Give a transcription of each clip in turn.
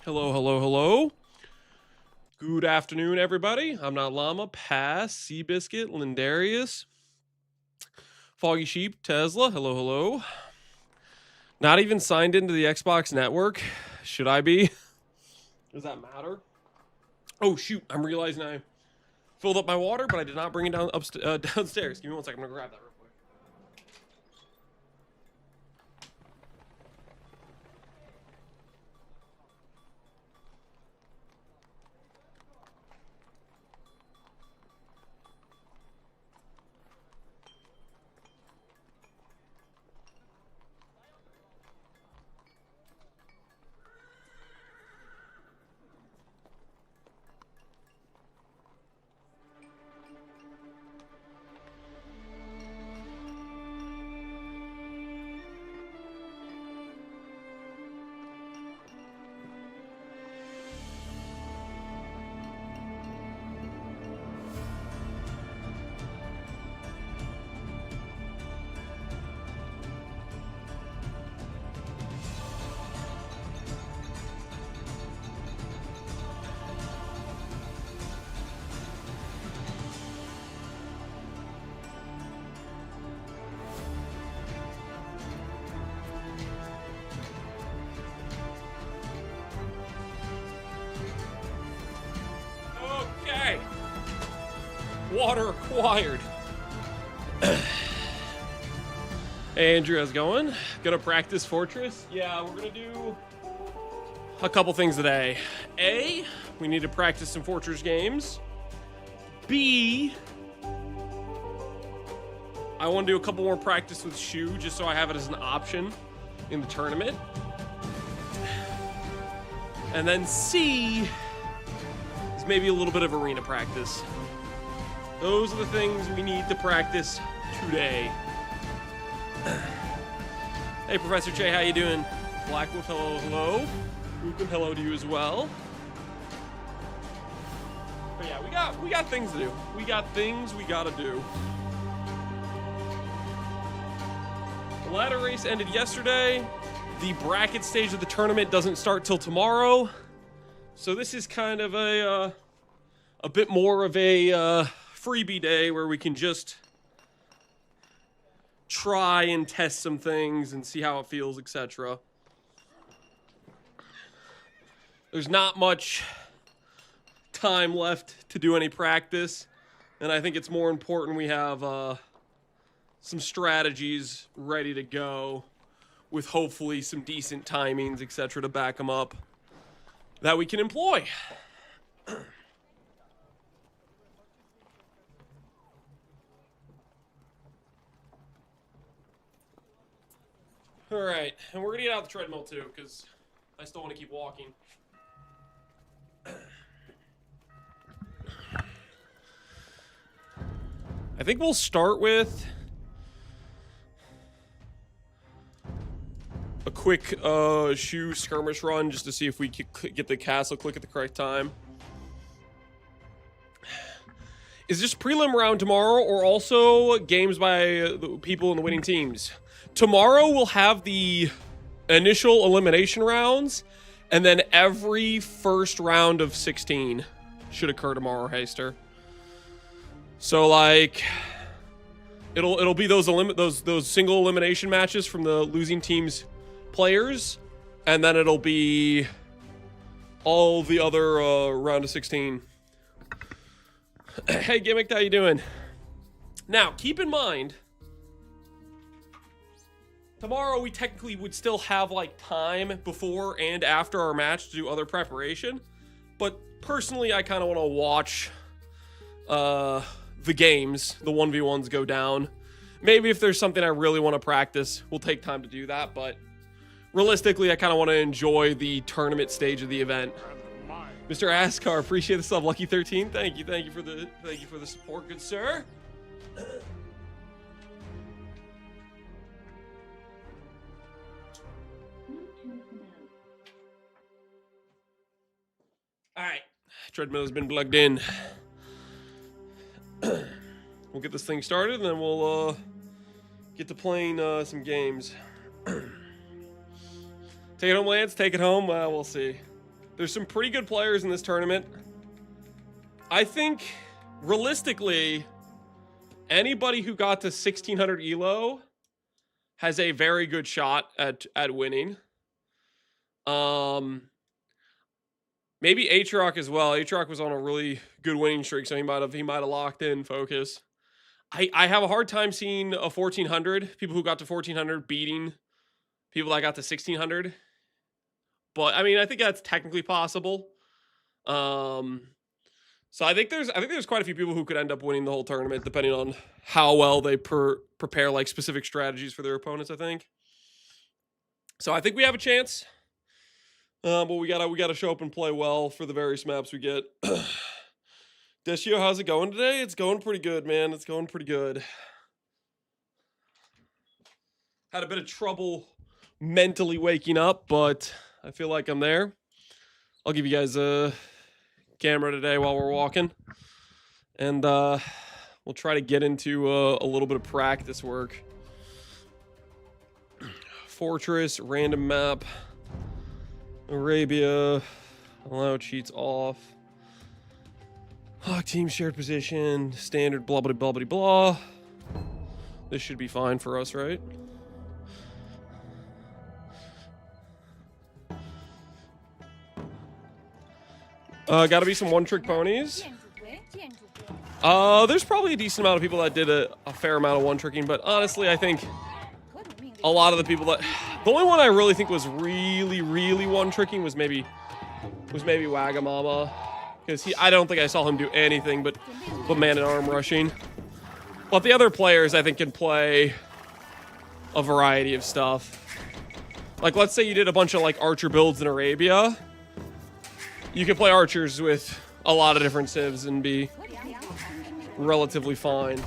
Hello, hello, hello. Good afternoon, everybody. I'm not Llama, Pass, Seabiscuit, Lindarius, Foggy Sheep, Tesla. Hello, hello. Not even signed into the Xbox network. Should I be? Does that matter? Oh, shoot. I'm realizing I filled up my water, but I did not bring it downstairs. Give me 1 second. I'm going to grab that real quick. Okay. Water acquired. Hey, Andrew, how's it going? Gonna practice Fortress? Yeah, we're gonna do a couple things today. A, we need to practice some Fortress games. B, I want to do a couple more practice with Shu just so I have it as an option in the tournament. And then C is maybe a little bit of arena practice. Those are the things we need to practice today. Hey, Professor Che, how you doing? Blackwolf, hello, hello. Rukum, hello to you as well. But yeah, we got things to do. We got things we gotta do. The ladder race ended yesterday. The bracket stage of the tournament doesn't start till tomorrow. So this is kind of a bit more of a freebie day where we can just try and test some things and see how it feels, etc. There's not much time left to do any practice, and I think it's more important we have some strategies ready to go with hopefully some decent timings, etc. to back them up that we can employ. All right, and we're gonna get out the treadmill too, because I still want to keep walking. I think we'll start with a quick Shu skirmish run just to see if we could get the castle click at the correct time. Is this prelim round tomorrow or also games by the people in the winning teams? Tomorrow we'll have the initial elimination rounds, and then every first round of 16 should occur tomorrow, Heister. So like, it'll be those single elimination matches from the losing team's players, and then it'll be all the other round of 16. Hey, Gimmick, how you doing? Now, keep in mind, tomorrow we technically would still have like time before and after our match to do other preparation, but personally I kind of want to watch the games, the 1v1s go down. Maybe if there's something I really want to practice, we'll take time to do that, but realistically I kind of want to enjoy the tournament stage of the event. Mr. Askar, appreciate the sub. Lucky 13, thank you for the support, good sir. All right, treadmill has been plugged in. We'll get this thing started, and then we'll get to playing some games. Take it home, Lance. Take it home. We'll see. There's some pretty good players in this tournament. I think, realistically, anybody who got to 1600 elo has a very good shot at winning. Maybe Aatrox as well. Aatrox was on a really good winning streak, so he might have locked in focus. I have a hard time seeing a 1400, people who got to 1400 beating people that got to 1600. But I mean, I think that's technically possible. So I think there's quite a few people who could end up winning the whole tournament, depending on how well they prepare like specific strategies for their opponents. I think. So I think we have a chance, but we gotta show up and play well for the various maps we get. Decio, how's it going today? It's going pretty good, man. It's going pretty good. Had a bit of trouble mentally waking up, but I feel like I'm there. I'll give you guys a camera today while we're walking, and we'll try to get into a little bit of practice work. Fortress, random map, Arabia, allow cheats off, Hawk team shared position, standard blah blah blah blah blah. This should be fine for us, right? Gotta be some one-trick ponies. There's probably a decent amount of people that did a fair amount of one-tricking, but honestly, I think a lot of the people that... The only one I really think was really one-tricking was maybe Wagamama. Because I don't think I saw him do anything but man and arm rushing. But the other players, I think, can play a variety of stuff. Like, let's say you did a bunch of, like, archer builds in Arabia. You can play archers with a lot of different civs and be relatively fine.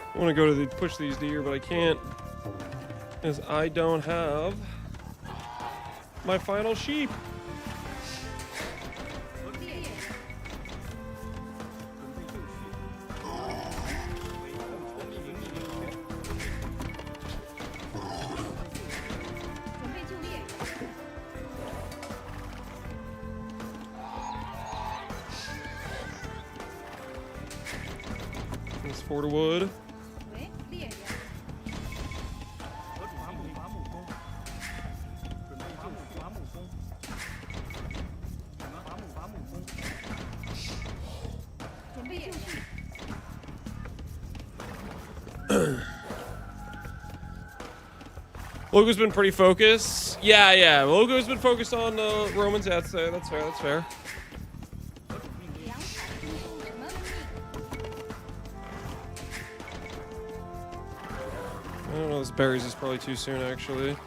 I want to go to push these deer, but I can't, because I don't have my final sheep. This Fort Wood. Logo's been pretty focused. Yeah. Logo's been focused on Romans. That's fair. That's fair. I don't know. This berries is probably too soon, actually.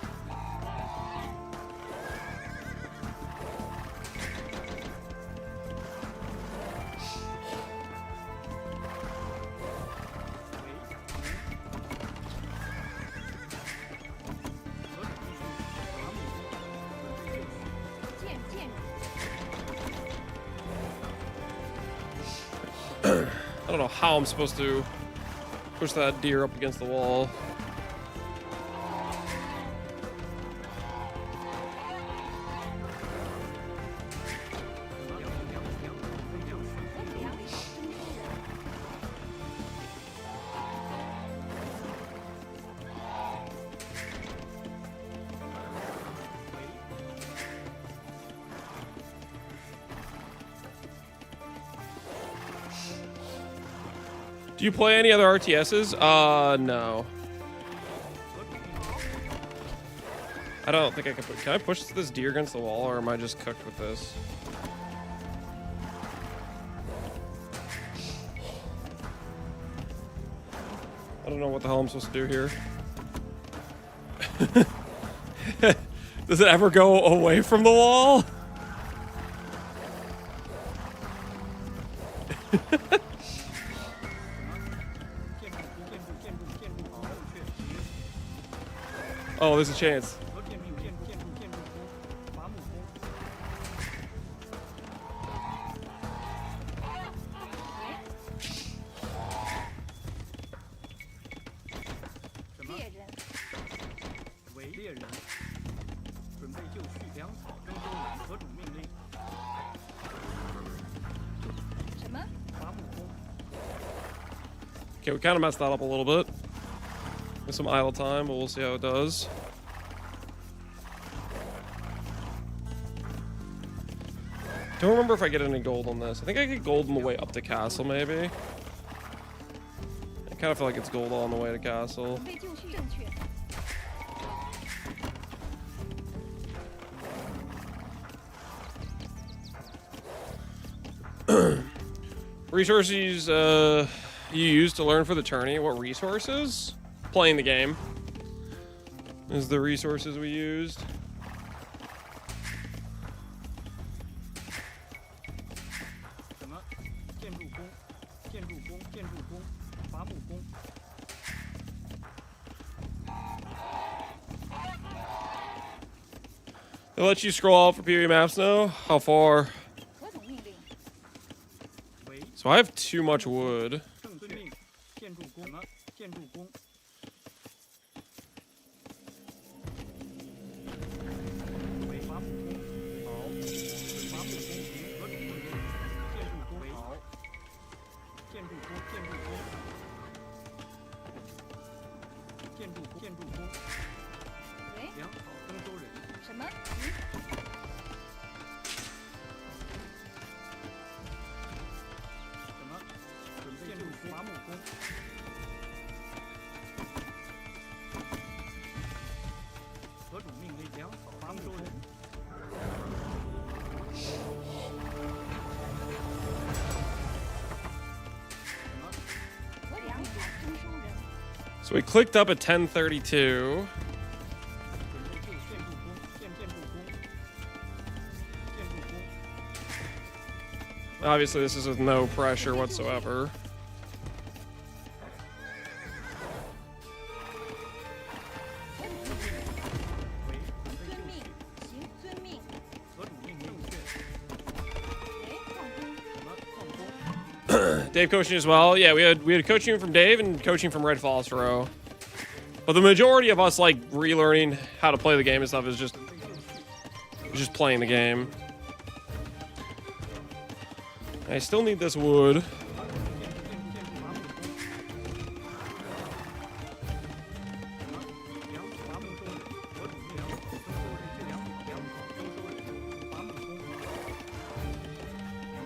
I don't know how I'm supposed to push that deer up against the wall. Do you play any other RTSs? No. I don't think I can. Can I push this deer against the wall, or am I just cooked with this? I don't know what the hell I'm supposed to do here. Does it ever go away from the wall? Oh, there's a chance. Okay, we kind of messed that up a little bit. With some idle time, but we'll see how it does. Don't remember if I get any gold on this. I think I get gold on the way up to castle, maybe. I kind of feel like it's gold on the way to castle. Resources you use to learn for the tourney. What resources? Playing the game is the resources we used. They'll let you scroll out for PvE maps now. How far? So I have too much wood. So we clicked up at 10:32. Obviously, this is with no pressure whatsoever. Dave coaching as well. Yeah, we had coaching from Dave and coaching from Red Phosphoro. But the majority of us like relearning how to play the game and stuff is just playing the game. I still need this wood.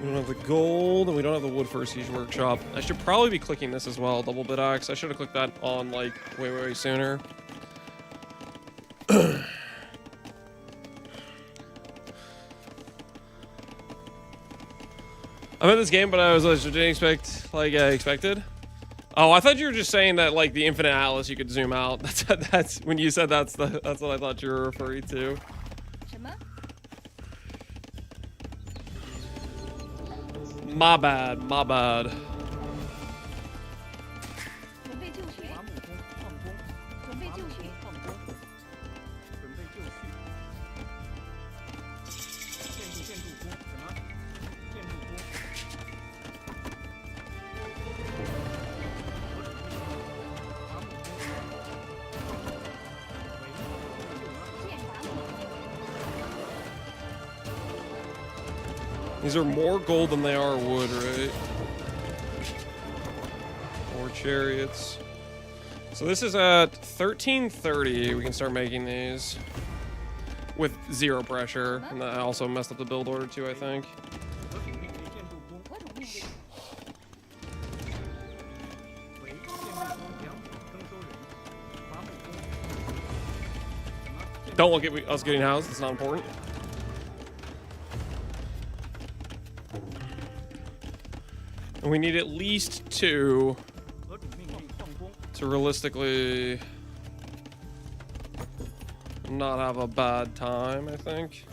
We don't have the gold, and we don't have the wood for a siege workshop. I should probably be clicking this as well, double bit axe. I should have clicked that on like way sooner. I'm in this game, but I didn't expect like I expected. Oh, I thought you were just saying that like the Infinite Atlas you could zoom out. That's when you said that's what I thought you were referring to. My bad, my bad. These are more gold than they are wood, right? Or chariots. So this is at 13:30. We can start making these with zero pressure. And I also messed up the build order too, I think. Don't look at us getting housed. It's not important. And we need at least 2 to realistically not have a bad time, I think.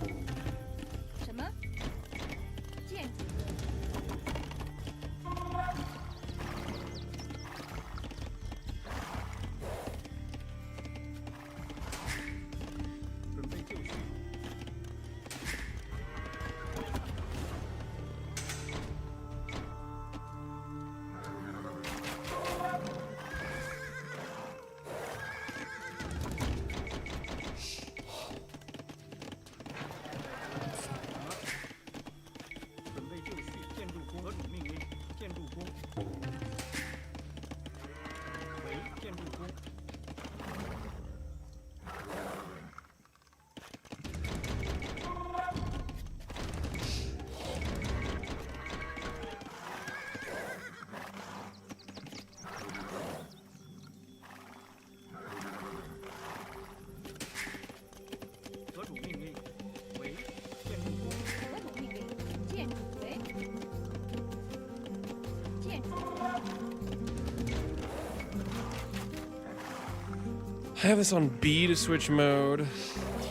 I have this on B to switch mode.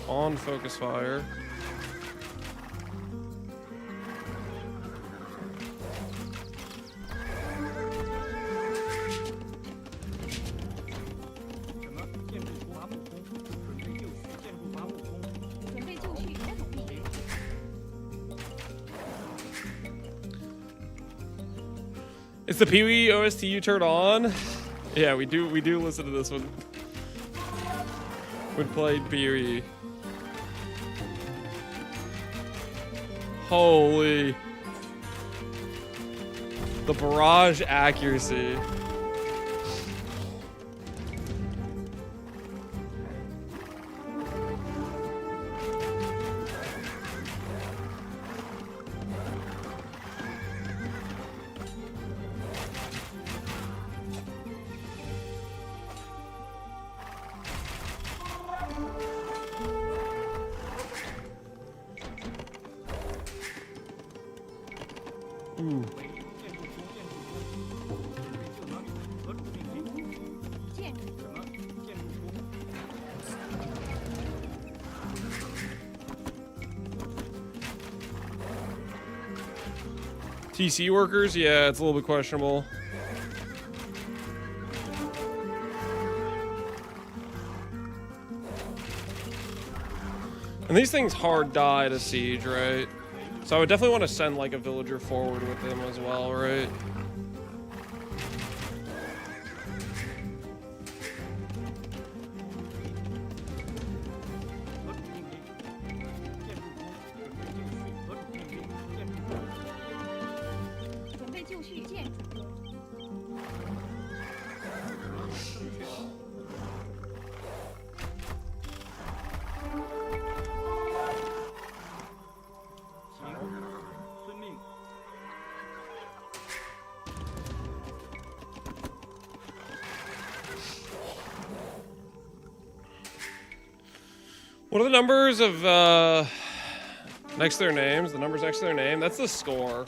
On focus fire. It's the Pee-wee OST you turned on? Yeah, we do listen to this one. We played Pee-wee. Holy. The barrage accuracy. Ooh. TC workers? Yeah, it's a little bit questionable. And these things hard die to siege, right? So I would definitely want to send like a villager forward with them as well, right? What are the numbers of, next to their names? The numbers next to their name? That's the score.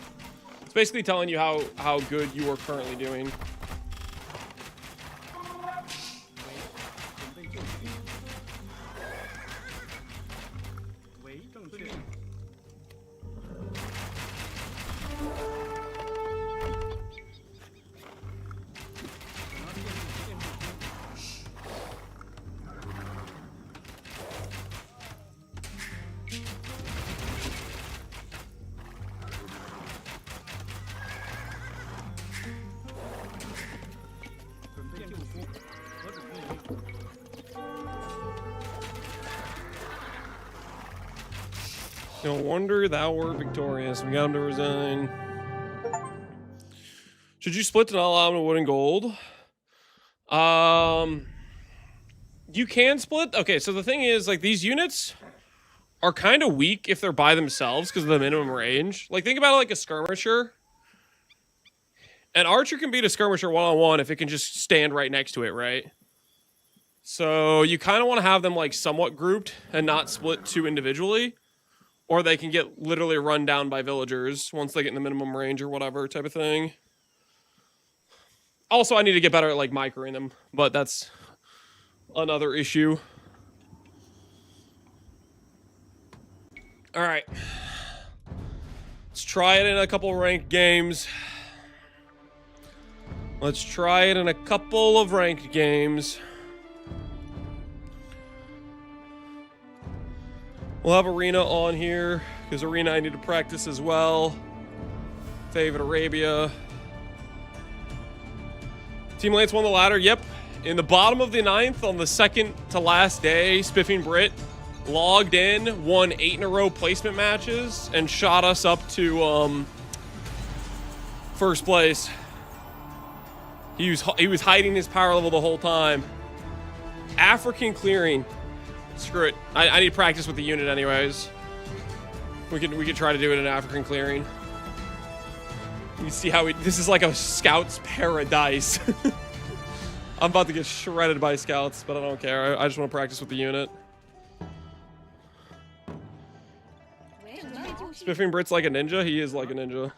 It's basically telling you how good you are currently doing. No wonder thou were victorious. We got him to resign. Should you split to not allow him to wood and gold? You can split. Okay, so the thing is, like, these units are kind of weak if they're by themselves because of the minimum range. Like, think about it like a skirmisher. An archer can beat a skirmisher one-on-one if it can just stand right next to it, right? So you kind of want to have them like somewhat grouped and not split too individually, or they can get literally run down by villagers once they get in the minimum range or whatever type of thing. Also, I need to get better at like microing them, but that's another issue. All right. Let's try it in a couple ranked games. Let's try it in a couple of ranked games. We'll have Arena on here, because Arena I need to practice as well. Favorite Arabia. Team Lance won the ladder, yep. In the bottom of the 9th, on the second to last day, Spiffing Brit logged in, won 8 in a row placement matches, and shot us up to first place. He was hiding his power level the whole time. African clearing. Screw it. I need to practice with the unit anyways. We could try to do it in African clearing. You see how this is like a scout's paradise. I'm about to get shredded by scouts, but I don't care. I just want to practice with the unit. Spiffing Brit's like a ninja. He is like a ninja.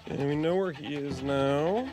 And we know where he is now.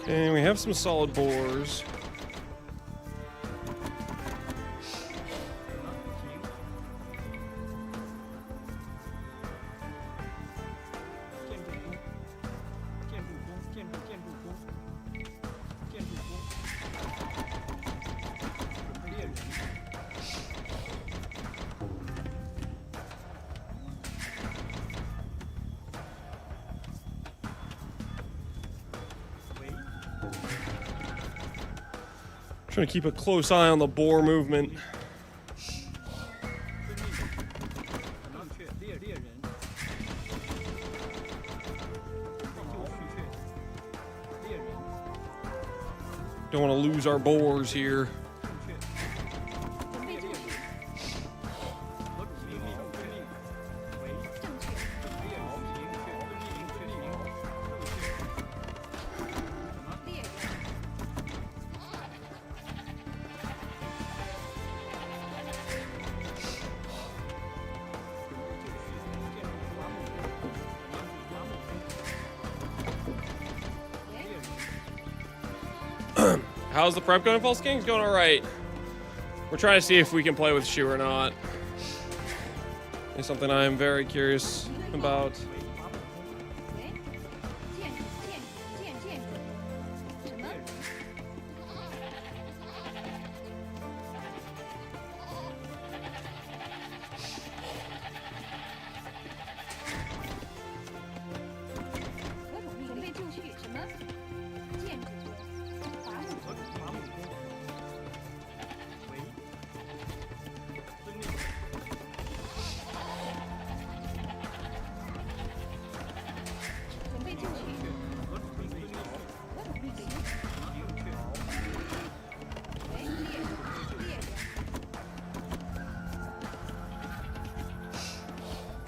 And we have some solid boars. Trying to keep a close eye on the boar movement. Don't want to lose our boars here. How's the prep going, False Kings? Going all right. We're trying to see if we can play with Shu or not. It's something I am very curious about.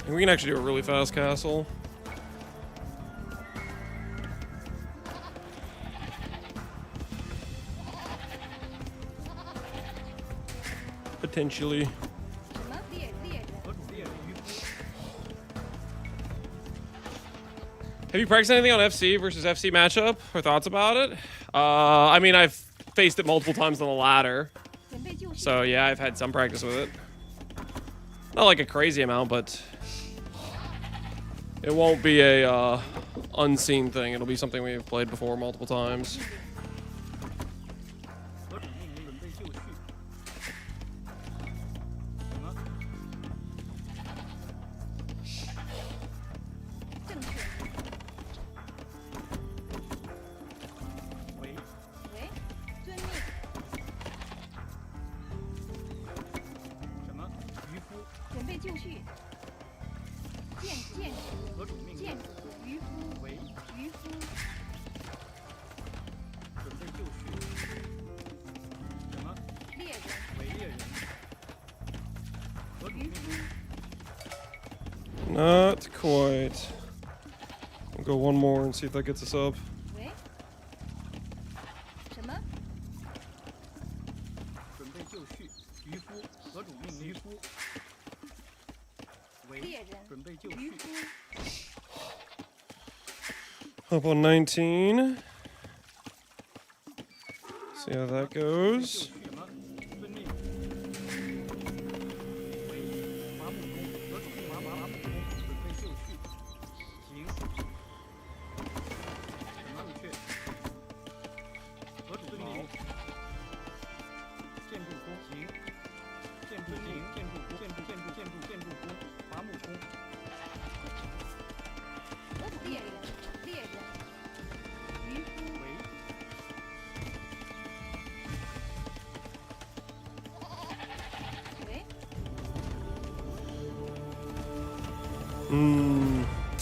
We can actually do a really fast castle. Potentially. Have you practiced anything on FC versus FC matchup or thoughts about it? I mean, I've faced it multiple times on the ladder. So yeah, I've had some practice with it. Not like a crazy amount, but it won't be a unseen thing. It'll be something we've played before multiple times. Not quite. We'll go one more and see if that gets us up. Up on 19. See how that goes.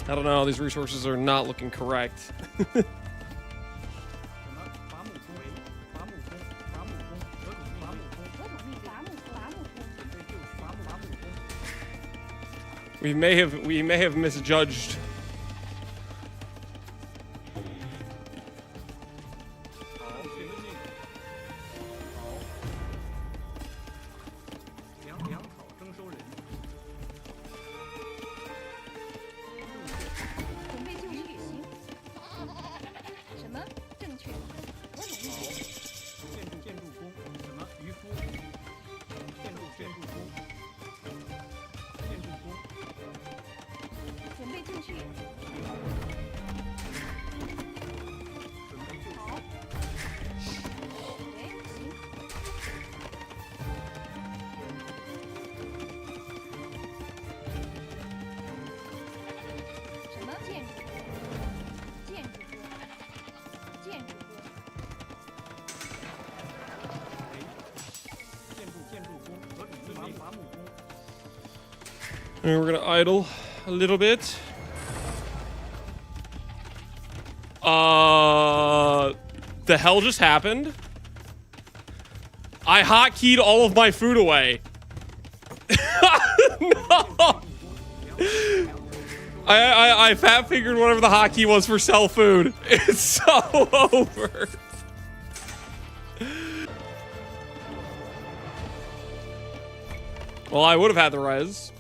I don't know, these resources are not looking correct. We may have misjudged. And we're gonna idle a little bit. The hell just happened? I hotkeyed all of my food away. No! I fat fingered whatever the hotkey was for sell food. It's so over. Well, I would have had the res.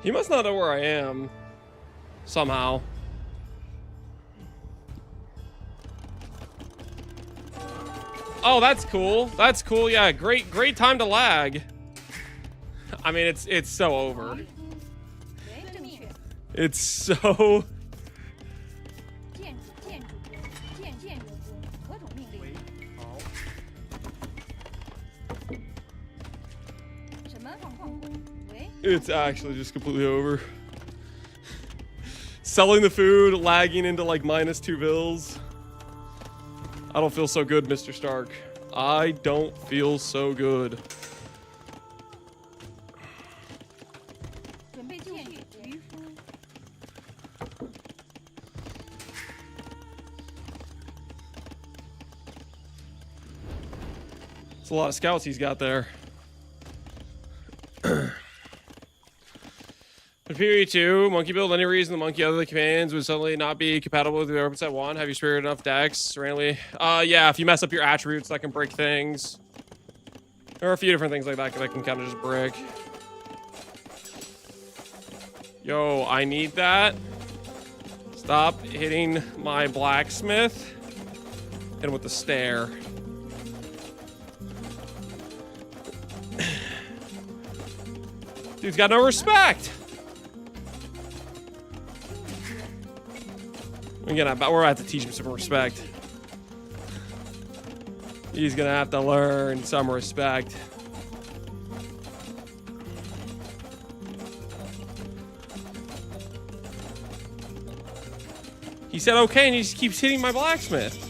He must not know where I am. Somehow. Oh, that's cool. That's cool. Yeah, great time to lag. I mean, it's so over. It's so... It's actually just completely over. Selling the food, lagging into like -2 bills. I don't feel so good, Mr. Stark. I don't feel so good. It's a lot of scouts he's got there. In Period 2, monkey build, any reason the monkey other than commands would suddenly not be compatible with the weapon set 1? Have you spared enough decks randomly? Yeah, if you mess up your attributes, that can break things. There are a few different things like that can kind of just break. Yo, I need that. Stop hitting my blacksmith. Hit him with the stare. Dude's got no respect. Again, we're gonna have to teach him some respect. He's gonna have to learn some respect. He said okay, and he just keeps hitting my blacksmith.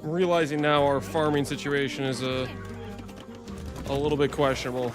I'm realizing now our farming situation is a little bit questionable.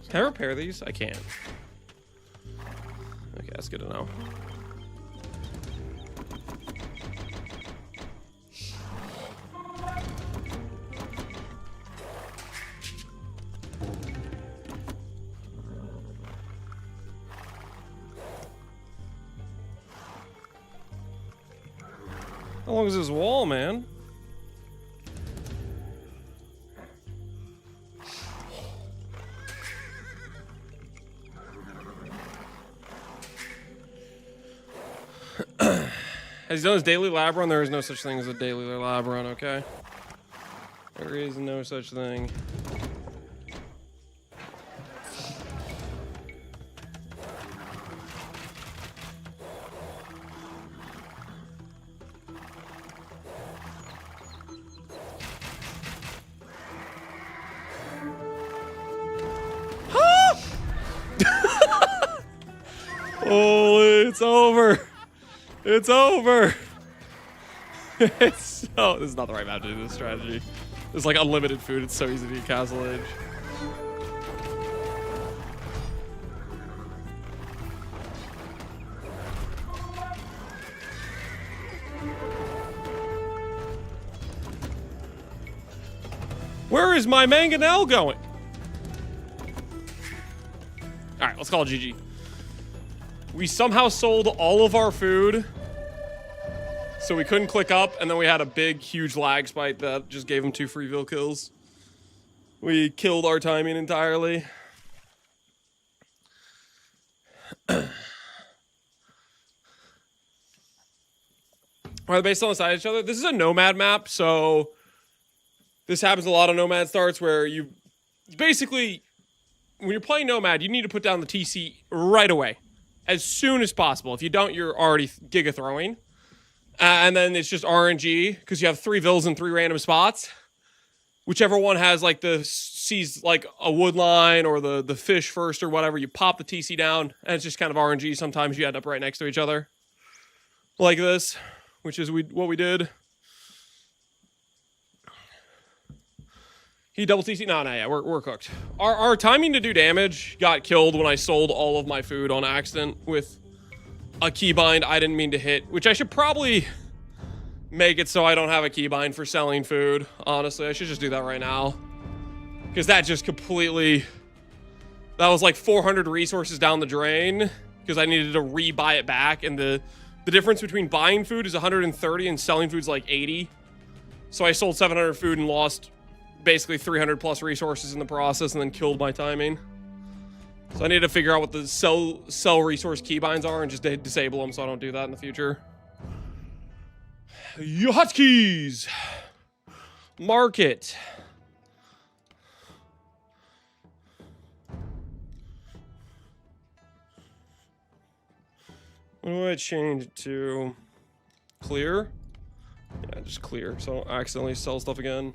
Can I repair these? I can't. Okay, that's good to know. How long is this wall, man? Has he done his daily lab run? There is no such thing as a daily lab run, okay? There is no such thing. Oh, it's over. It's over. This is not the right map to do this strategy. There's like unlimited food. It's so easy to eat Castle Age. Where is my mangonel going? All right, let's call it GG. We somehow sold all of our food, so we couldn't click up, and then we had a big, huge lag spike that just gave him 2 free kills. We killed our timing entirely. Are they based on the side of each other? This is a nomad map, so this happens a lot of nomad starts where you basically, when you're playing nomad, you need to put down the TC right away, as soon as possible. If you don't, you're already giga throwing. And then it's just RNG, because you have 3 vills in 3 random spots. Whichever one has like sees like a wood line or the fish first or whatever, you pop the TC down, and it's just kind of RNG. Sometimes you end up right next to each other. Like this, which is what we did. He double TC? No, yeah, we're cooked. Our timing to do damage got killed when I sold all of my food on accident with a keybind I didn't mean to hit, which I should probably make it so I don't have a keybind for selling food. Honestly, I should just do that right now. Because that just completely... That was like 400 resources down the drain, because I needed to re-buy it back, and the difference between buying food is 130 and selling food's like 80. So I sold 700 food and lost basically 300 plus resources in the process, and then killed my timing. So I need to figure out what the sell resource keybinds are and just disable them so I don't do that in the future. Yo, hotkeys! Market. What do I change it to? Clear? Yeah, just clear, so I don't accidentally sell stuff again.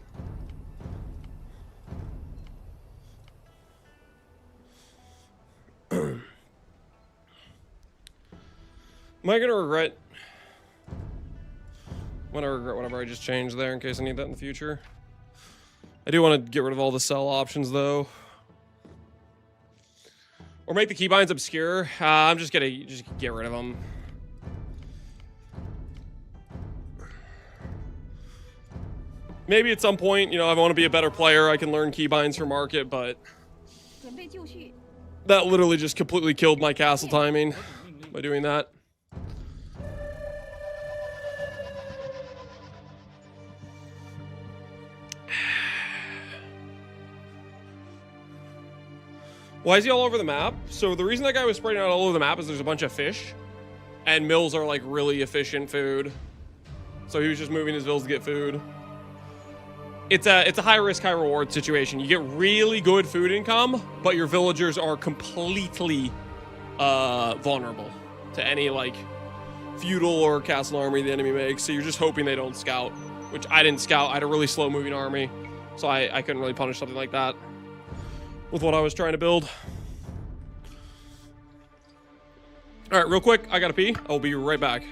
Am I gonna regret? I'm gonna regret whatever I just changed there in case I need that in the future. I do want to get rid of all the sell options though. Or make the keybinds obscure. I'm just gonna get rid of them. Maybe at some point, you know, if I want to be a better player, I can learn keybinds for market, but that literally just completely killed my castle timing by doing that. Why is he all over the map? So the reason that guy was spreading out all over the map is there's a bunch of fish, and mills are like really efficient food. So he was just moving his mills to get food. It's a high risk, high reward situation. You get really good food income, but your villagers are completely vulnerable to any like feudal or castle army the enemy makes. So you're just hoping they don't scout, which I didn't scout. I had a really slow moving army, so I couldn't really punish something like that with what I was trying to build. All right, real quick, I gotta pee. I'll be right back.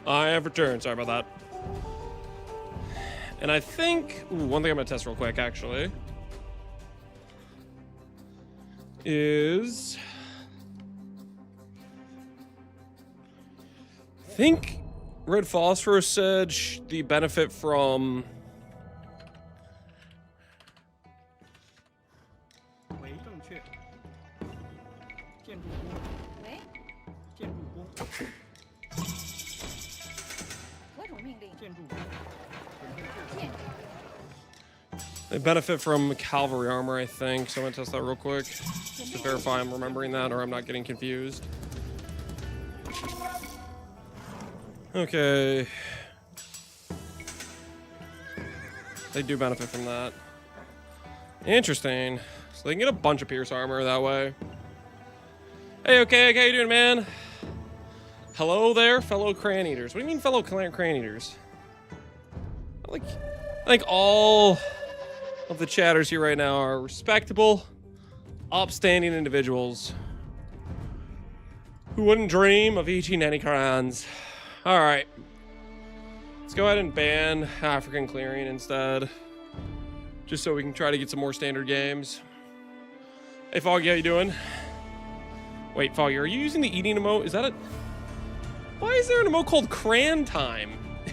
I have returned. Sorry about that. And I think... Ooh, one thing I'm going to test real quick, actually. Is... I think Red Phosphorus said the benefit from... They benefit from cavalry armor, I think. So I'm gonna test that real quick to verify I'm remembering that or I'm not getting confused. Okay. They do benefit from that. Interesting. So they can get a bunch of pierce armor that way. Hey, okay, how you doing, man? Hello there, fellow crayon eaters. What do you mean, fellow crayon eaters? I think all of the chatters here right now are respectable, upstanding individuals who wouldn't dream of eating any crayons. All right, let's go ahead and ban African clearing instead, just so we can try to get some more standard games. Hey, Foggy, how you doing? Wait, Foggy, are you using the eating emote? Is that a... Why is there an emote called crayon time?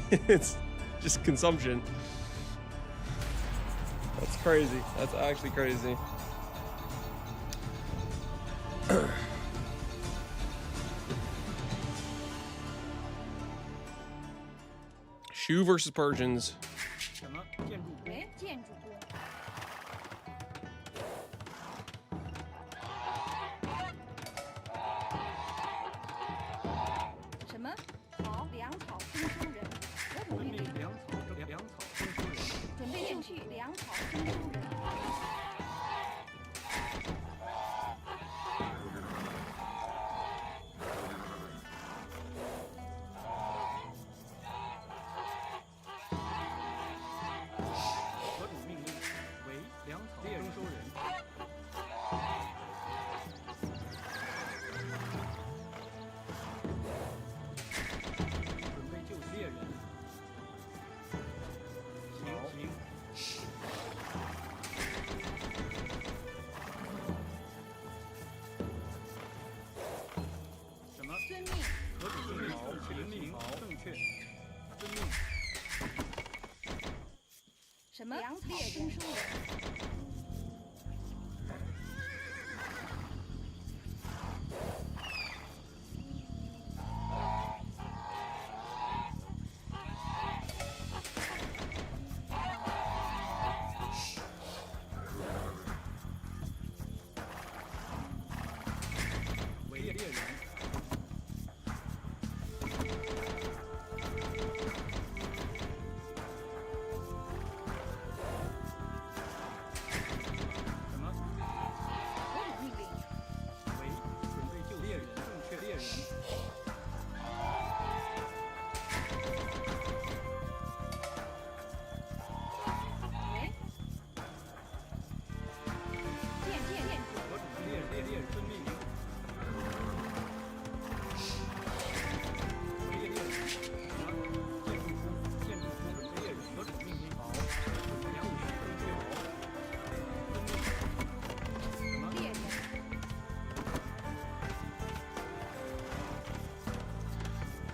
It's just consumption. That's crazy. That's actually crazy. Shu versus Persians.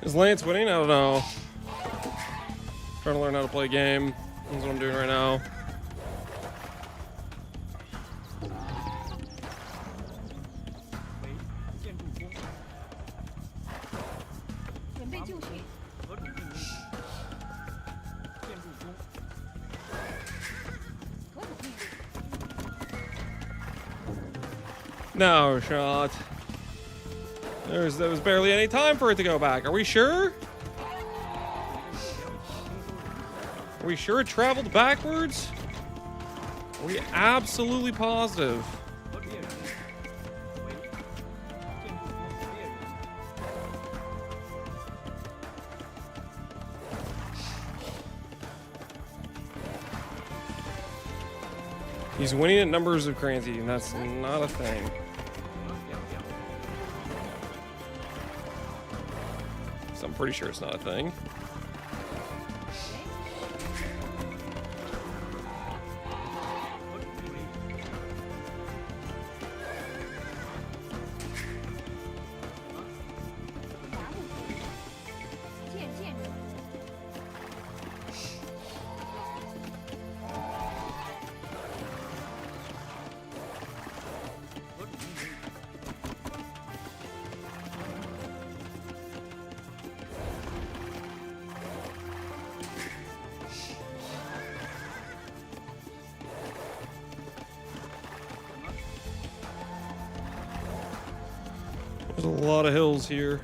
Is Lance winning? I don't know. Trying to learn how to play a game. That's what I'm doing right now. No shot. There was barely any time for it to go back. Are we sure? Are we sure it traveled backwards? Are we absolutely positive? He's winning at numbers of Cranzy, and that's not a thing. I'm pretty sure it's not a thing. There's a lot of hills here.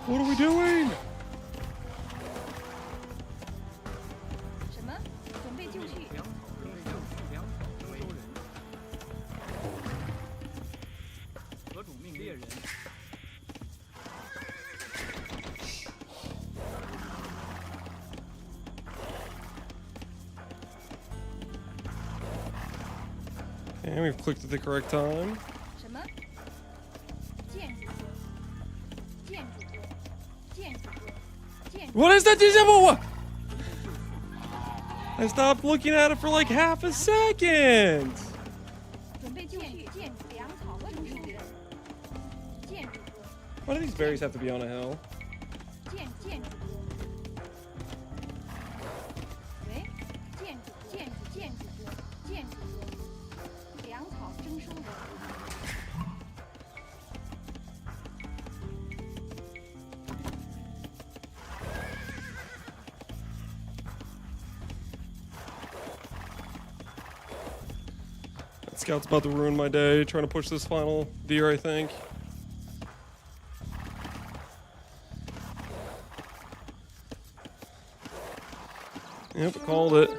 What are we doing? And we've clicked at the correct time. What is that? I stopped looking at it for like half a second. Why do these berries have to be on a hill? That scout's about to ruin my day, trying to push this final deer, I think. Yep, called it.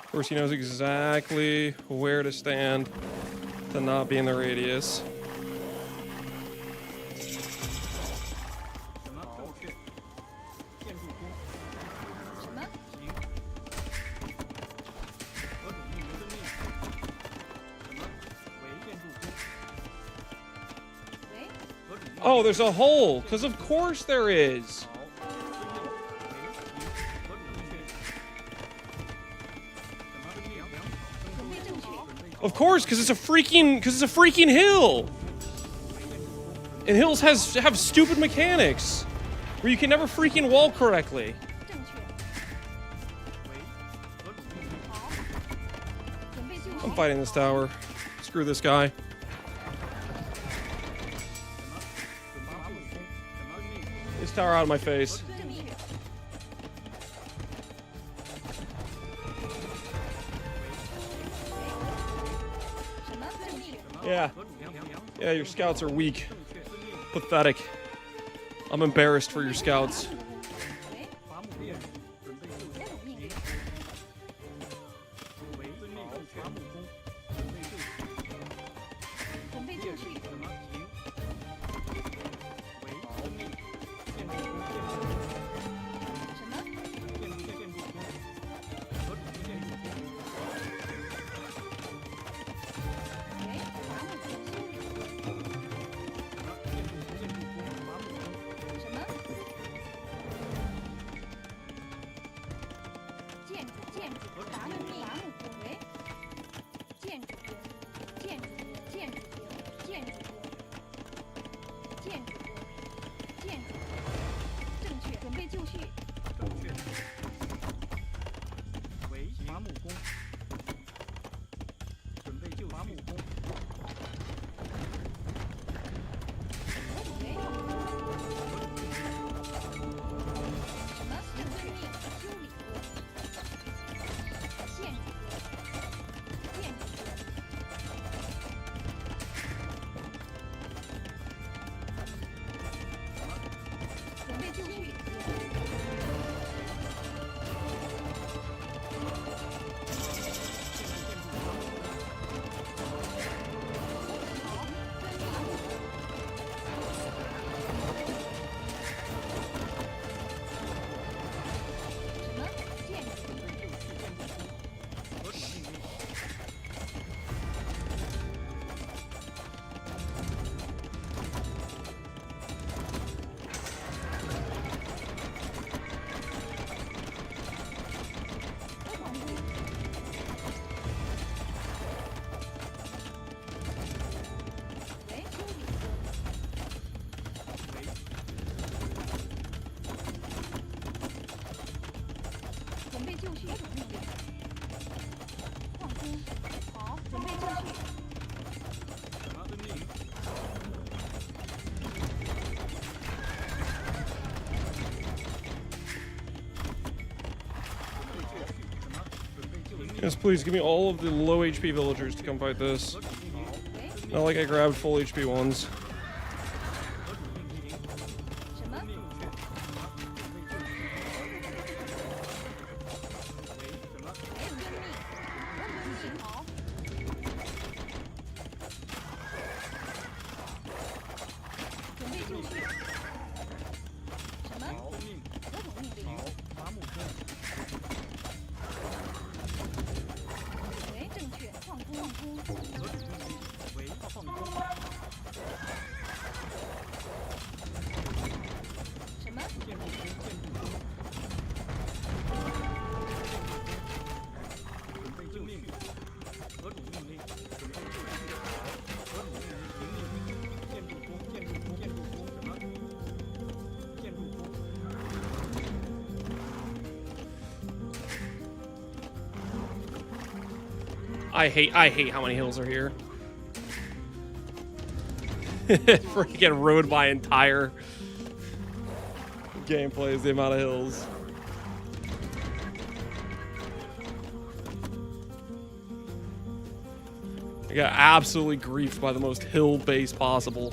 Of course, he knows exactly where to stand to not be in the radius. Oh, there's a hole, because of course there is. Of course, because it's a freaking hill. And hills have stupid mechanics where you can never freaking wall correctly. I'm fighting this tower. Screw this guy. This tower out of my face. Yeah. Yeah, your scouts are weak. Pathetic. I'm embarrassed for your scouts. Yes, please give me all of the low HP villagers to come fight this. Not like I grabbed full HP ones. I hate how many hills are here. Freaking ruined my entire gameplay is the amount of hills. I got absolutely griefed by the most hill base possible.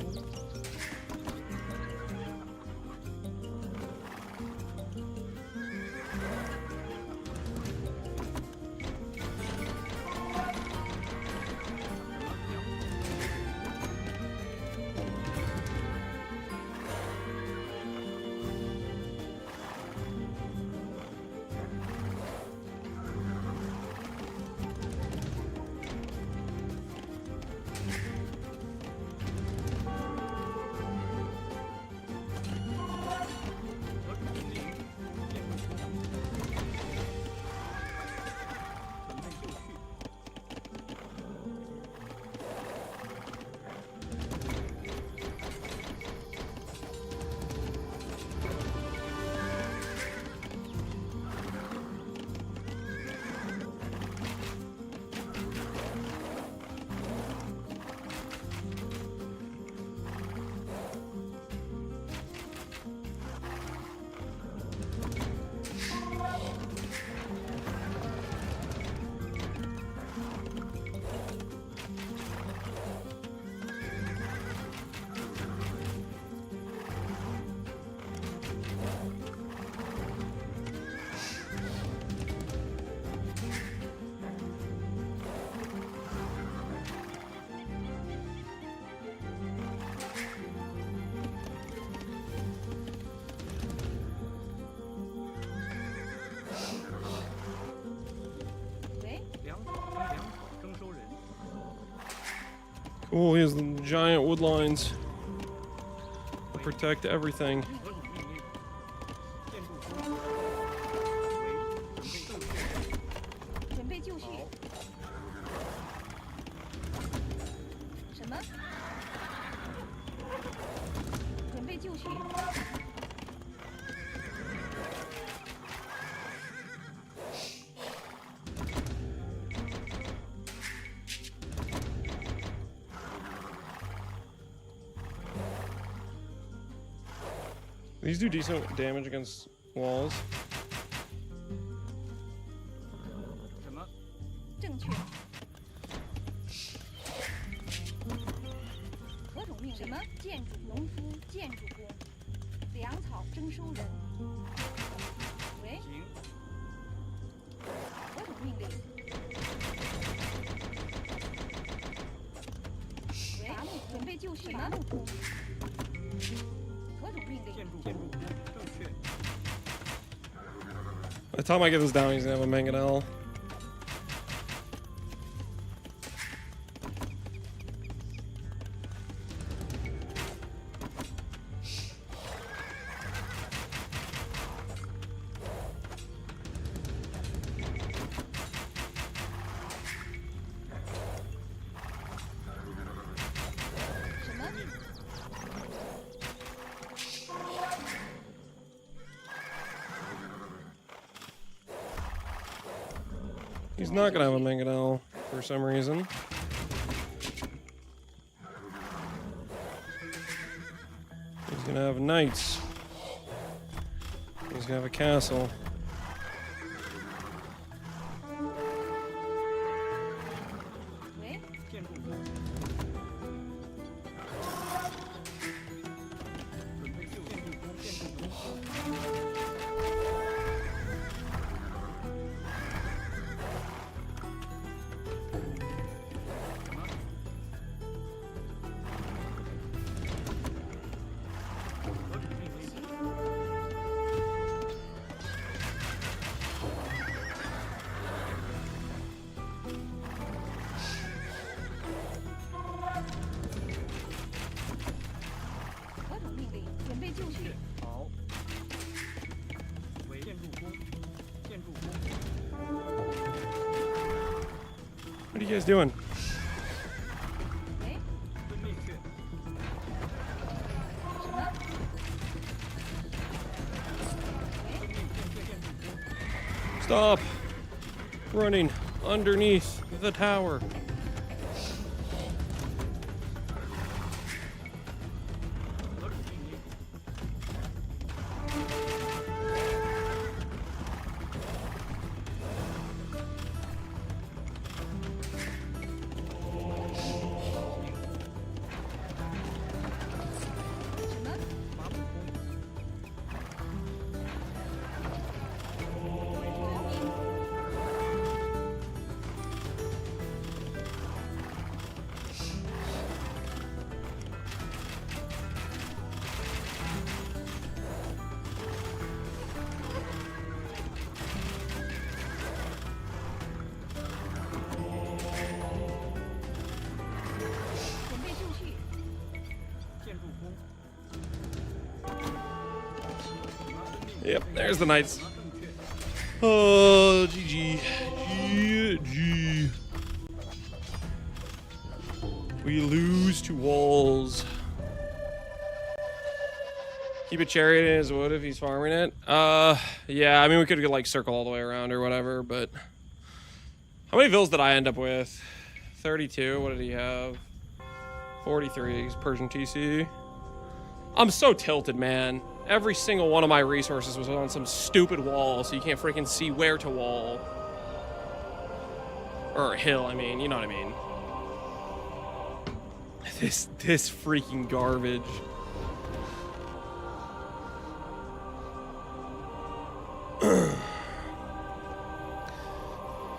Cool, he has the giant wood lines to protect everything. These do decent damage against walls. By the time I get this down, he's gonna have a mangonel. He's not gonna have a mangonel for some reason. He's gonna have knights. He's gonna have a castle. What are you guys doing? Stop running underneath the tower. Yep, there's the knights. Oh, GG. GG. We lose to walls. Keep a chariot in his wood if he's farming it. Yeah, I mean, we could like circle all the way around or whatever, but how many vills did I end up with? 32. What did he have? 43. He's Persian TC. I'm so tilted, man. Every single one of my resources was on some stupid wall, so you can't freaking see where to wall. Or hill, I mean, you know what I mean. This freaking garbage.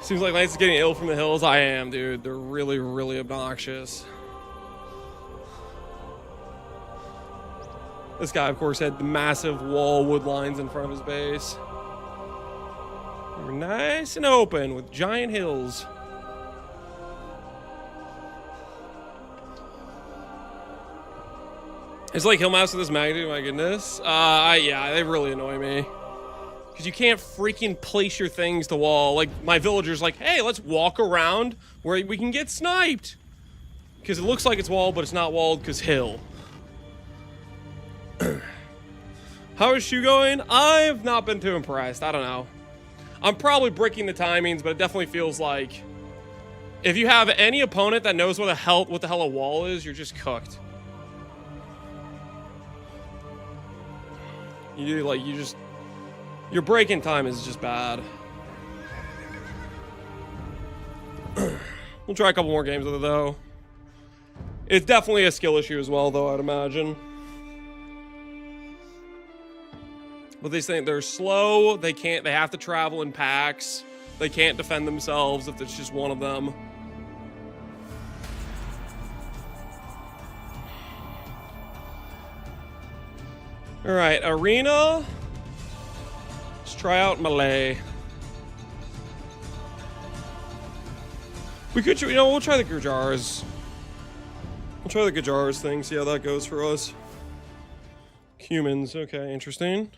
Seems like Knights is getting ill from the hills. I am, dude. They're really, really obnoxious. This guy, of course, had the massive wall wood lines in front of his base. They were nice and open with giant hills. It's like hill maps with this magnitude, my goodness. Yeah, they really annoy me. Because you can't freaking place your things to wall. Like, my villager's like, hey, let's walk around where we can get sniped. Because it looks like it's walled, but it's not walled because hill. How is Shu going? I've not been too impressed. I don't know. I'm probably breaking the timings, but it definitely feels like if you have any opponent that knows what the hell a wall is, you're just cooked. Your breaking time is just bad. We'll try a couple more games with it though. It's definitely a skill issue as well, though, I'd imagine. But they think they're slow, they have to travel in packs, they can't defend themselves if it's just one of them. Alright, arena. Let's try out melee. We could, you know, we'll try the Gurjars. We'll try the Gurjars thing, see how that goes for us. Humans, okay, interesting.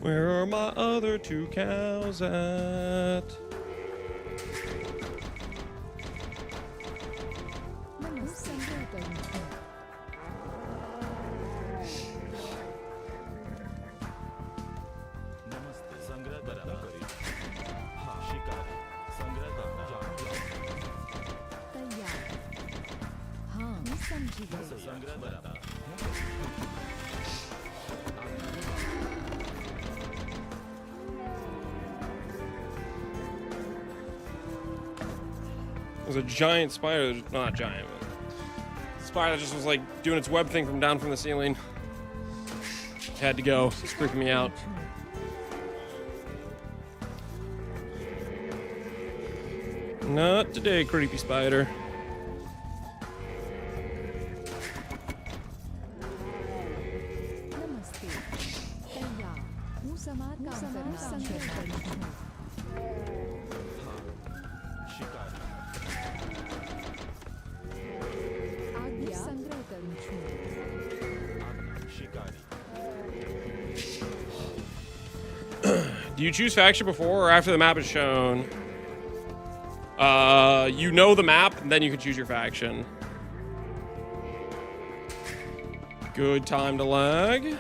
Where are my other 2 cows at? There's a giant spider, not giant, but spider that just was like doing its web thing from down from the ceiling. Had to go. It's freaking me out. Not today, creepy spider. Do you choose faction before or after the map is shown? You know the map, and then you can choose your faction. Good time to lag.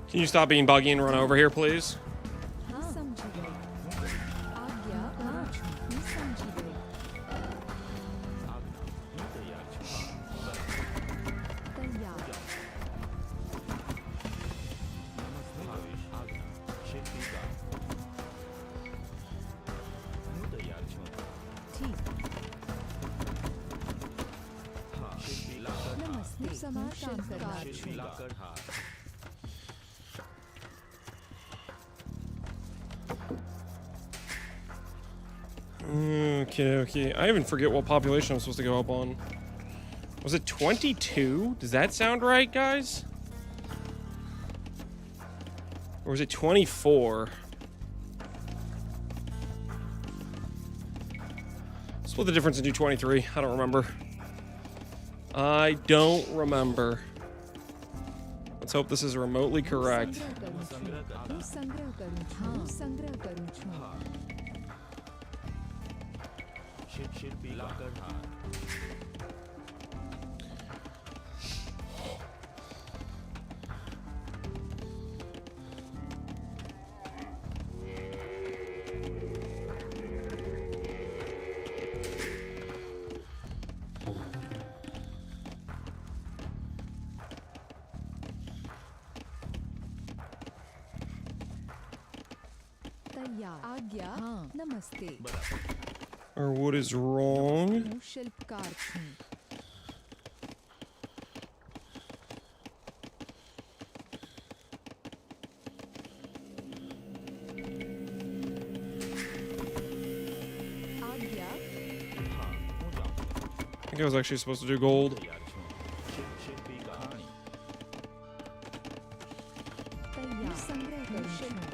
Can you stop being buggy and run over here, please? Okay. I even forget what population I'm supposed to go up on. Was it 22? Does that sound right, guys? Or was it 24? Split the difference and do 23. I don't remember. I don't remember. Let's hope this is remotely correct. Or what is wrong? I think I was actually supposed to do gold.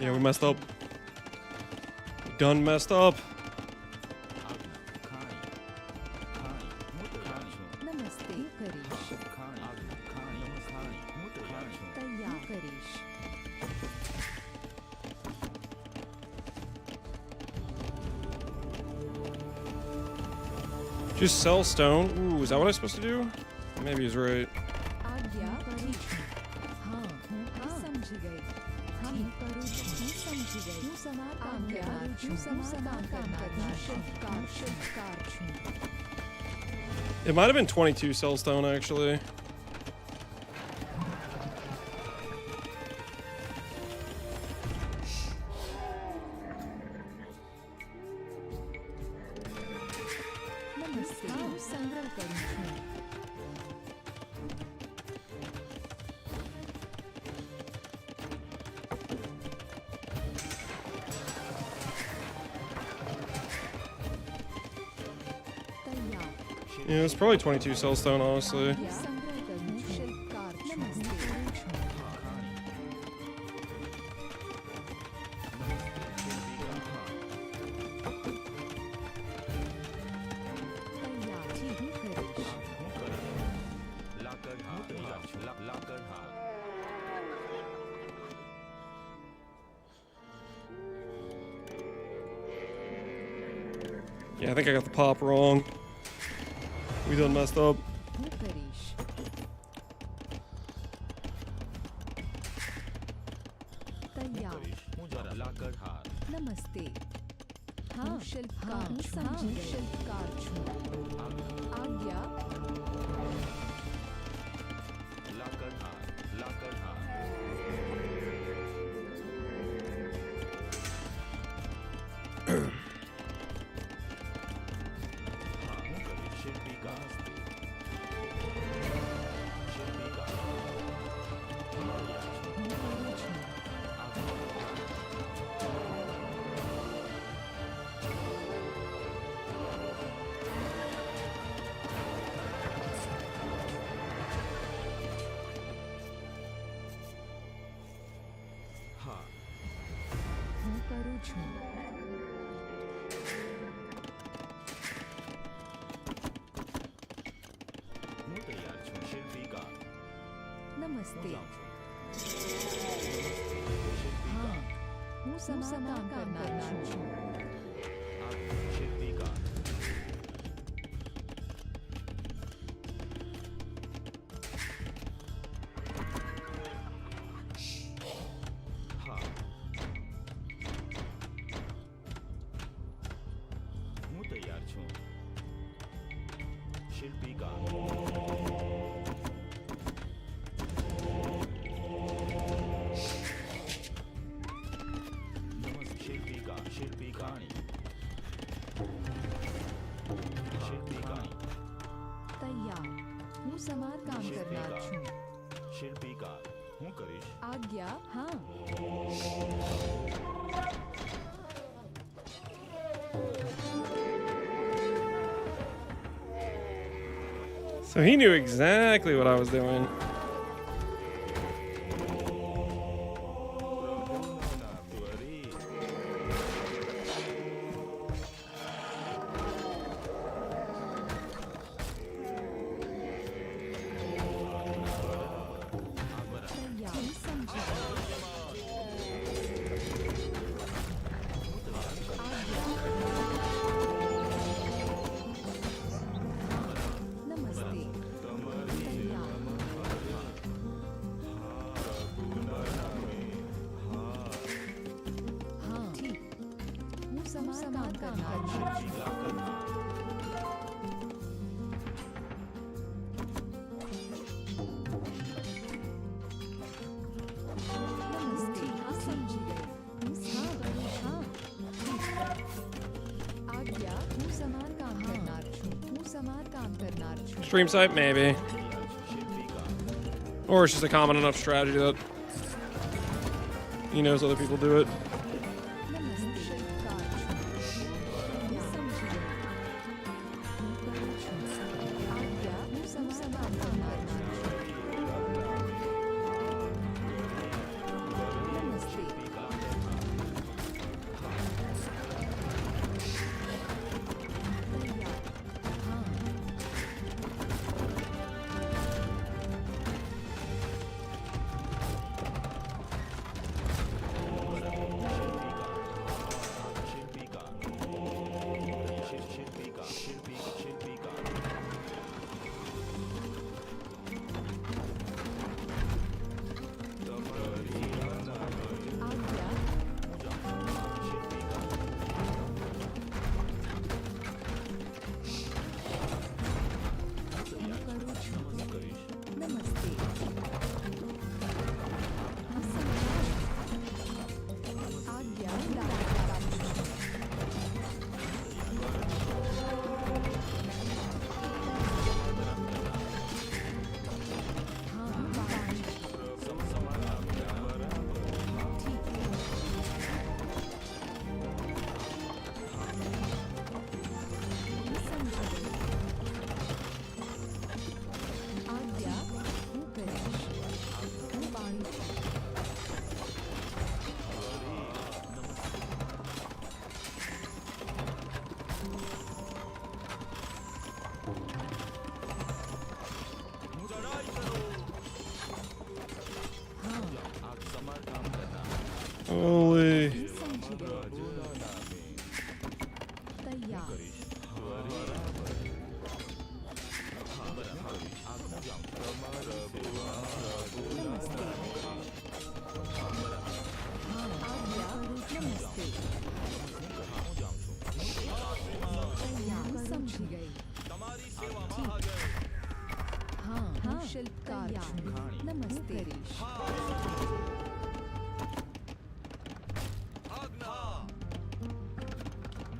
Yeah, we messed up. We done messed up. Just sell stone. Ooh, is that what I'm supposed to do? Maybe he's right. It might have been 22 sell stone actually. Yeah, it's probably 22 cell stone, honestly. Yeah, I think I got the pop wrong. We done messed up. So he knew exactly what I was doing. Stream site, maybe. Or it's just a common enough strategy that he knows other people do it.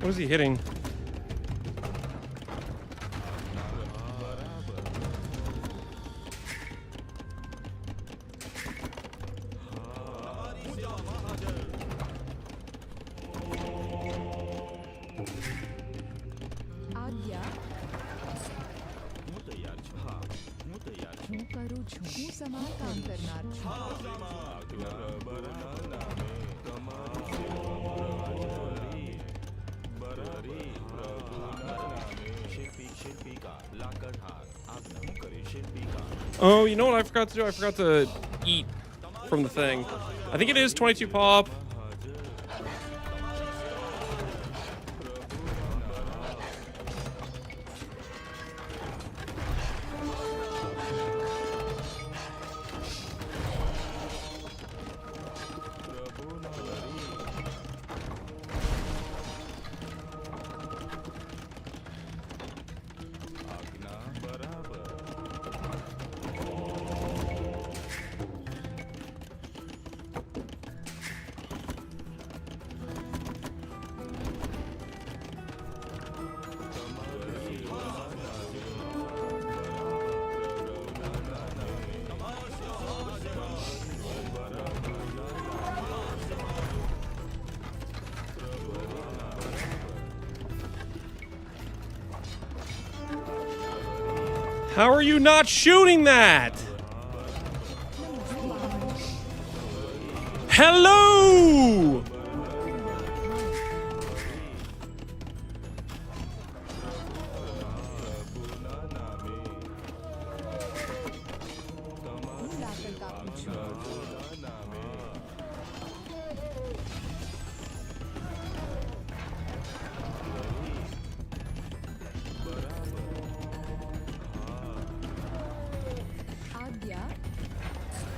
What is he hitting? Oh, you know what I forgot to do? I forgot to eat from the thing. I think it is 22 pop. How are you not shooting that? Hello!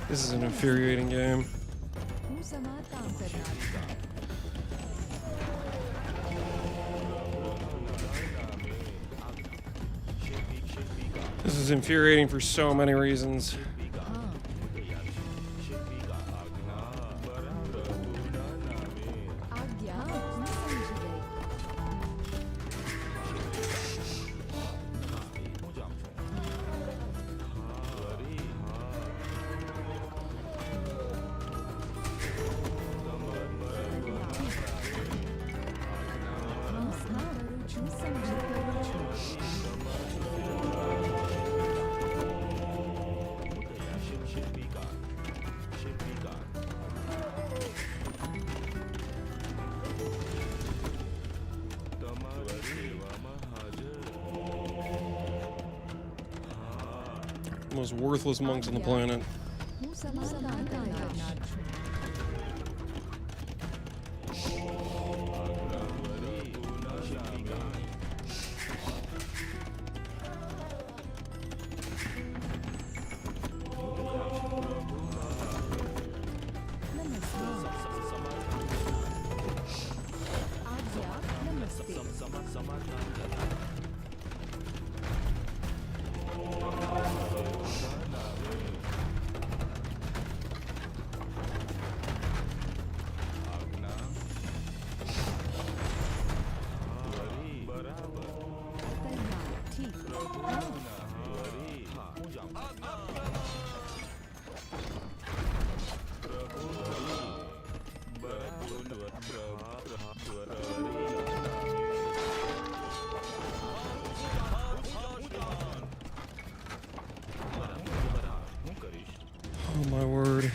This is an infuriating game. This is infuriating for so many reasons. Most worthless monks on the planet. Oh my word.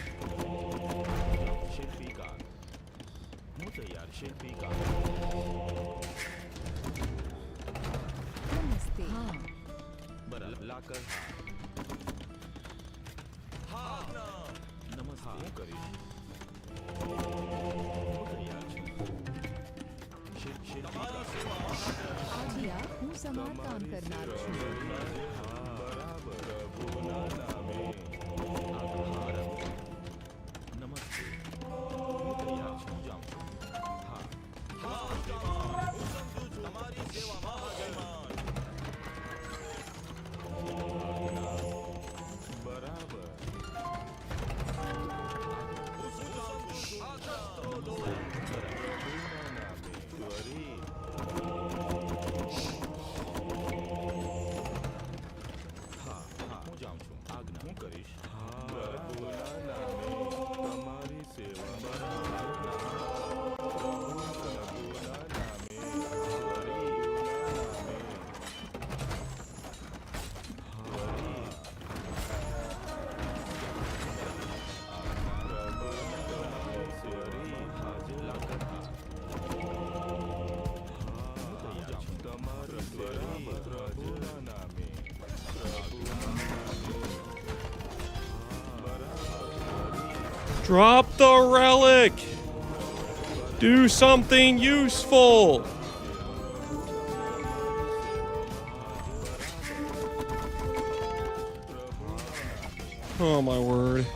Drop the relic! Do something useful! Oh my word.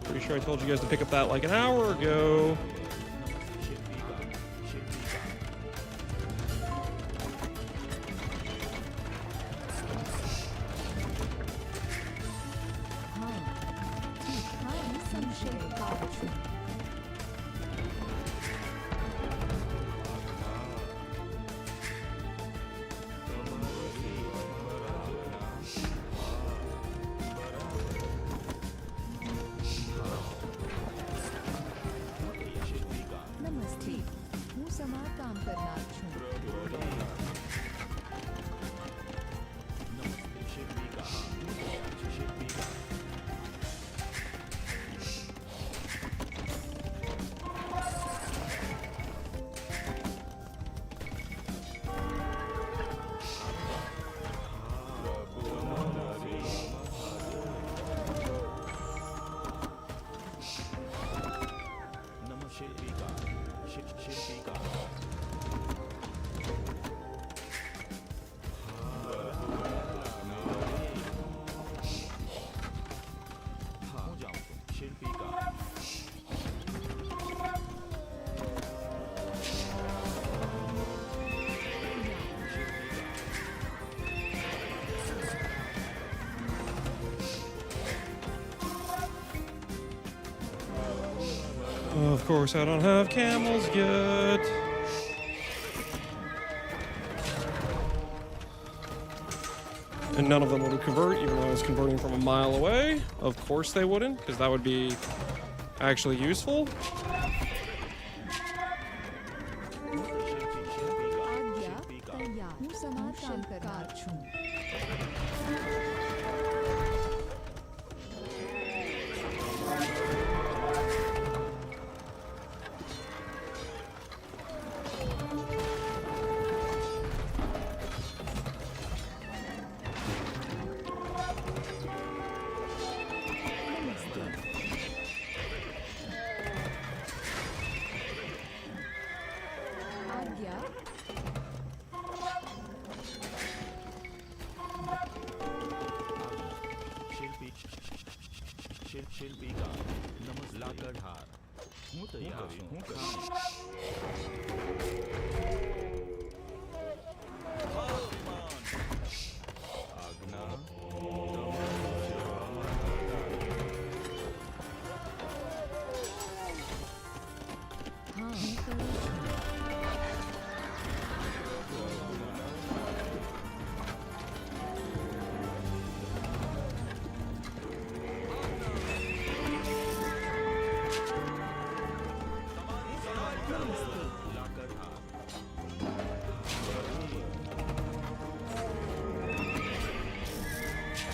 Pretty sure I told you guys to pick up that like an hour ago. Of course, I don't have camels yet. And none of them would convert, even though I was converting from a mile away. Of course they wouldn't, because that would be actually useful.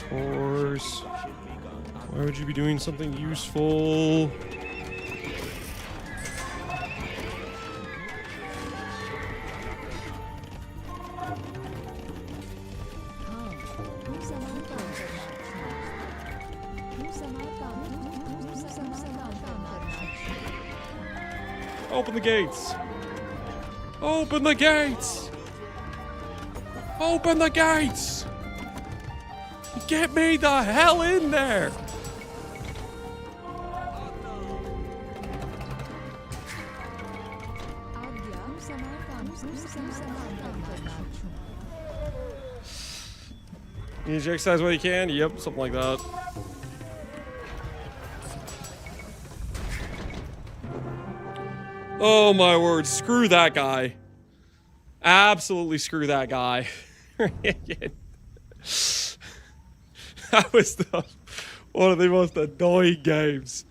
Course. Why would you be doing something useful? Open the gates! Open the gates! Open the gates! Get me the hell in there! You need to exercise what you can? Yep, something like that. Oh my word, screw that guy. Absolutely screw that guy. That was one of the most annoying games.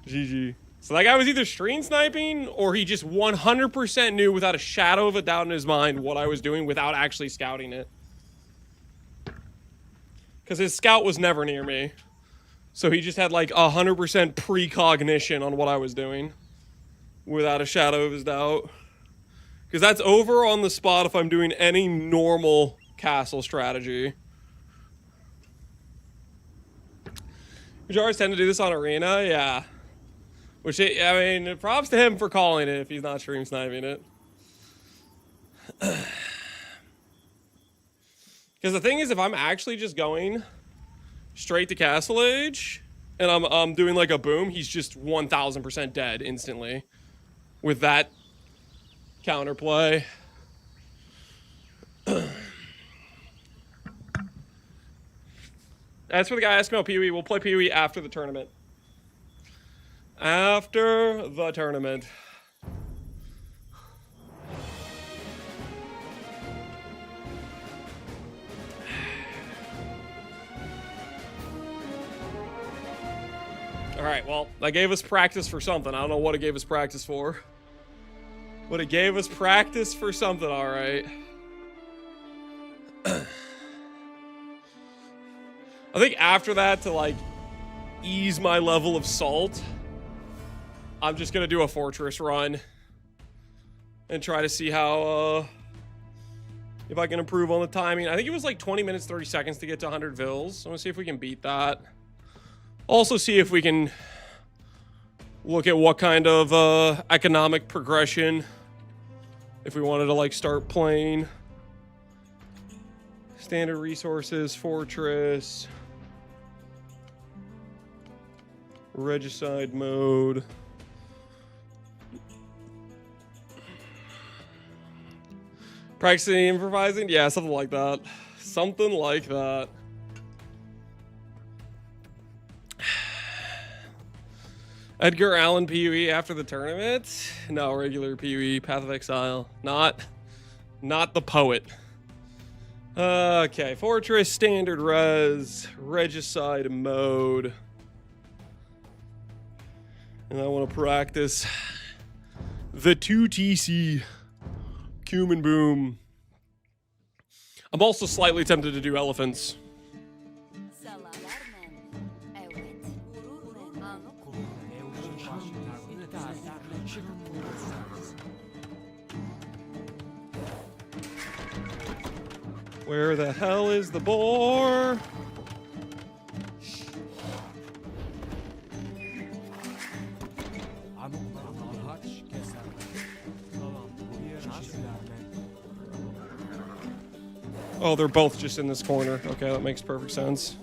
GG. So that guy was either stream sniping or he just 100% knew without a shadow of a doubt in his mind what I was doing without actually scouting it. Because his scout was never near me. So he just had like 100% precognition on what I was doing without a shadow of his doubt. Because that's over on the spot if I'm doing any normal castle strategy. Would you always tend to do this on Arena? Yeah. Which, I mean, props to him for calling it if he's not stream sniping it. Because the thing is, if I'm actually just going straight to Castle Age and I'm doing like a boom, he's just 1000% dead instantly with that counterplay. As for the guy asking about PoE, we'll play PoE after the tournament. After the tournament. Alright, well, that gave us practice for something. I don't know what it gave us practice for. But it gave us practice for something, alright. I think after that, to like ease my level of salt, I'm just gonna do a fortress run and try to see how if I can improve on the timing. I think it was like 20 minutes 30 seconds to get to 100 vils. I want to see if we can beat that. Also see if we can look at what kind of economic progression, if we wanted to like start playing standard resources, fortress, regicide mode. Practicing improvising? Yeah, something like that. Something like that. Edgar Allan PoE after the tournament? No, regular PoE, Path of Exile. Not the poet. Okay, fortress, standard res, regicide mode. And I want to practice the 2TC. Cumin boom. I'm also slightly tempted to do elephants. Where the hell is the boar? Oh, they're both just in this corner. Okay, that makes perfect sense.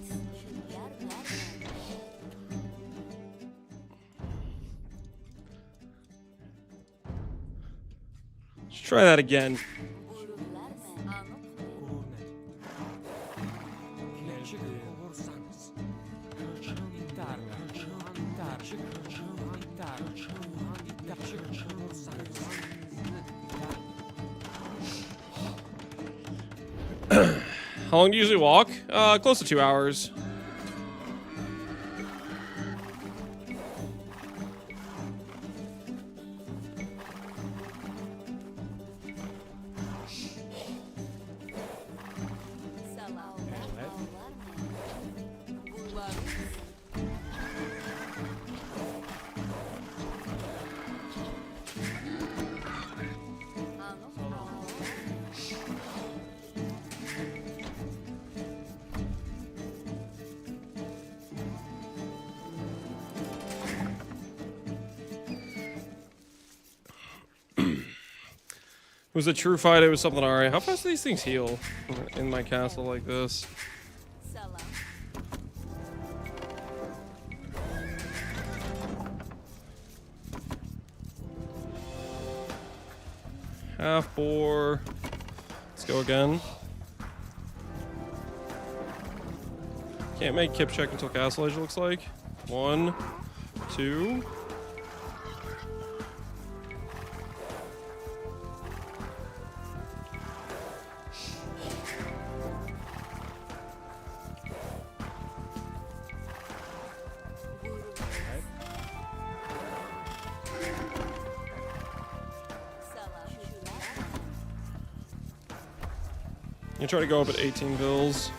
Let's try that again. How long do you usually walk? Close to 2 hours. It was a true fight, it was something alright. How fast do these things heal in my castle like this? Half boar. Let's go again. Can't make Kip check until Castle Age, looks like. 1, 2. You try to go up at 18 bills.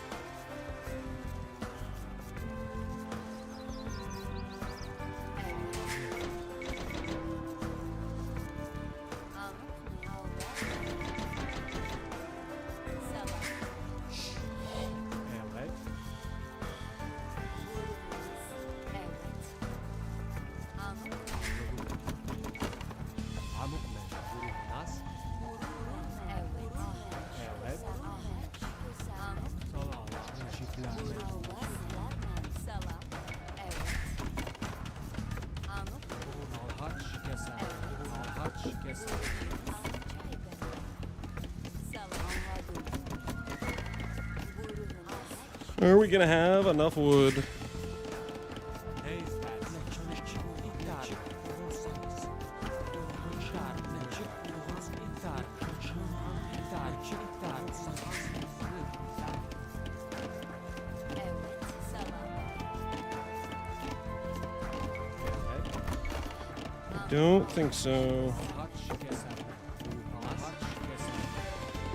Are we gonna have enough wood? Don't think so.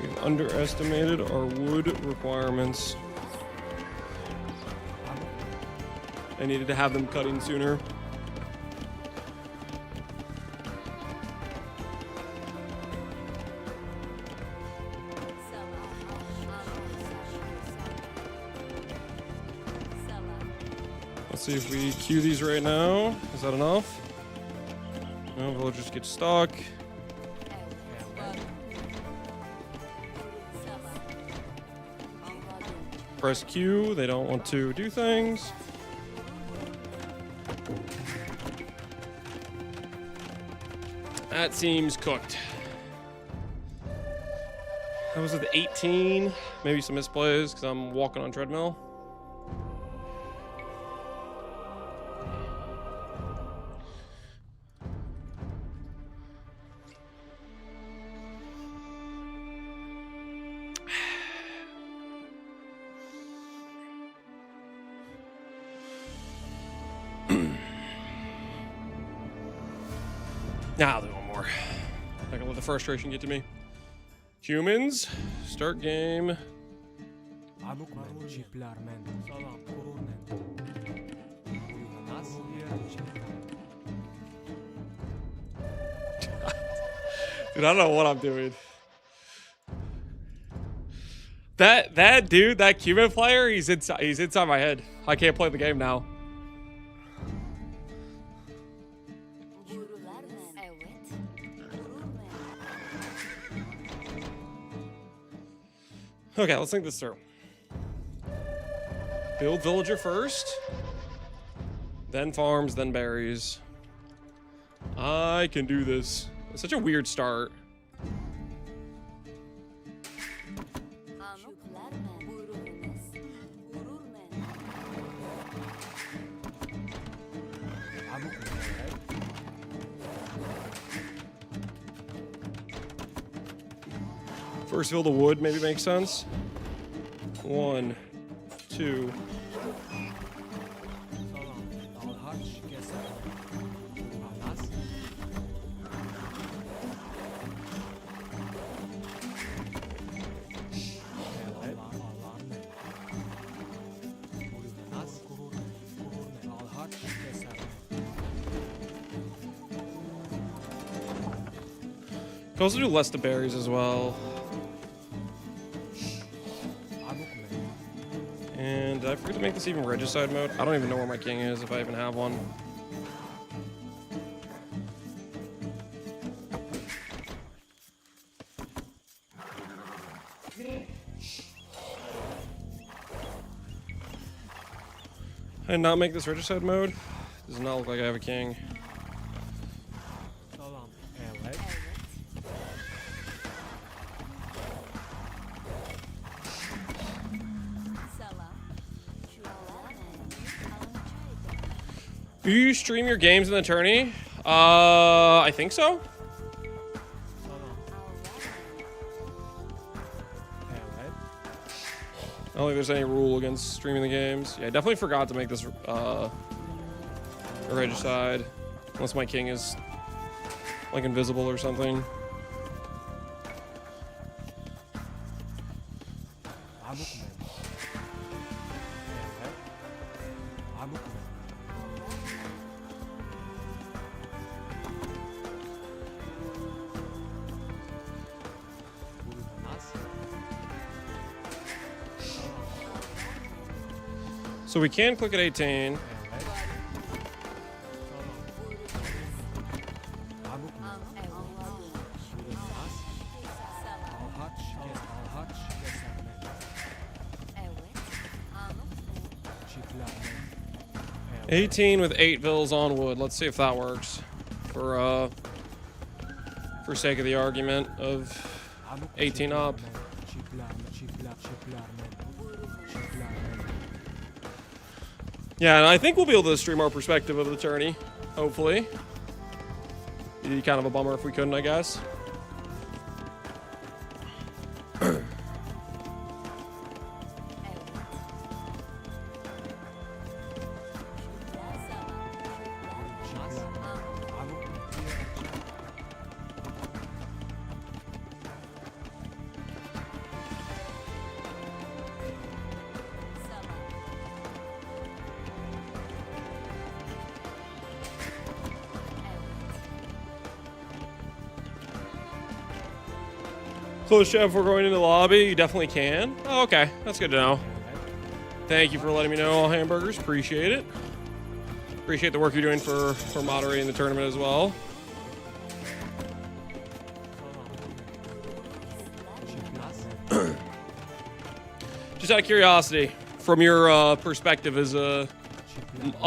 We've underestimated our wood requirements. I needed to have them cutting sooner. Let's see if we queue these right now. Is that enough? No, villagers get stuck. Press Q, they don't want to do things. That seems cooked. That was at 18. Maybe some misplays because I'm walking on treadmill. Nah, I'll do one more. I'm not gonna let the frustration get to me. Humans, start game. Dude, I don't know what I'm doing. That dude, that Cuban player, he's inside my head. I can't play the game now. Okay, let's think this through. Build villager first, then farms, then berries. I can do this. It's such a weird start. First fill the wood maybe makes sense. 1, 2. Can also do less to berries as well. And did I forget to make this even regicide mode? I don't even know where my king is, if I even have one. I did not make this regicide mode. Does not look like I have a king. Do you stream your games in the tourney? I think so. I don't think there's any rule against streaming the games. Yeah, I definitely forgot to make this regicide. Unless my king is like invisible or something. So we can click at 18. With 8 vills on wood. Let's see if that works. For sake of the argument of 18 up. Yeah, and I think we'll be able to stream our perspective of the tourney. Hopefully. It'd be kind of a bummer if we couldn't, I guess. Close chef, we're going into the lobby. You definitely can. Oh, okay. That's good to know. Thank you for letting me know, all hamburgers. Appreciate it. Appreciate the work you're doing for moderating the tournament as well. Just out of curiosity, from your perspective as a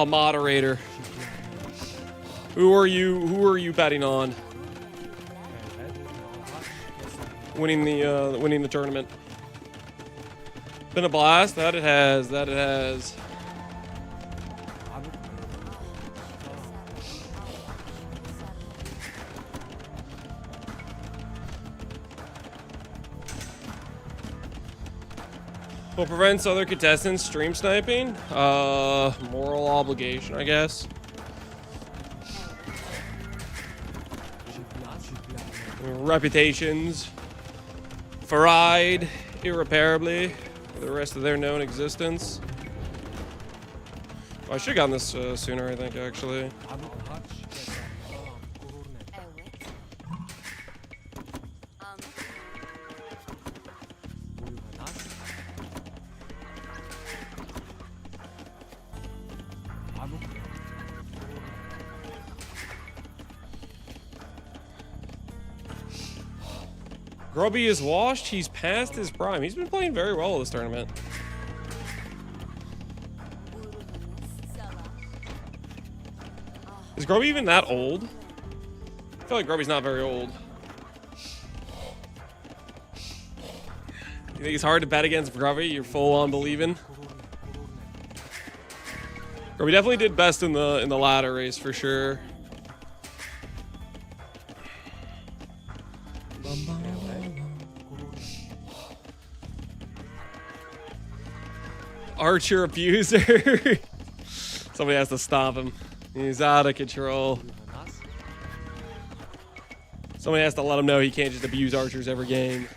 moderator, who are you betting on winning the tournament? Been a blast. That it has. What prevents other contestants stream sniping? Moral obligation, I guess. Reputations fried irreparably for the rest of their known existence. Oh, I should have gotten this sooner, I think, actually. Grubby is washed. He's past his prime. He's been playing very well this tournament. Is Grubby even that old? I feel like Grubby's not very old. You think it's hard to bet against Grubby? You're full on believing. Grubby definitely did best in the ladder race for sure. Archer abuser. Somebody has to stop him. He's out of control. Somebody has to let him know he can't just abuse archers every game.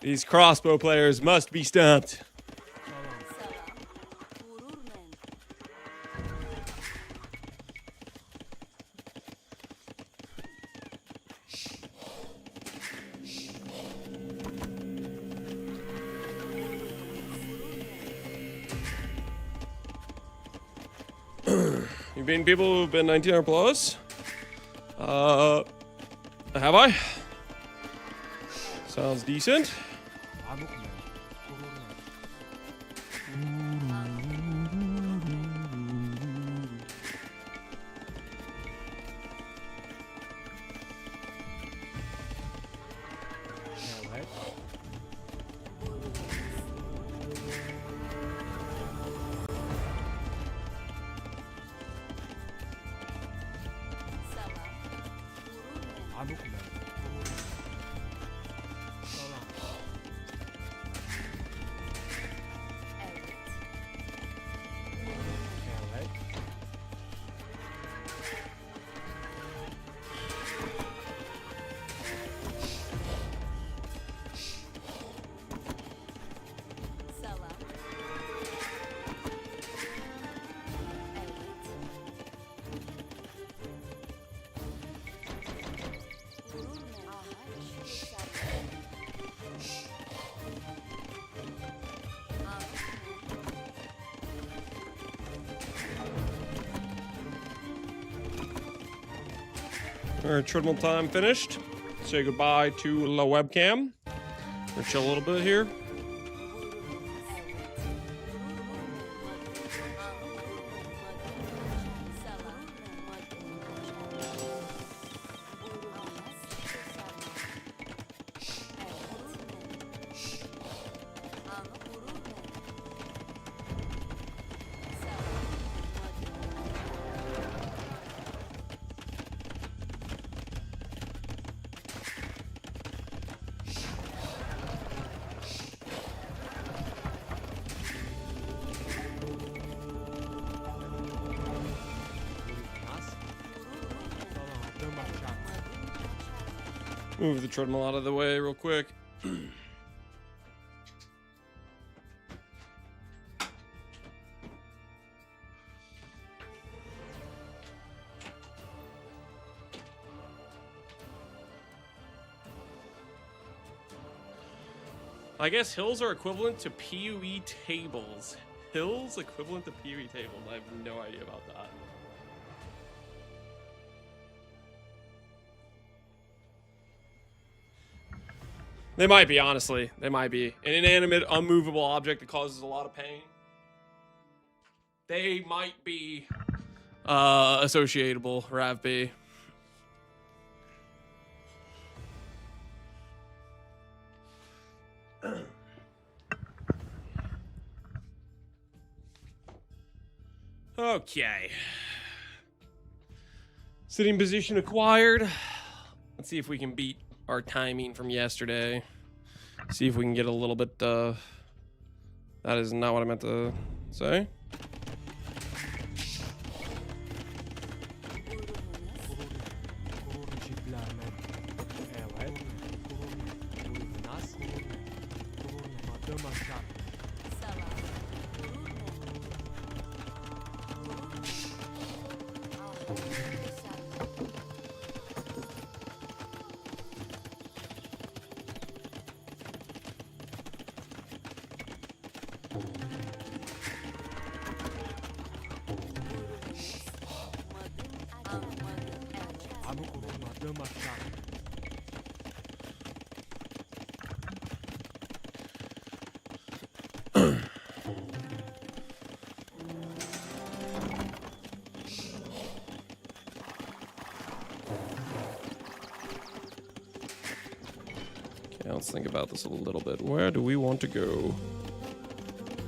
These crossbow players must be stopped. You've been people who've been 19 or plus? Have I? Sounds decent. Alright, treadmill time finished. Say goodbye to the webcam. We'll chill a little bit here. Move the treadmill out of the way real quick. I guess hills are equivalent to PoE tables. Hills equivalent to PoE tables. I have no idea about that. They might be, honestly. They might be. An inanimate, unmovable object that causes a lot of pain. They might be associatable, Rav B. Okay. Sitting position acquired. Let's see if we can beat our timing from yesterday. See if we can get a little bit, that is not what I meant to say. Let's think about this a little bit. Where do we want to go?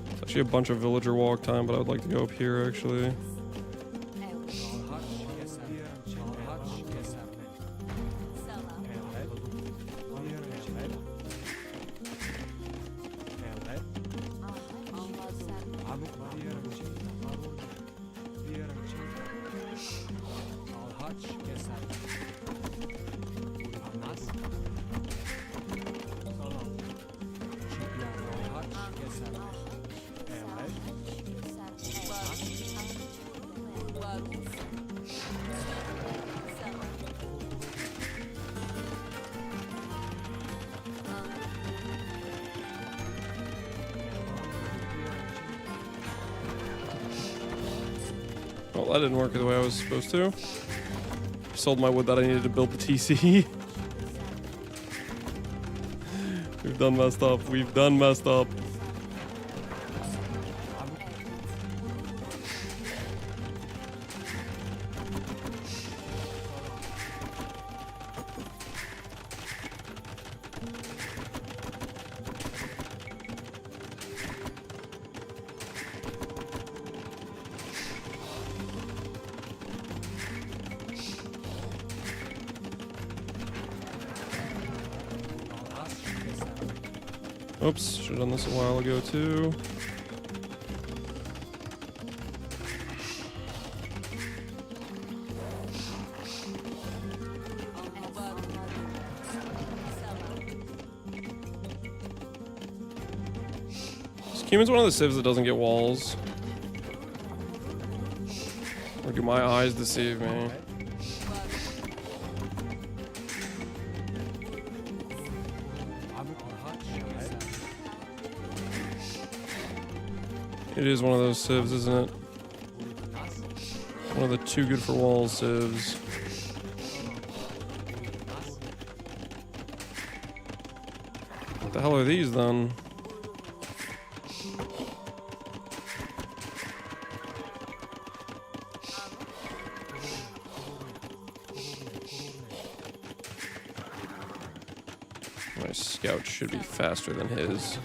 It's actually a bunch of villager walk time, but I would like to go up here actually. Well, that didn't work the way I was supposed to. Sold my wood that I needed to build the TC. We've done messed up. We've done messed up. Oops, should have done this a while ago too. Cumin's one of the civs that doesn't get walls. Or do my eyes deceive me? It is one of those civs, isn't it? One of the too good for walls civs. What the hell are these then? My scout should be faster than his.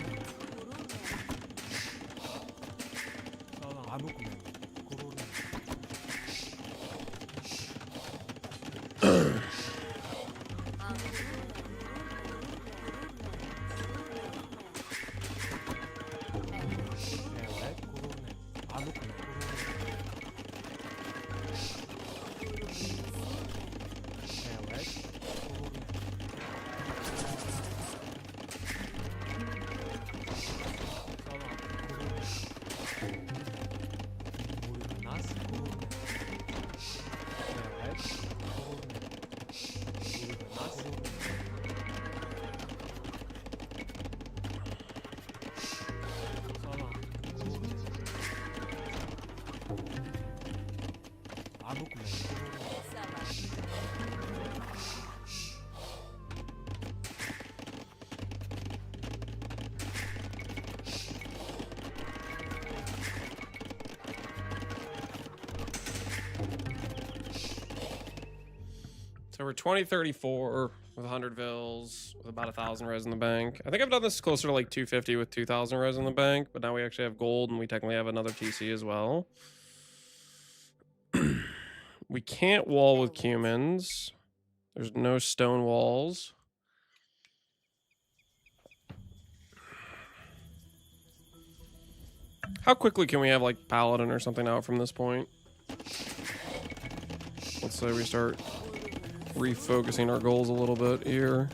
So we're 2034 with 100 vils with about 1,000 res in the bank. I think I've done this closer to like 250 with 2,000 res in the bank, but now we actually have gold and we technically have another TC as well. We can't wall with Cumins. There's no stone walls. How quickly can we have like Paladin or something out from this point? Let's say we start refocusing our goals a little bit here.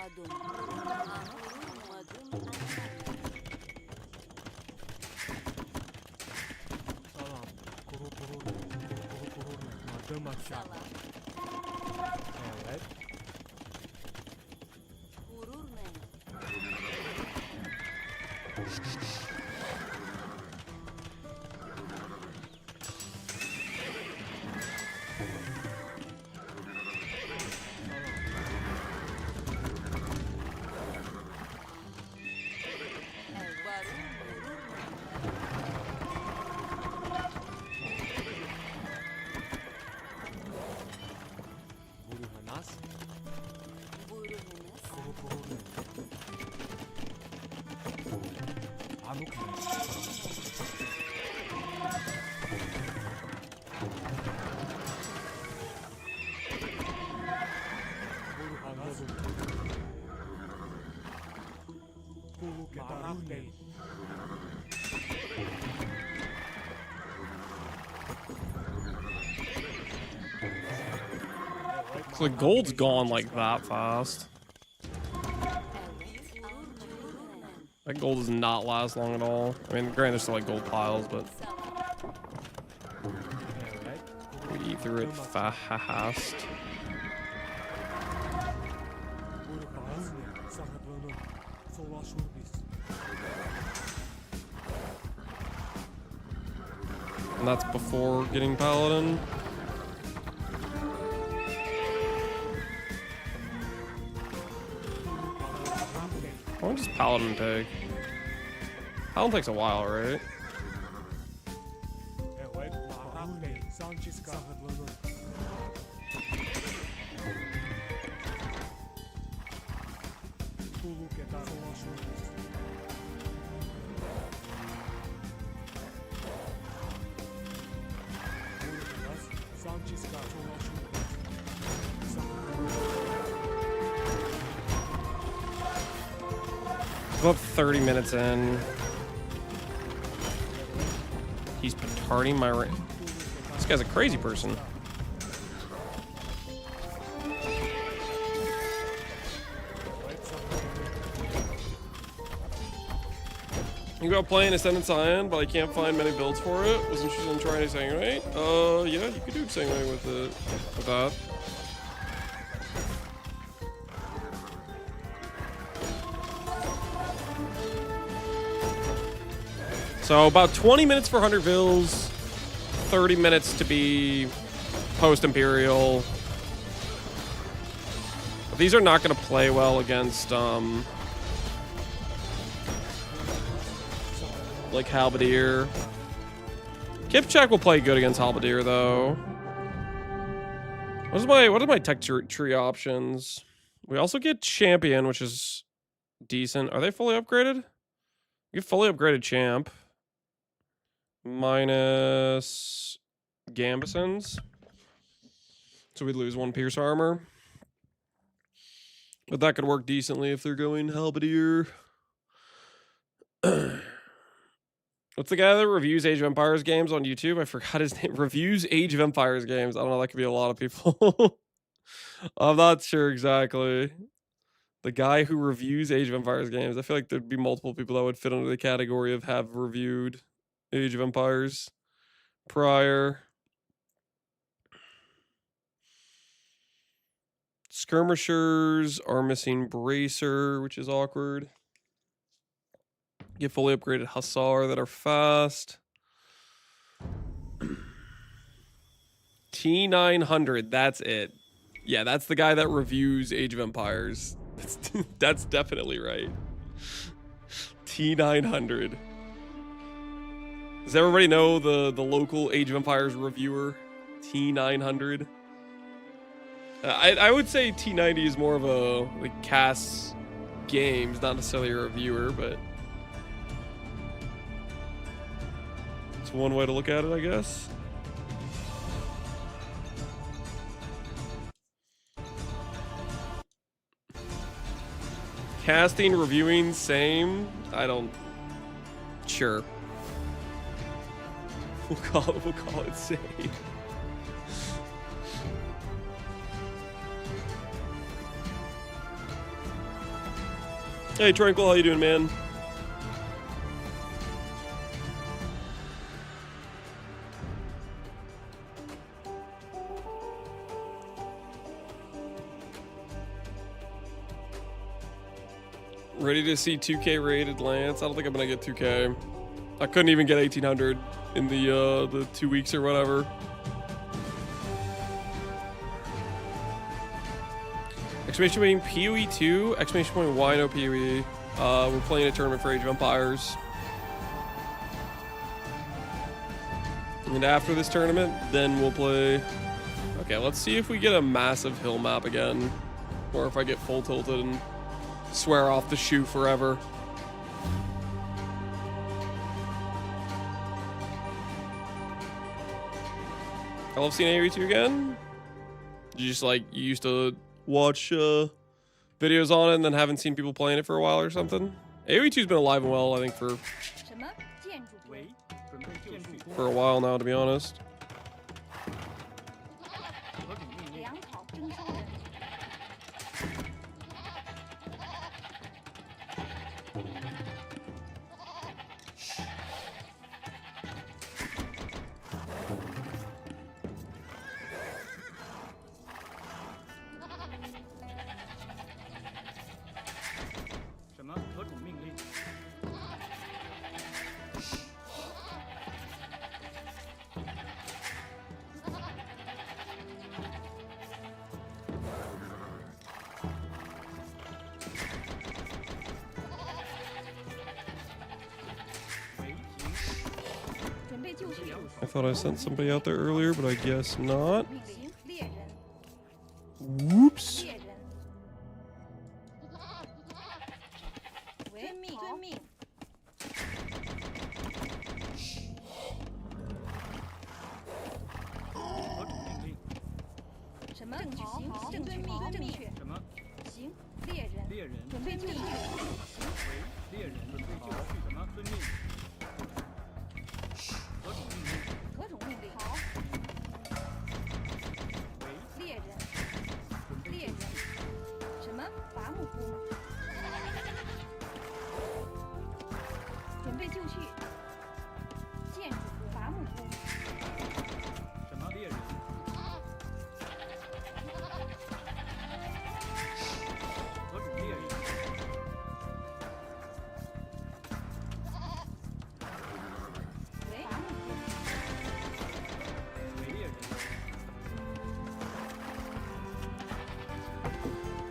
Salam. Kuru. Madem aşağı. Evet. Nas. Kuru. Amuk. So the gold's gone like that fast. That gold does not last long at all. I mean, granted, there's still like gold piles, but we eat through it fast. And that's before getting Paladin. How long does Paladin take? Paladin takes a while, right? About 30 minutes in. He's petarding my ring. This guy's a crazy person. You got playing Ascendant Scion, but I can't find many builds for it. Was interested in trying Exsanguinate. Yeah, you could do Exsanguinate with that. So about 20 minutes for 100 Vils, 30 minutes to be post-Imperial. But these are not going to play well against, like Halberdier. Kipchak will play good against Halberdier, though. What are my tech tree options? We also get Champion, which is decent. Are they fully upgraded? We get fully upgraded Champ. Minus Gambesons. So we'd lose 1 Pierce Armor. But that could work decently if they're going Halberdier. What's the guy that reviews Age of Empires games on YouTube? I forgot his name. Reviews Age of Empires games. I don't know, that could be a lot of people. I'm not sure exactly. The guy who reviews Age of Empires games. I feel like there'd be multiple people that would fit under the category of have reviewed Age of Empires prior. Skirmishers are missing Bracer, which is awkward. Get fully upgraded Hussar that are fast. T900, that's it. Yeah, that's the guy that reviews Age of Empires. That's definitely right. T900. Does everybody know the local Age of Empires reviewer? T900. I would say T90 is more of a like casts games, not necessarily a reviewer, but it's one way to look at it, I guess. Casting, reviewing, same. I don't. Sure. We'll call it same. Hey, Tranquil, how you doing, man? Ready to see 2K rated Lance? I don't think I'm gonna get 2K. I couldn't even get 1800 in the 2 weeks or whatever. Exclamation point PoE2, exclamation point Y no PoE. We're playing a tournament for Age of Empires. And after this tournament, then we'll play... Okay, let's see if we get a massive hill map again. Or if I get full tilted and swear off the shoe forever. I love seeing AoE2 again. You just like, you used to watch videos on it and then haven't seen people playing it for a while or something. AoE2's been alive and well, I think, for a while now, to be honest. I thought I sent somebody out there earlier, but I guess not. Whoops.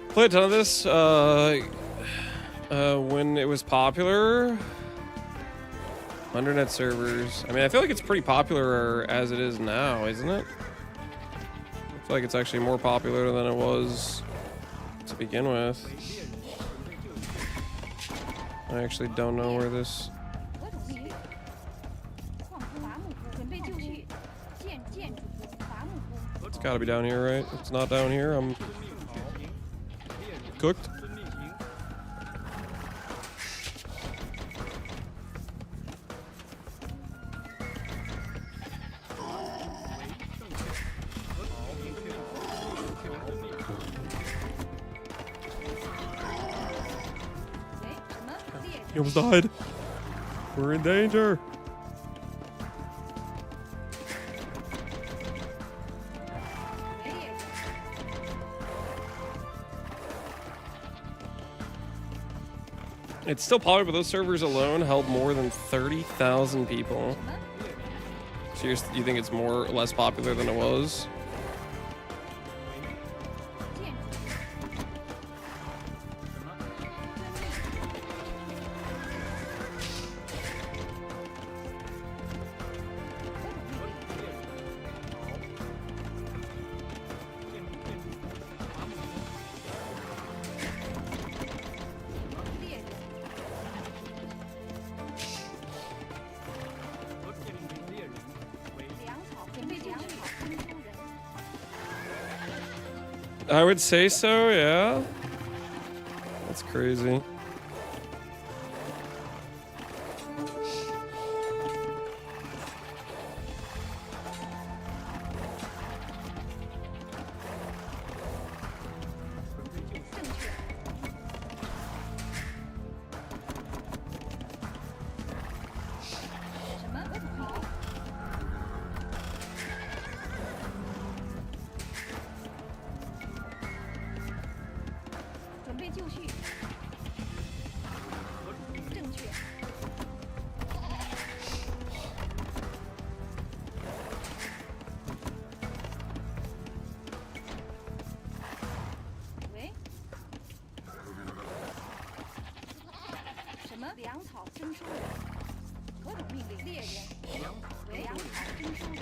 Played a ton of this when it was popular. Undernet servers. I mean, I feel like it's pretty popular as it is now, isn't it? I feel like it's actually more popular than it was to begin with. I actually don't know where this... It's gotta be down here, right? If it's not down here, I'm cooked. He almost died. We're in danger. It's still popular, but those servers alone held more than 30,000 people. So you think it's more or less popular than it was? I would say so, yeah. That's crazy. 征收人。何种命令？猎人。为粮草征收人。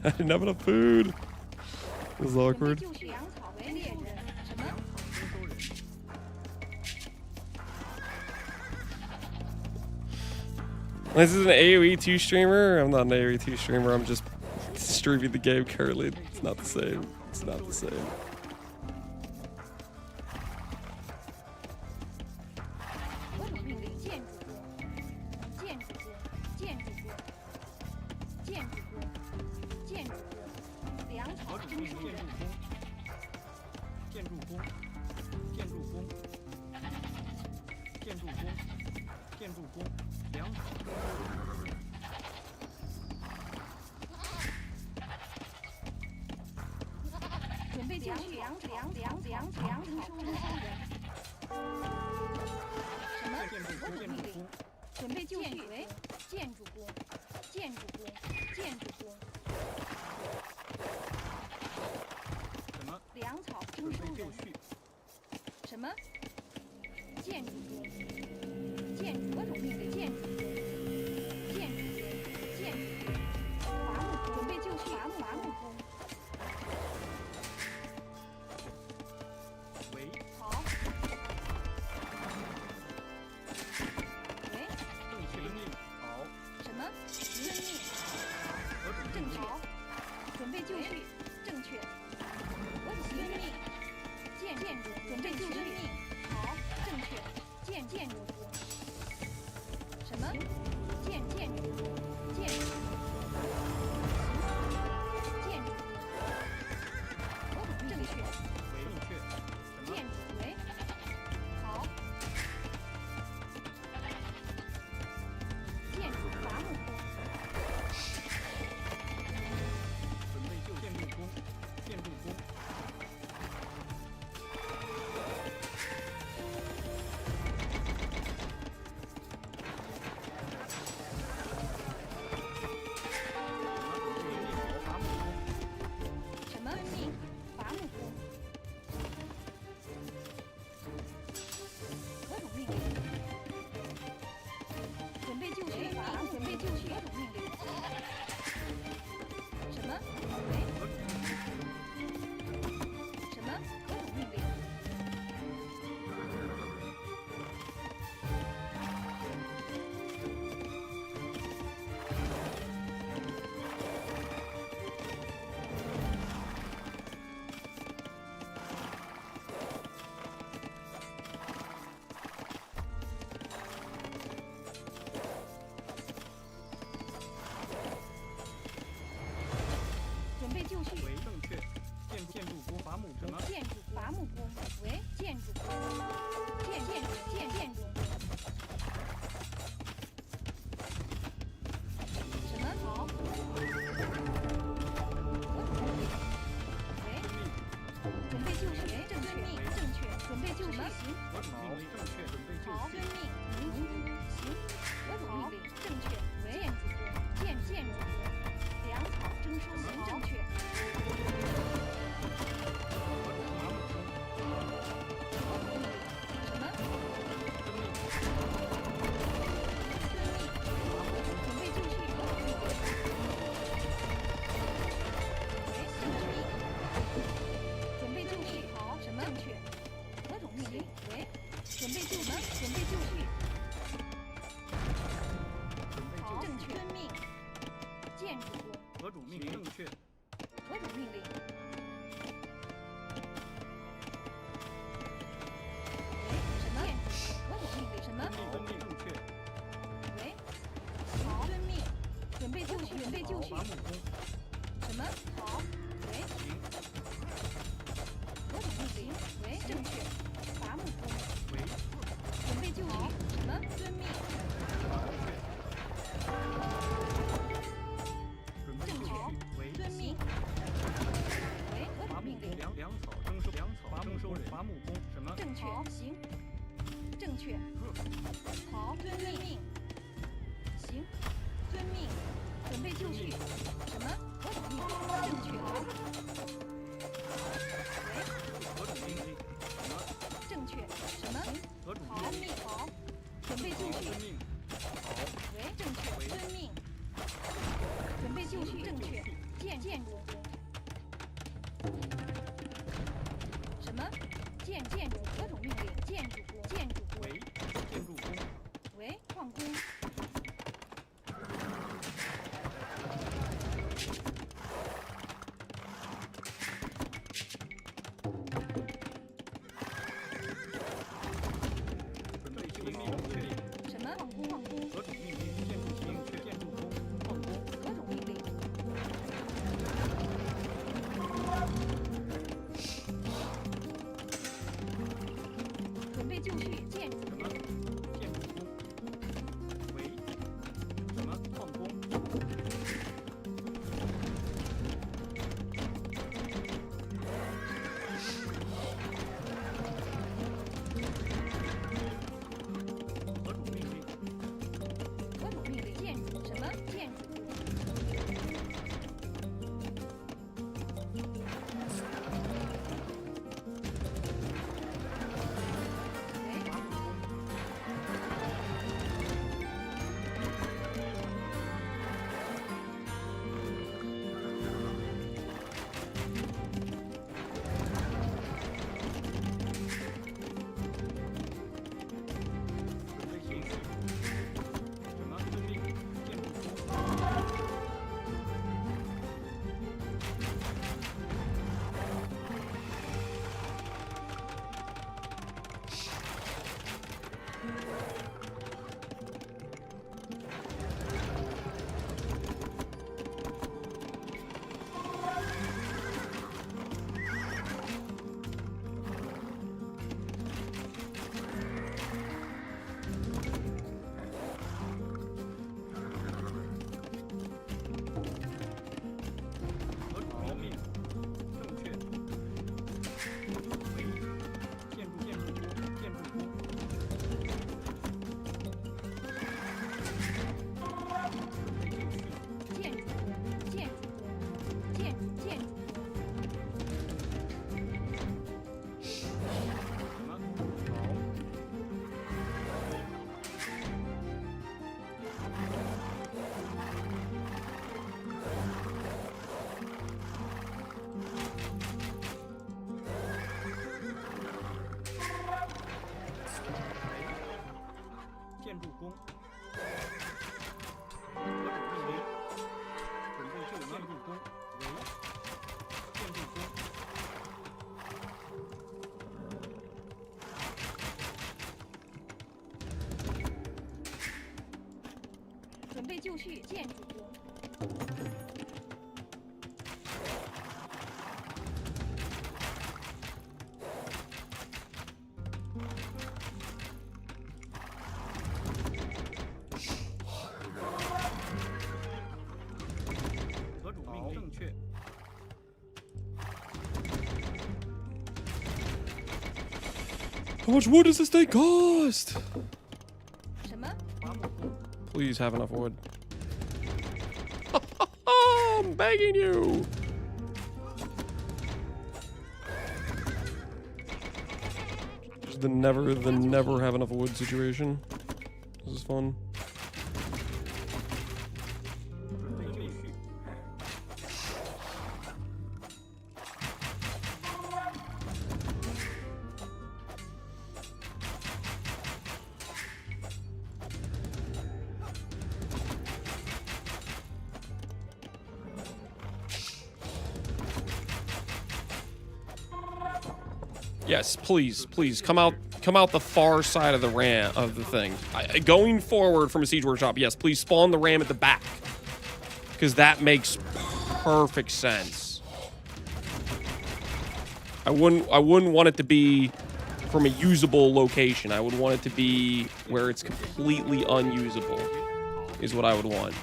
I didn't have enough food. This is 准备 awkward. 就绪。粮草为猎人。什么？ This is an AoE2 streamer. I'm not an AoE2 streamer. I'm just streaming the game currently. It's not the same. It's not the same. 何种命令？建筑工。建筑工。建筑工。建筑工。建筑工。粮草征收人。 建筑工，建筑工，建筑工，建筑工，粮草征收人。 准备就绪。粮征收人。什么？何种命令？准备就绪。为建筑工。建筑工。建筑工。 什么？粮草征收人。什么？建筑工。建筑何种命令？建筑工。建筑工。建筑工。伐木工。准备就绪。伐木工。为好。喂。正确的命。好。什么？遵命。何种正命令？确。准备就绪。正确。何种遵命？建筑。准备就绪。什么？建筑何种命令？建筑工，建筑工，为建筑工，为矿工，准备就绪确定。什么矿工？矿工何种命令？建筑工，建筑工，矿工。何种命令？准备就绪，建筑什么？建筑工。为什么？矿工。何种命令？何种命令？建筑什么？建筑工，为伐木工。准备行驶。什么遵命？建筑工。何种命令？正确。为建筑工。准备就绪。建筑工，建筑工，建筑工，什么？好。建筑工。何种命令？准备就建筑工。为建筑工。准备就绪，建筑工，何种命令？正确。How much wood does this thing cost? 什么？伐木工。 Please have enough wood. I'm begging you. Just the never have enough wood situation. This is fun. 准备就绪。Yes, please, please come out the far side of the thing. Going forward from a siege workshop, yes, please spawn the ram at the back, because that makes perfect sense. I wouldn't want it to be from a usable location. I would want it to be where it's completely unusable, is what I would want.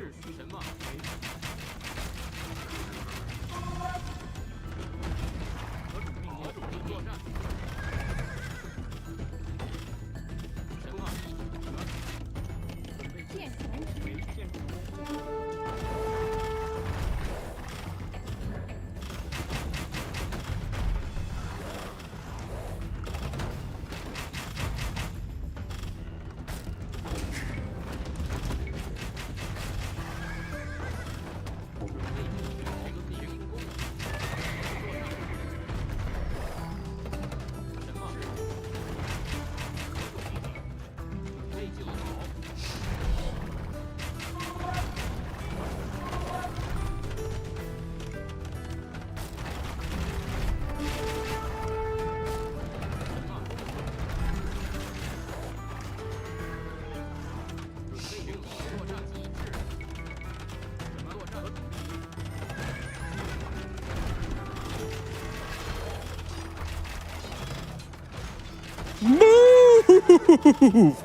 秩序什么？何主命令？何主命令？作战。什么？准备建筑完成。为建筑工。Move!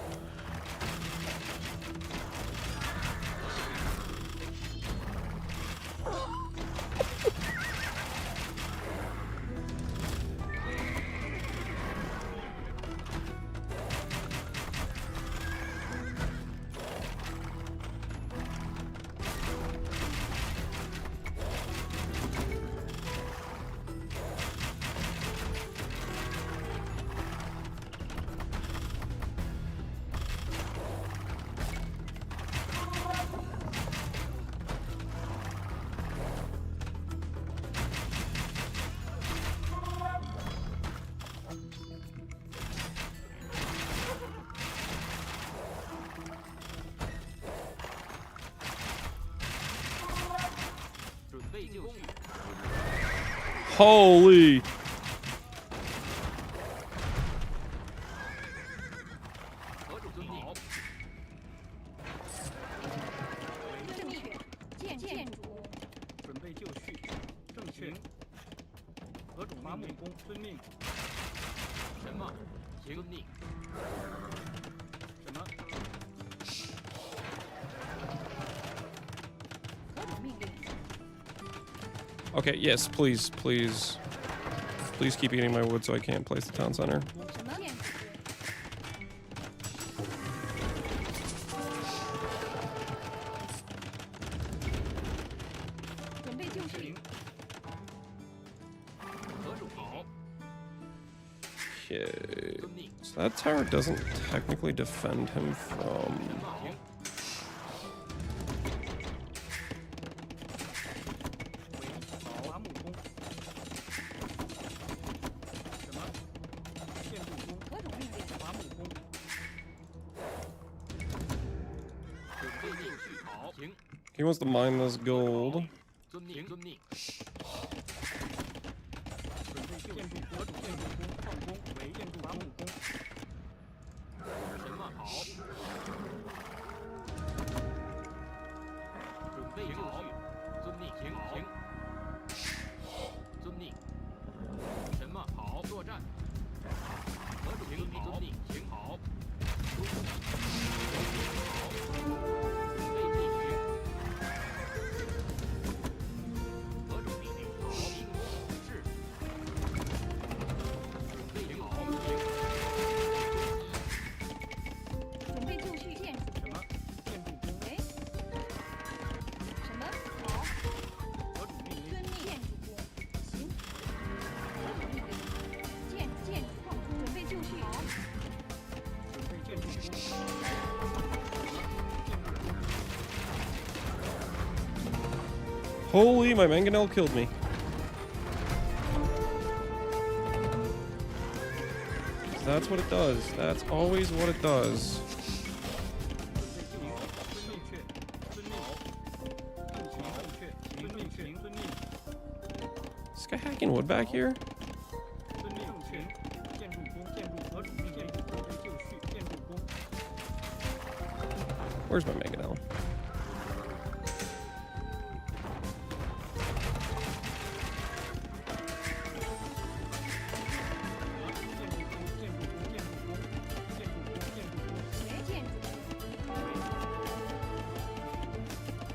Holy! 建筑。准备就绪，正行。何种伐木工？遵命。什么？遵命。什么？何种命令？ Okay, yes, please, please. Please keep eating my wood so I can't place the town center. 什么建筑？准备就绪。何种好？ Okay. So that tower doesn't technically defend him from... 伐木工。什么？建筑工。何种命令？伐木工。准备就绪，好，行。 He wants to mine this gold. 遵命，遵命。准备就绪，何种建筑工？矿工为建筑伐木工。什么好？准备就绪，遵命，行行。遵命。什么好？作战。何种命令？遵命，行好。准备进行。何种命令？好，行是。准备行好，行。准备就绪。建筑。什么？建筑工。喂。什么？好。何种命令？遵命。建筑工。行。何种命令？建筑矿工。准备就绪。好。准备建筑工。建筑工。 Holy, my mangonel killed me. That's what it does. That's always what it does. 遵命，正确，遵命，遵命。 Is this guy hacking wood back here? 遵命，正确。建筑工，建筑何种命？建筑准备就绪，建筑工。 Where's my mangonel?谁建筑？ 建筑工，建筑工，建筑工，建筑工，建筑工。 谁建筑？ 什么？ 建筑工，建筑工，建筑工，建筑工。 什么？ 建筑工，建筑工，建筑工，建筑工。 建筑。 什么？ 建筑。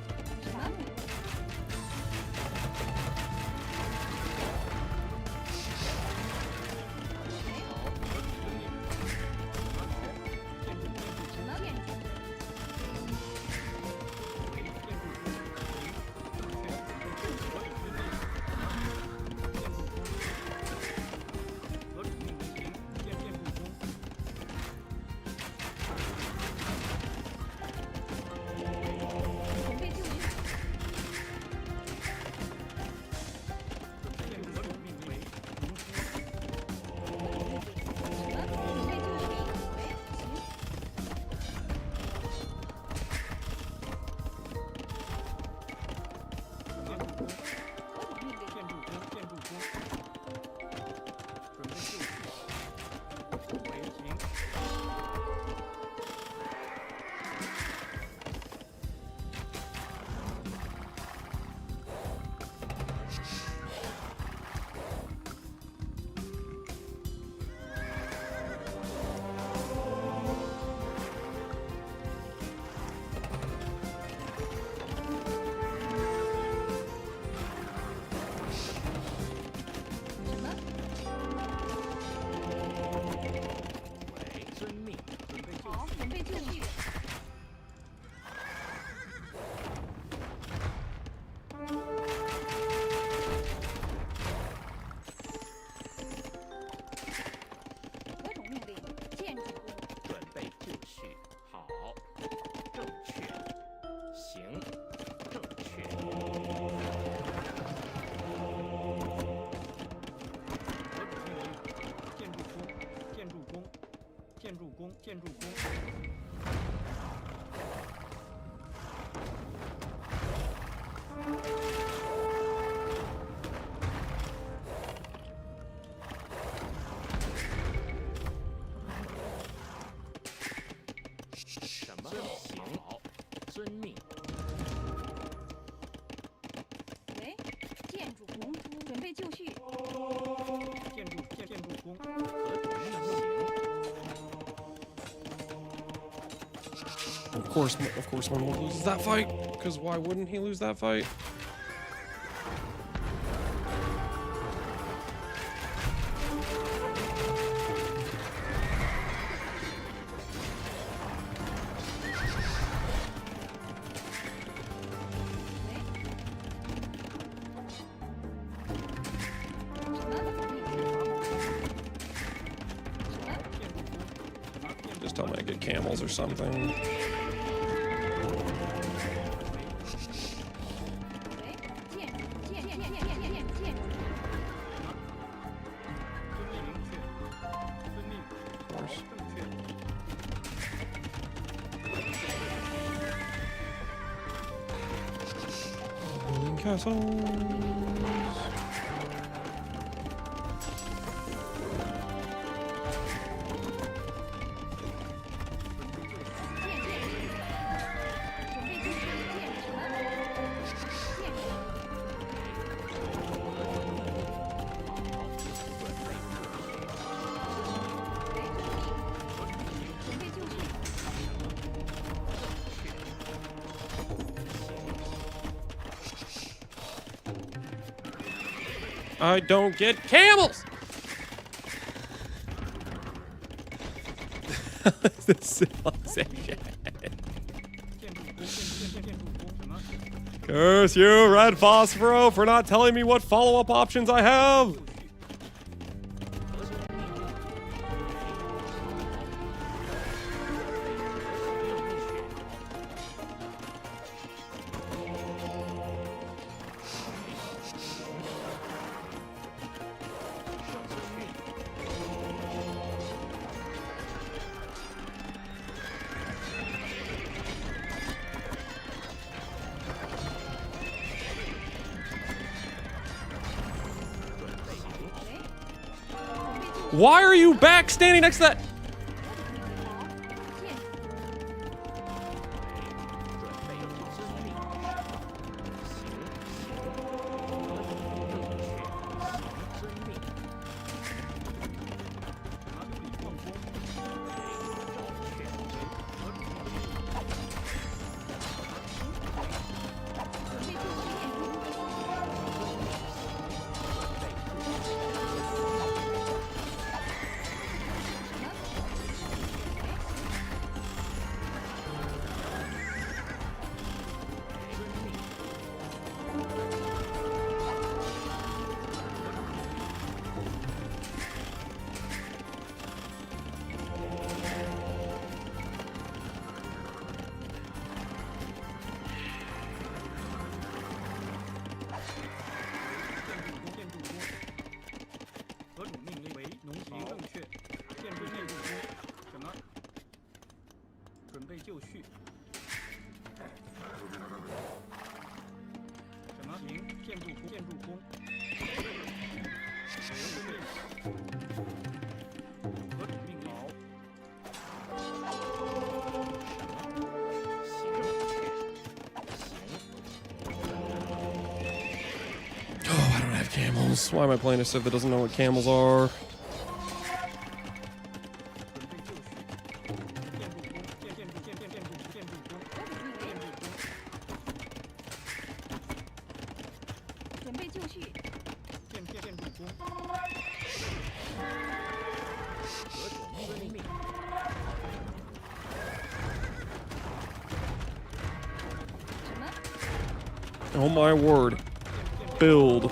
什么好？遵命。喂，建筑工，准备就绪。建筑工，何种命令？ Of course, one loses that fight. Because why wouldn't he lose that fight? Just tell me I get camels or something. Castles. I don't get camels! The civilization. Curse you, Red Phosphoro, for not telling me what follow-up options I have! Why are you back standing next to that? Camels. Why am I playing a Civ that doesn't know what camels are? Oh my word. Build.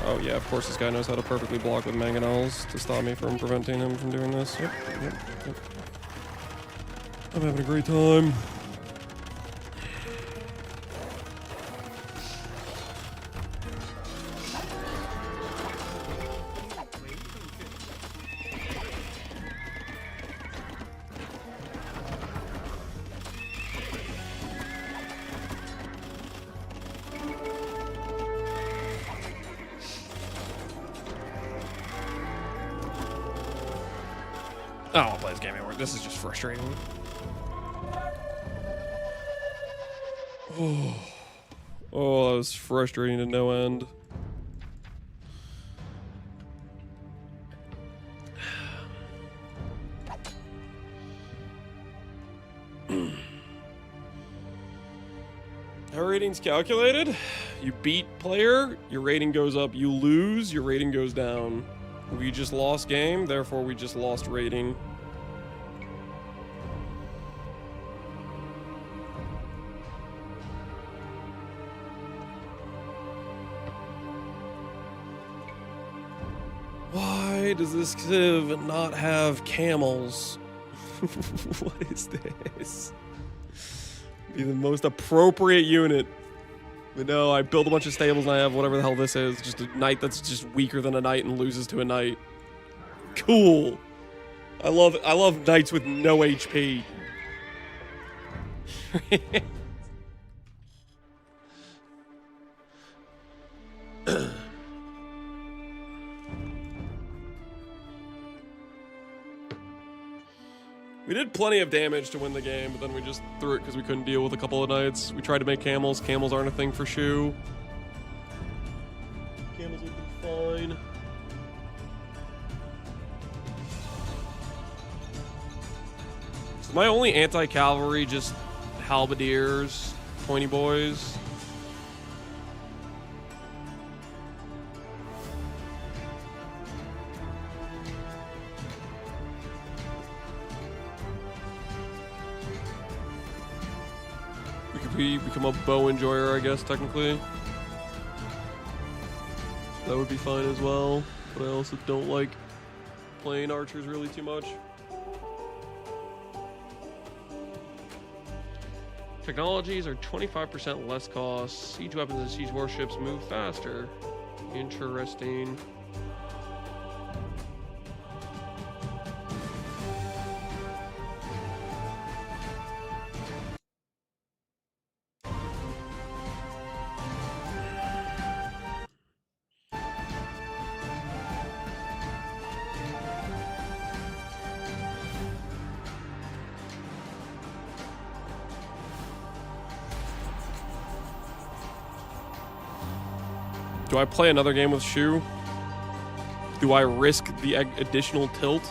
Oh yeah, of course this guy knows how to perfectly block with mangonels to stop me from preventing him from doing this. Yep. I'm having a great time. I don't want to play this game anymore. This is just frustrating. Oh, that was frustrating to no end. How ratings calculated? You beat player, your rating goes up. You lose, your rating goes down. We just lost game, therefore we just lost rating. Why does this Civ not have camels? What is this? Be the most appropriate unit. But no, I build a bunch of stables and I have whatever the hell this is. Just a knight that's just weaker than a knight and loses to a knight. Cool. I love knights with no HP. We did plenty of damage to win the game, but then we just threw it because we couldn't deal with a couple of knights. We tried to make camels. Camels aren't a thing for Shu. Camels would be fine. So my only anti-cavalry, just halberdiers, pointy boys. Become a bow enjoyer, I guess, technically. That would be fine as well, but I also don't like playing archers really too much. Technologies are 25% less cost. Siege weapons and siege warships move faster. Interesting. Do I play another game with Shu? Do I risk the additional tilt?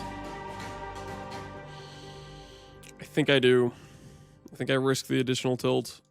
I think I do. I think I risk the additional tilt.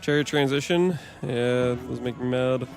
Chariot transition? Yeah, it does make me mad.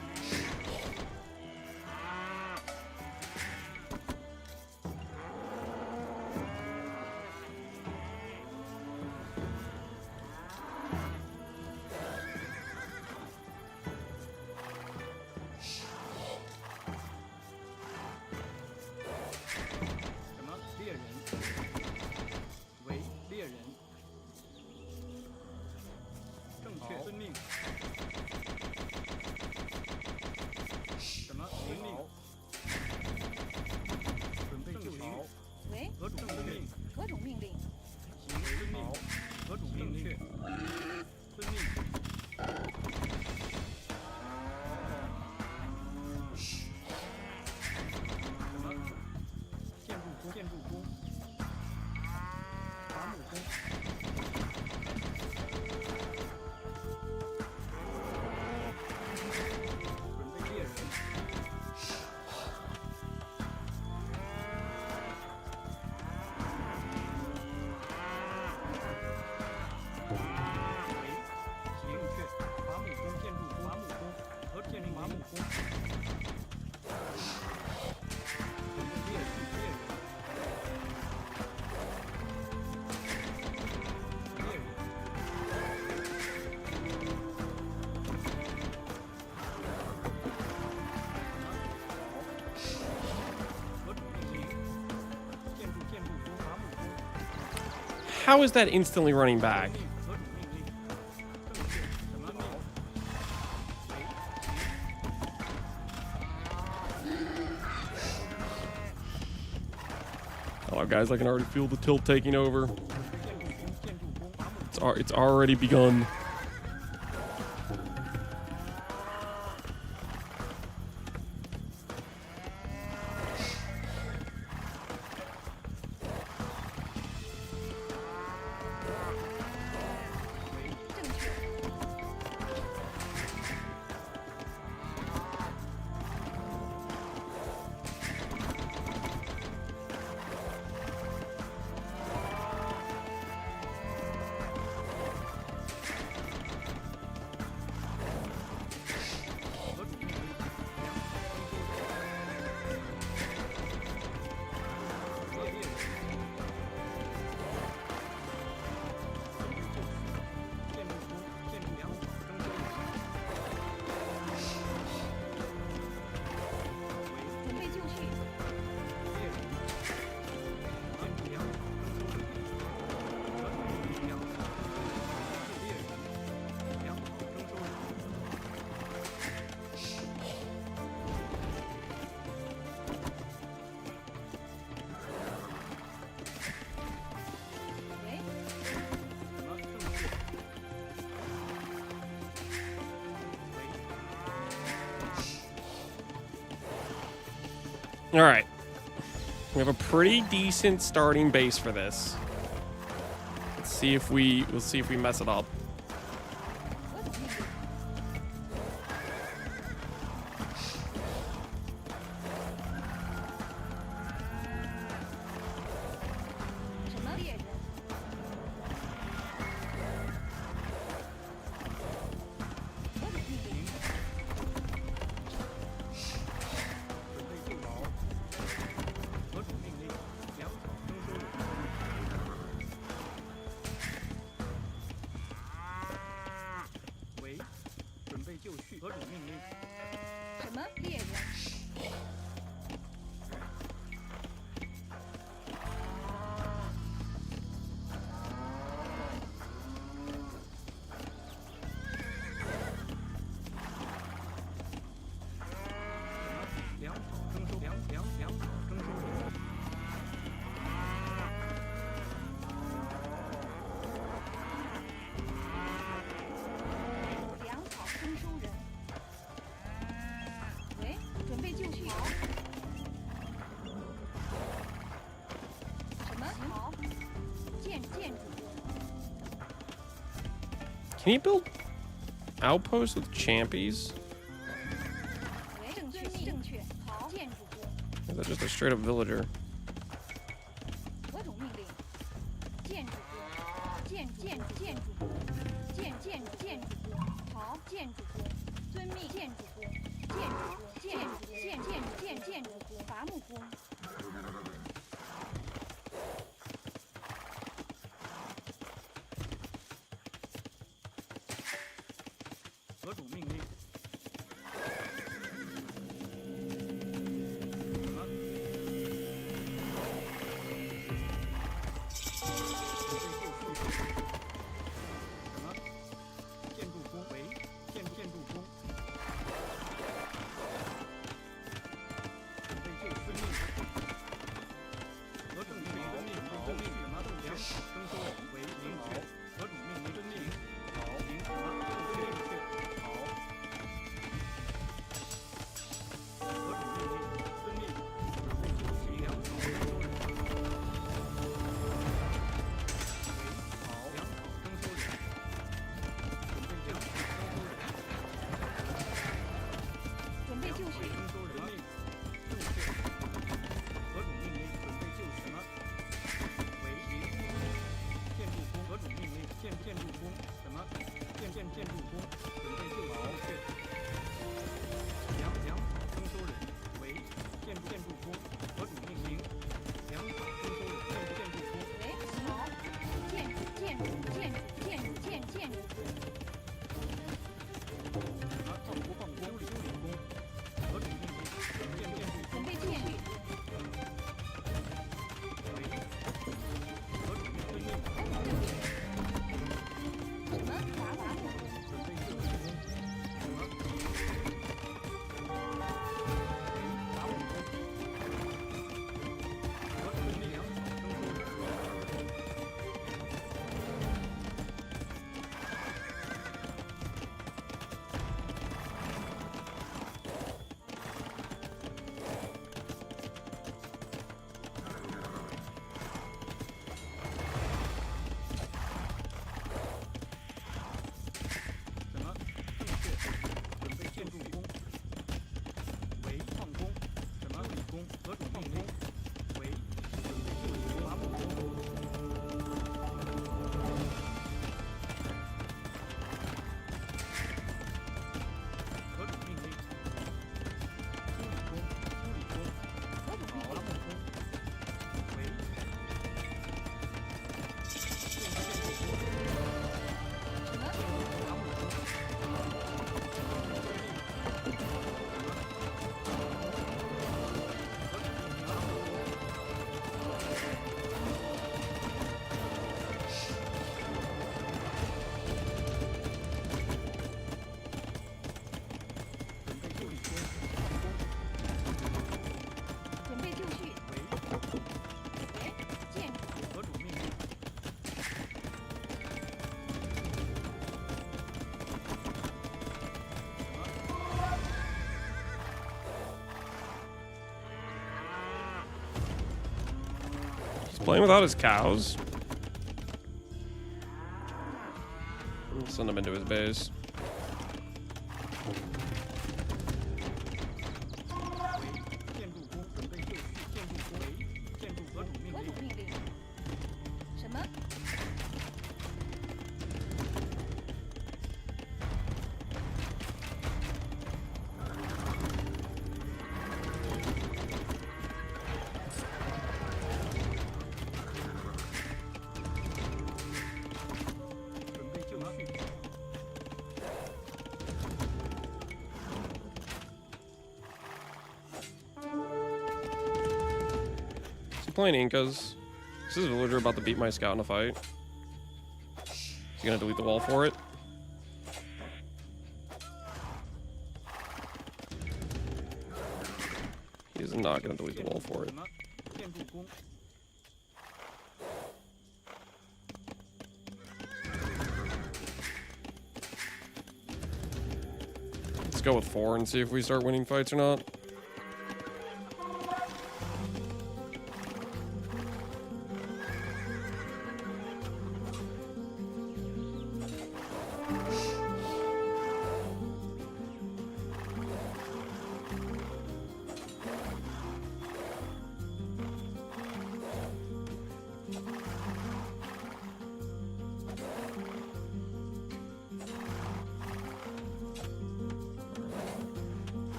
How is that instantly running back? 何种命令？正确。什么命？Oh, guys, I can already feel the tilt taking over. 建筑工，建筑工，伐木 It's already begun. All right. We have a pretty decent starting base for this. We'll see if we mess it up. Can you build outposts with champions? Or is that just a straight up villager? Playing without his cows. Send him into his base. 建筑工准备就绪，建筑工为建筑何种命令？何种命令？什么？准备就绪。 Is he playing Incas? Is this villager about to beat my scout in a fight? Is he gonna delete the wall for it? He is not gonna delete the wall for it. 什么？建筑工。 Let's go with 4 and see if we start winning fights or not.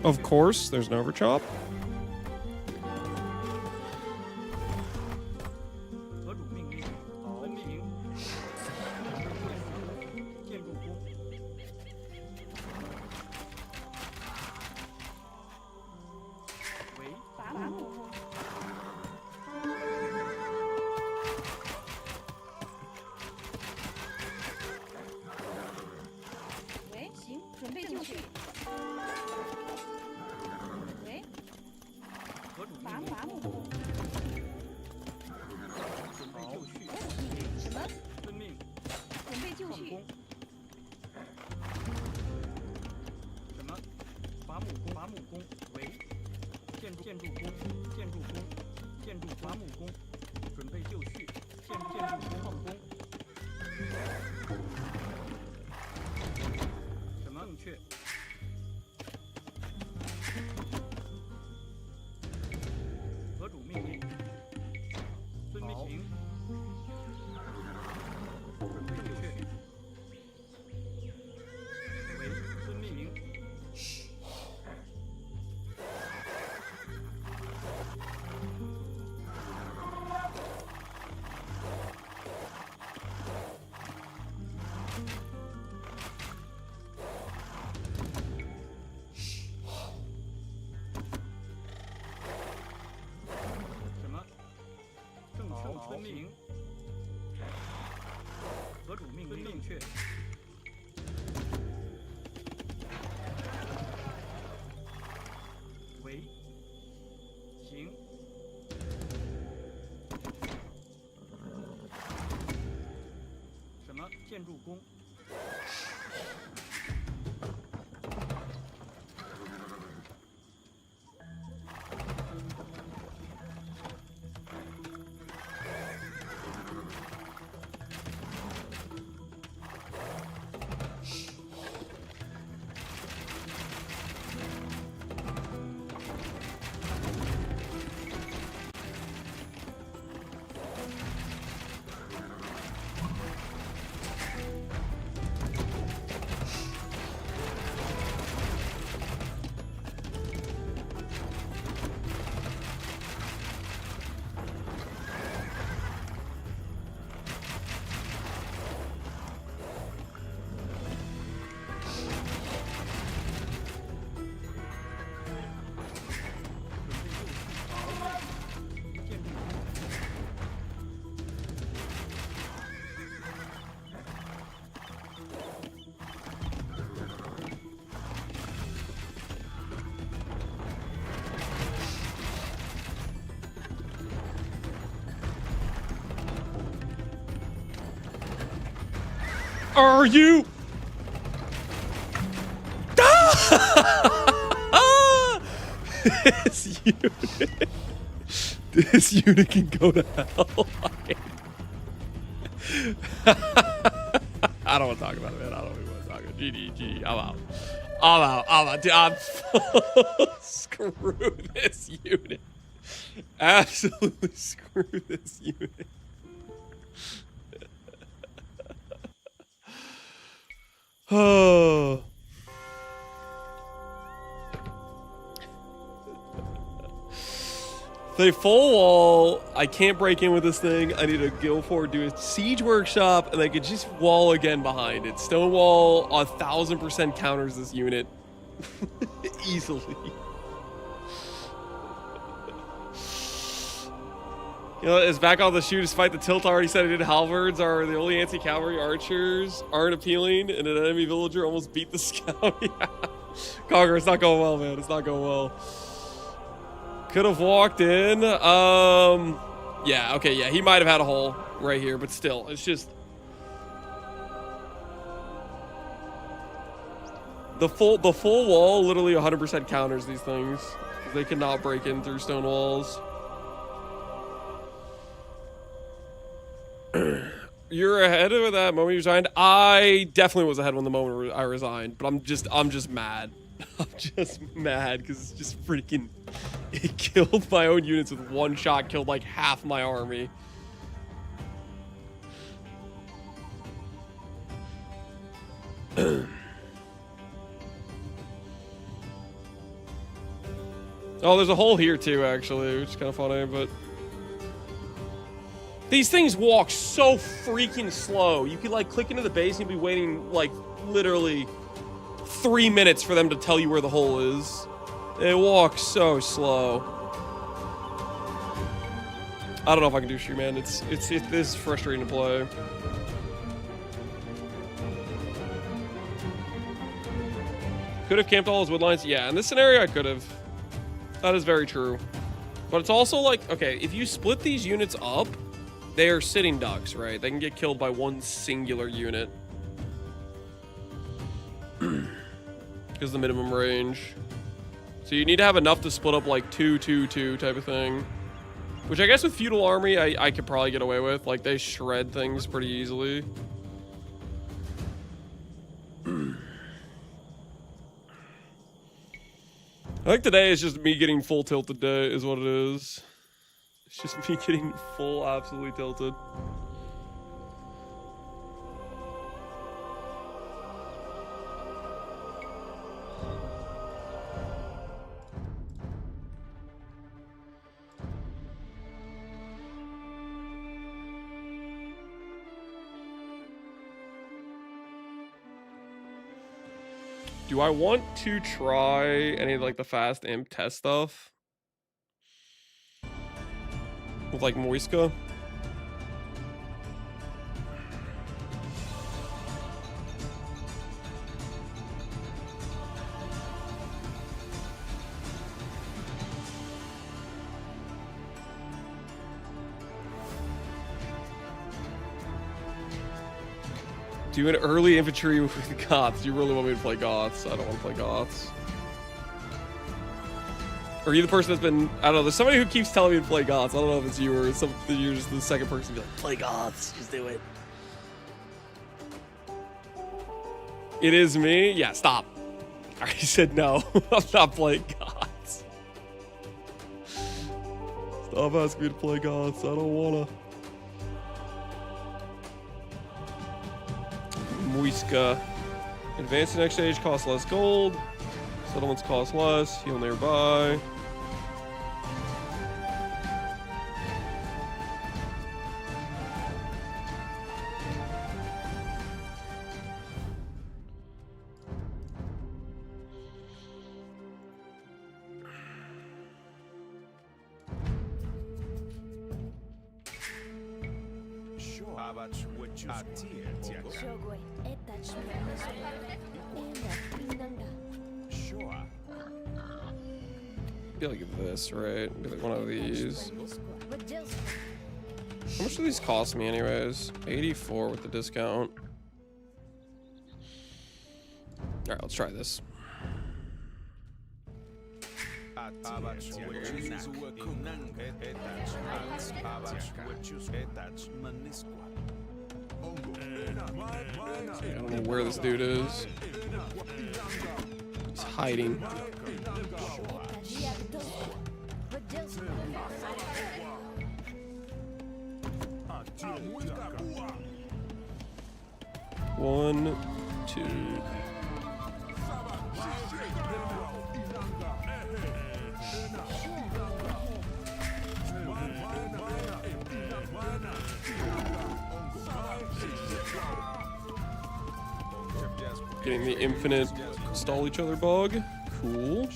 Of course, there's an overchop. 何种命令？遵命。建筑工。为伐木工。喂，行，准备就绪。喂，何种伐命令？木工。准备就绪。何种命令？什么？遵命。准备就绪放工。。什么？伐木工，伐木工为建筑工，建筑工，建筑伐木工，准备就绪，建筑工放工。什么？正确。何种命令？遵命行。准备就绪。为遵命令。are you? This unit. This unit can go to hell. I don't want to talk about it, man. I don't even want to talk about it. GG. I'm out. I'm out. Dude, I'm screw this unit. Absolutely screw this unit. Oh. The full wall, I can't break in with this thing. I need to go forward, do a siege workshop, and I could just wall again behind it. Stone wall 1000% counters this unit. Easily. You know, is back on the shooters fight the tilt already said it did. Halberds are the only anti-cavalry archers, aren't appealing, and an enemy villager almost beat the scout. Yeah. Conqueror, it's not going well, man. It's not going well. Could have walked in. Yeah, okay, yeah, he might have had a hole right here, but still, it's just the full wall literally 100% counters these things. They cannot break in through stone walls. You're ahead of that moment you resigned. I definitely was ahead when the moment I resigned, but I'm just mad. I'm just mad because it's just freaking. It killed my own units with one shot, killed like half my army. Oh, there's a hole here too, actually, which is kind of funny, but these things walk so freaking slow. You could like click into the base and you'd be waiting like literally 3 minutes for them to tell you where the hole is. It walks so slow. I don't know if I can do shoot, man. This is frustrating to play. Could have camped all his wood lines. Yeah, in this scenario, I could have. That is very true. But it's also like, okay, if you split these units up, they are sitting ducks, right? They can get killed by one singular unit. Because the minimum range. So you need to have enough to split up like 2-2-2 type of thing. Which I guess with feudal army, I could probably get away with. Like, they shred things pretty easily. I think today is just me getting full tilted day is what it is. It's just me getting full absolutely tilted. Do I want to try any of like the fast imp test stuff? With like Moiska? Do an early infantry with Goths. You really want me to play Goths? I don't want to play Goths. Or are you the person that's been... I don't know. There's somebody who keeps telling me to play Goths. I don't know if it's you or you're just the second person to be like, play Goths. Just do it. It is me? Yeah, stop. I already said no. I'm not playing Goths. Stop asking me to play Goths. I don't want to. Muiska. Advance the next stage costs less gold. Settlements cost less. Heal nearby. Be like this, right? Be like one of these. How much do these cost me anyways? 84 with the discount. Alright, let's try this. I don't know where this dude is. He's hiding. One, two. Getting the infinite stall each other bug. Cool.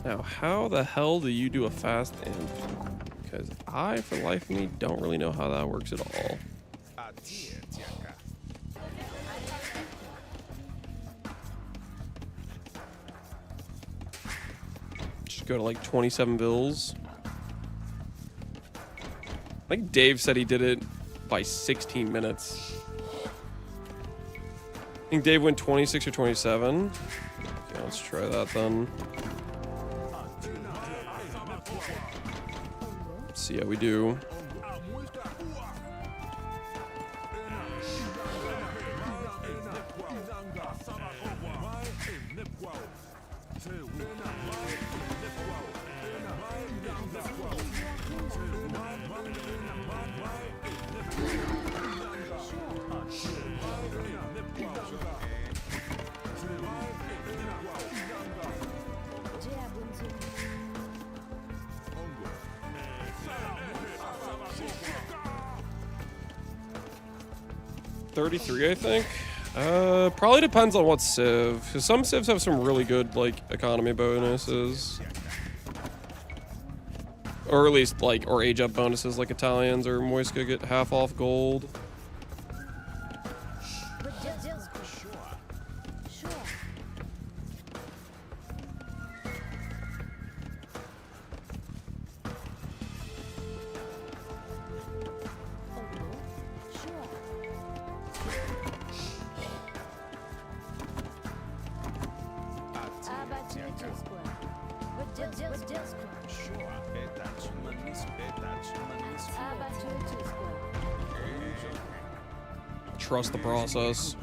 Now, how the hell do you do a fast imp? Because I, for the life of me, don't really know how that works at all. Just go to like 27 bills. I think Dave said he did it by 16 minutes. I think Dave went 26 or 27. Okay, let's try that then. See how we do. $33, I think. Probably depends on what civ, because some civs have some really good like economy bonuses, or at least like or age up bonuses, like Italians or Moisca get half off gold. Trust the process.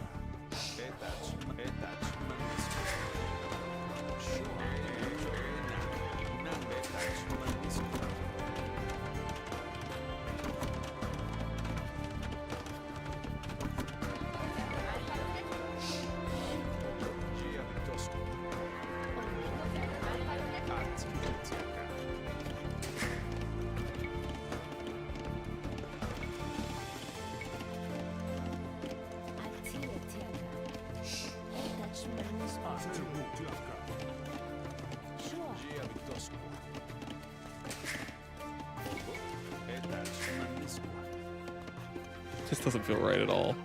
This doesn't feel right at all.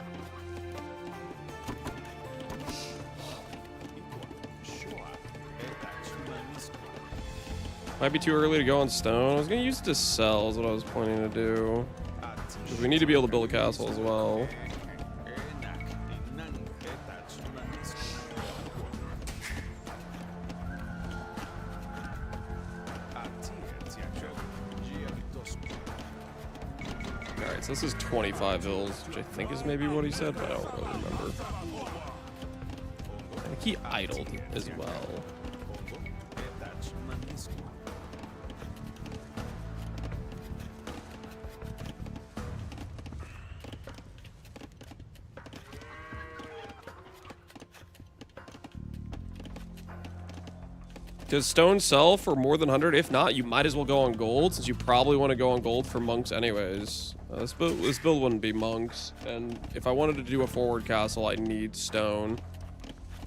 Might be too early to go on stone. I was gonna use it to sell is what I was planning to do. Because we need to be able to build a castle as well. Alright, so this is 25 hills, which I think is maybe what he said, but I don't really remember. I think he idled as well. Does stone sell for more than 100? If not, you might as well go on gold, since you probably want to go on gold for monks anyways. This build wouldn't be monks, and if I wanted to do a forward castle, I'd need stone.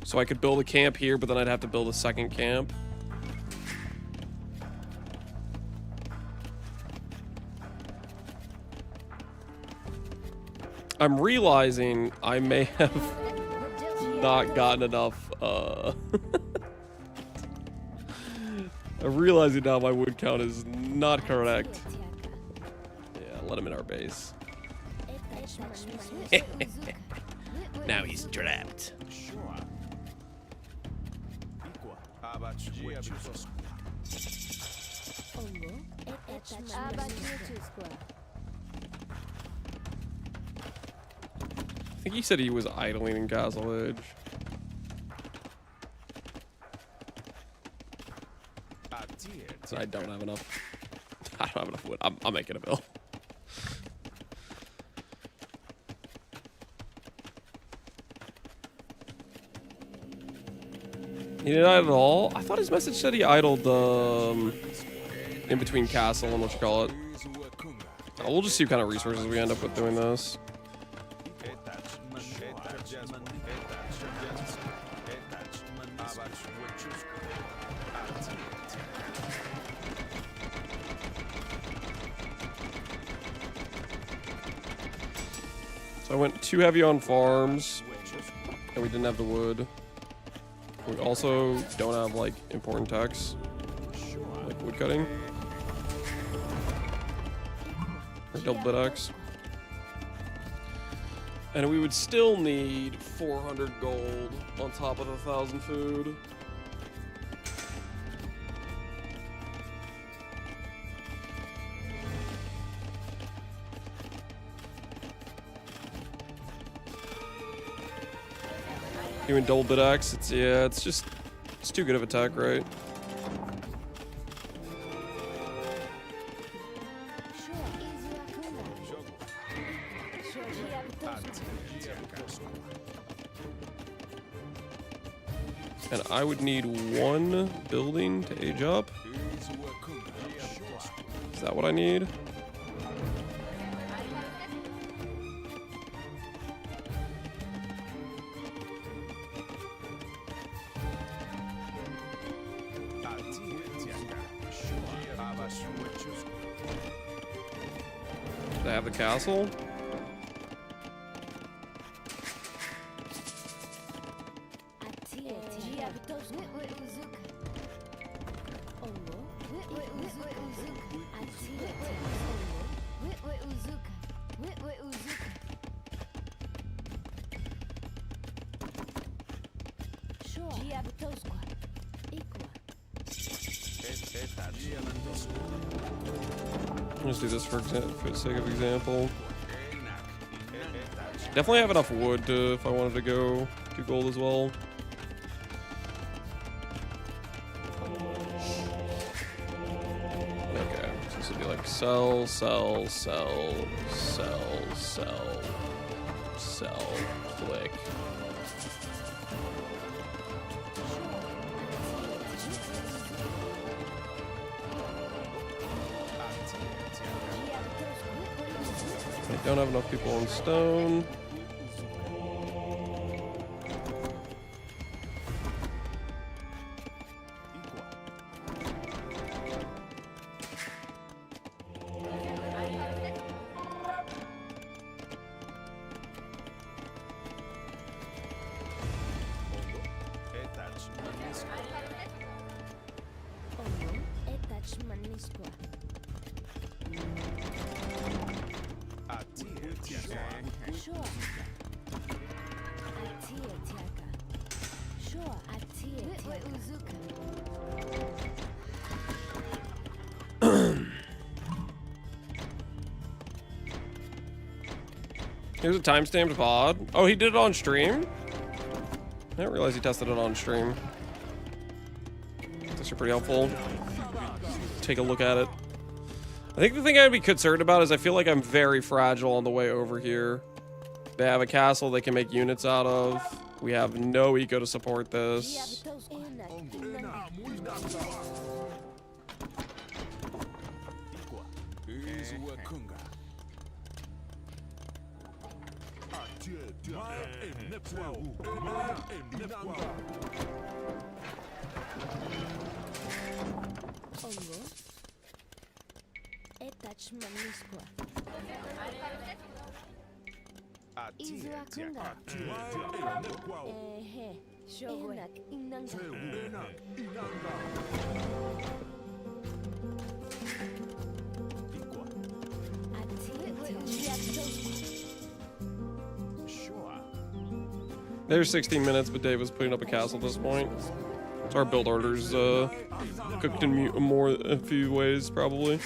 So I could build a camp here, but then I'd have to build a second camp. I'm realizing I may have not gotten enough, I'm realizing now my wood count is not correct. Yeah, let him in our base. Now he's trapped. I think he said he was idling in Castle Edge. So I don't have enough. I don't have enough wood. I'm making a bill. He didn't idle at all? I thought his message said he idled in between castle and what you call it. We'll just see what kind of resources we end up with doing this. So I went too heavy on farms, and we didn't have the wood. We also don't have like important techs, like wood cutting or double bit axe. And we would still need 400 gold on top of 1,000 food. Doing double bit axe, it's too good of a tech, right? And I would need one building to age up. Is that what I need? They have the castle. Let's do this for the sake of example. Definitely have enough wood to, if I wanted to go do gold as well. Okay, so this would be like sell, sell, sell, sell, sell, sell, click. I don't have enough people on stone. Here's a timestamped pod. Oh, he did it on stream? I didn't realize he tested it on stream. That's pretty helpful. Take a look at it. I think the thing I'd be concerned about is I feel like I'm very fragile on the way over here. They have a castle they can make units out of. We have no eco to support this. There's 16 minutes, but Dave was putting up a castle at this point. So our build order's cooked in a few ways, probably.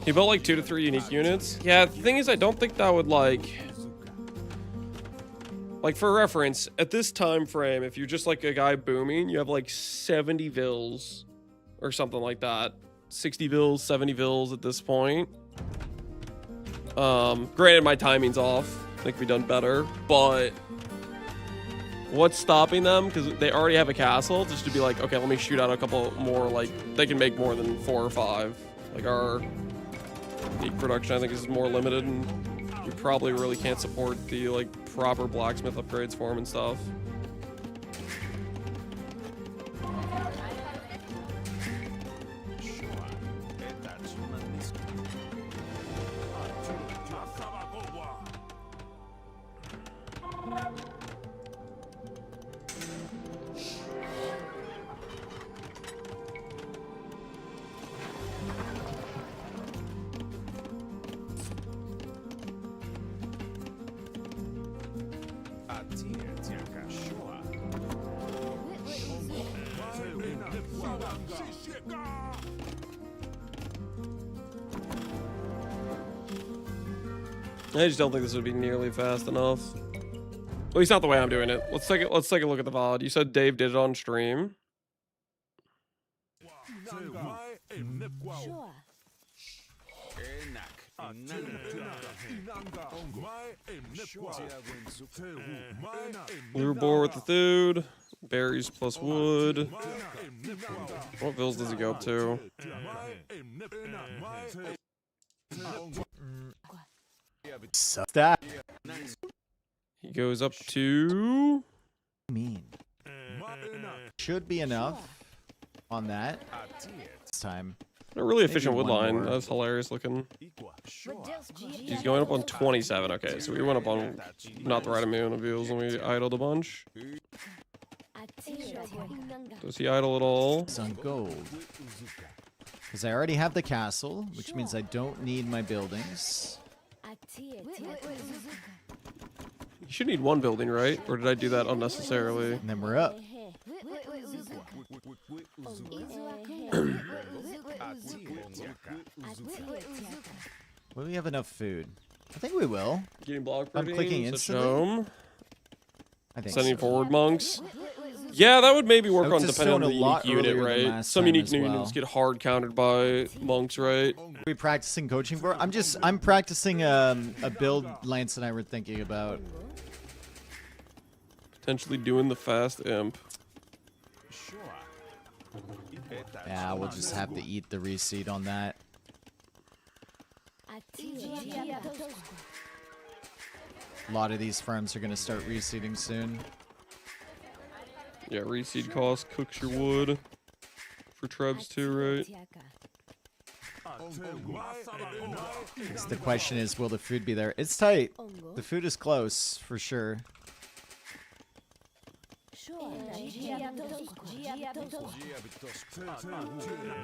He built like 2 to 3 unique units. Yeah, the thing is, I don't think that would like for reference, at this time frame, if you're just like a guy booming, you have like 70 vills or something like that. 60 vills, 70 vills at this point. Granted, my timing's off. I think we've done better, but what's stopping them? Because they already have a castle, just to be like, okay, let me shoot out a couple more. Like, they can make more than 4 or 5. Like, our unique production, I think, is more limited, and we probably really can't support the like proper blacksmith upgrades for them and stuff. I just don't think this would be nearly fast enough. At least not the way I'm doing it. Let's take a look at the VOD. You said Dave did it on stream. Sure. Lure boar with the food. Berries plus wood. What vills does he go up to? That He goes up to... mean should be enough on that this time. A really efficient Maybe wood one line. more. That's hilarious looking. He's He's going up on 27. Okay, so we went up on not the right amount of views when we idled a bunch. Does he idle at all? It's on gold. Because I already have the castle, which means I don't need my buildings. You should need one building, right? Or did I do that unnecessarily? And then we're up. Will we have enough food? I think we will. Getting block I'm clicking proteins, instantly. home. I think Sending so. forward monks. Yeah, that would maybe work I on was just depending on doing the a lot unique unit, earlier than right? last Some time unique as well. units get hard countered by monks, right? Are we practicing coaching for? I'm practicing a build Lance and I were thinking about. Potentially doing the fast imp. Yeah, we'll just have to eat the reseed on that. A lot of these farms are going to start reseeding soon. Yeah, reseed cost cooks your wood. For trebs too, right? So the question is, will the food be there? It's tight. The food is close, for sure.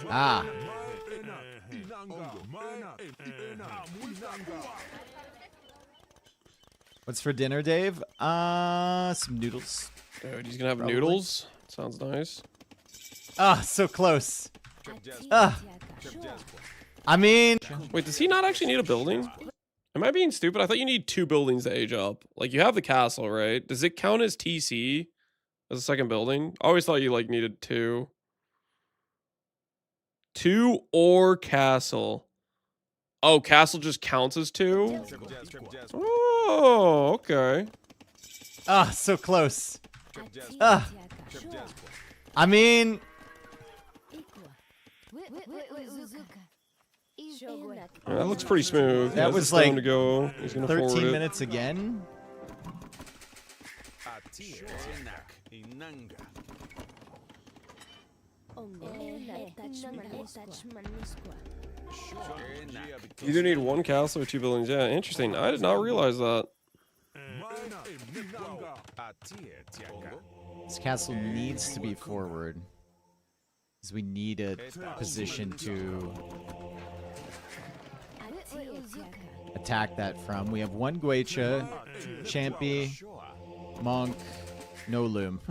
Ah. What's for dinner, Dave? Some noodles. Dude, he's gonna have Probably. noodles. Sounds nice. Ah, so close. Ah. I mean, Wait, does he not actually need a building? Am I being stupid? I thought you need 2 buildings to age up. Like, you have the castle, right? Does it count as TC? As a second building? I always thought you, like, needed 2. 2 or castle. Oh, castle just counts as 2? Oh, okay. ah, so close. Ah. I mean, That looks pretty smooth. He That has the was stone like to go. He's gonna forward 13 it. minutes again. You either need 1 castle or 2 buildings. Yeah, interesting. I did not realize that. This castle needs to be forward. Because we need a position to attack that from. We have one Guecha, Champy, Monk, no Loom.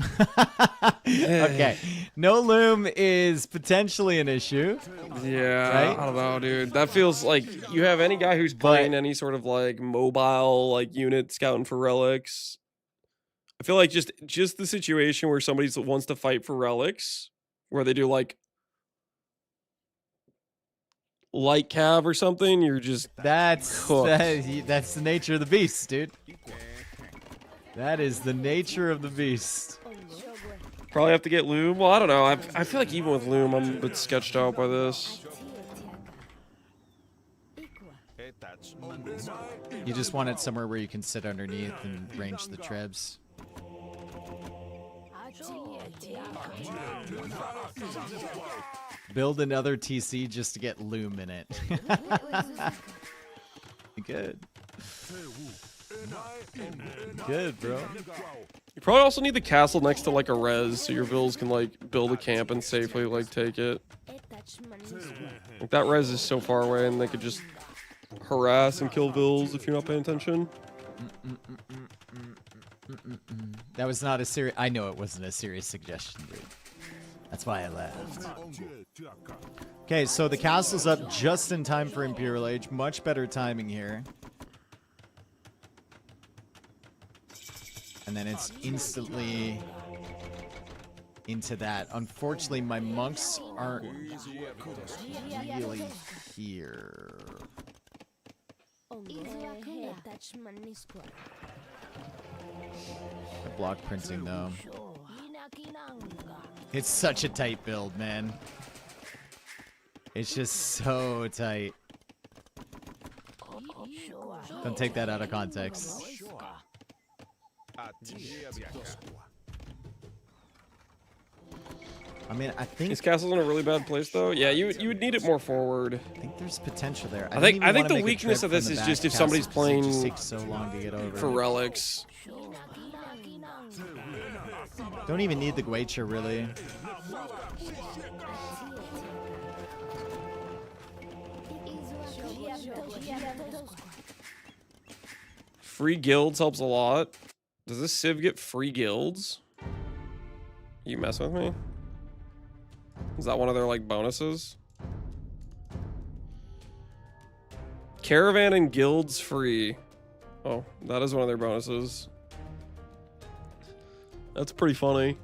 Okay, no Loom is potentially an issue. Yeah, Right? I don't know, dude. That feels like you have any guy who's playing any sort of like mobile like unit scouting for relics. I feel like just the situation where somebody wants to fight for relics, where they do like light cav or something, you're just That's cooked. that's the nature of the beast, dude. That is the nature of the beast. Probably have to get Loom. Well, I don't know. I feel like even with Loom, I'm a bit sketched out by this. You just want it somewhere where you can sit underneath and range the trebs. Build another TC just to get Loom in it. Good. Good, bro. You probably also need the castle next to like a res, so your vills can like build a camp and safely like take it. Like that res is so far away, and they could just harass and kill vills if you're not paying attention. That was not a serious. I know it wasn't a serious suggestion, dude. That's why I laughed. Okay, so the castle's up just in time for Imperial Age. Much better timing here. And then it's instantly into that. Unfortunately, my monks aren't really here. The block printing, though. It's such a tight build, man. It's just so tight. Don't take that out of context. I mean, I think This castle's in a really bad place, though. Yeah, you would need it more forward. I think there's potential there. I think the weakness of this is just if somebody's playing just takes so long to get over. for relics. Don't even need the Guecha, really. Free guilds helps a lot. Does this Civ get free guilds? You messing with me? Is that one of their like bonuses? Caravan and guilds free. Oh, that is one of their bonuses. That's pretty funny.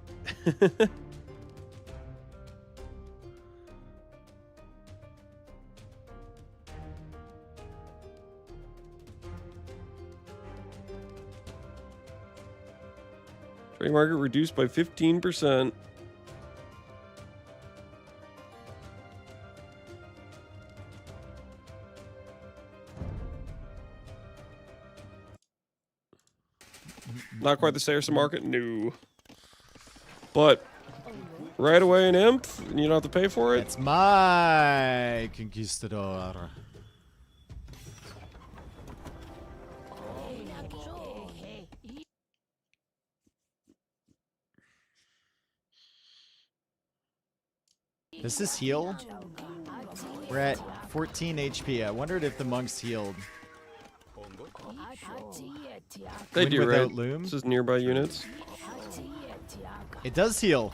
Trade market reduced by 15%. Not quite the Saracen market, no. But right away in Imp, and you don't have to pay for it. It's my conquistador. Does this heal? We're at 14 HP. I wondered if the monks healed. They Win do, without right? Loom? This is nearby units. It does heal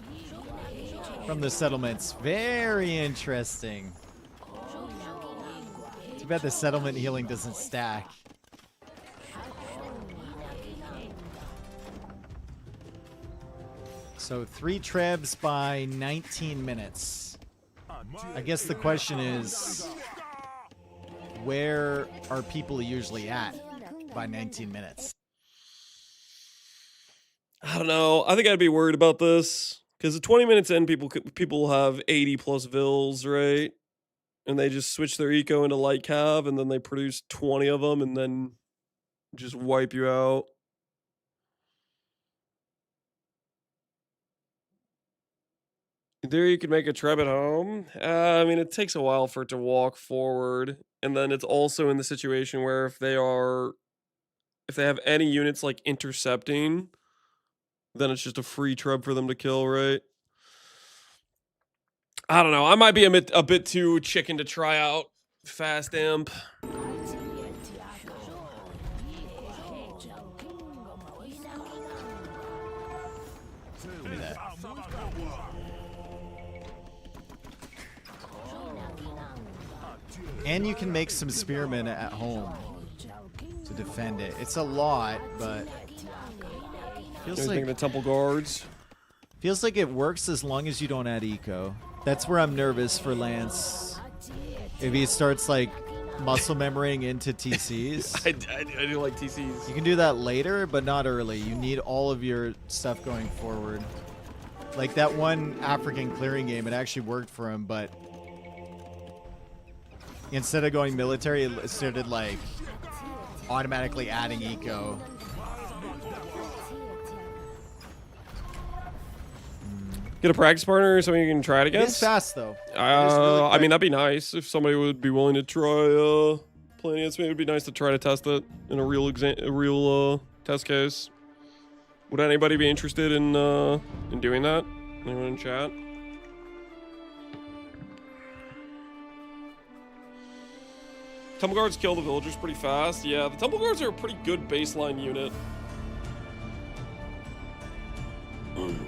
from the settlements. Very interesting. Too bad the settlement healing doesn't stack. So 3 trebs by 19 minutes. I guess the question is, where are people usually at by 19 minutes? I don't know. I think I'd be worried about this because at 20 minutes in, people have 80 plus vills, right? And they just switch their eco into light cav, and then they produce 20 of them, and then just wipe you out. There, you could make a treb at home. I mean, it takes a while for it to walk forward, and then it's also in the situation where if they have any units like intercepting, then it's just a free treb for them to kill, right? I don't know. I might be a bit too chicken to try out fast imp. And you can make some spearmen at home to defend it. It's a lot, but feels Anything like the temple guards. feels like it works as long as you don't add eco. That's where I'm nervous for Lance. If he starts like muscle memorying into TCs. I do like TCs. You can do that later, but not early. You need all of your stuff going forward. Like that one African clearing game, it actually worked for him, but instead of going military, it started like automatically adding eco. Get a practice partner so you can try it It's against. fast though. I mean, that'd be nice if somebody would be willing to try playing against me. It'd be nice to try to test it in a real test case. Would anybody be interested in doing that? Anyone in chat? Temple guards kill the villagers pretty fast. Yeah, the temple guards are a pretty good baseline unit.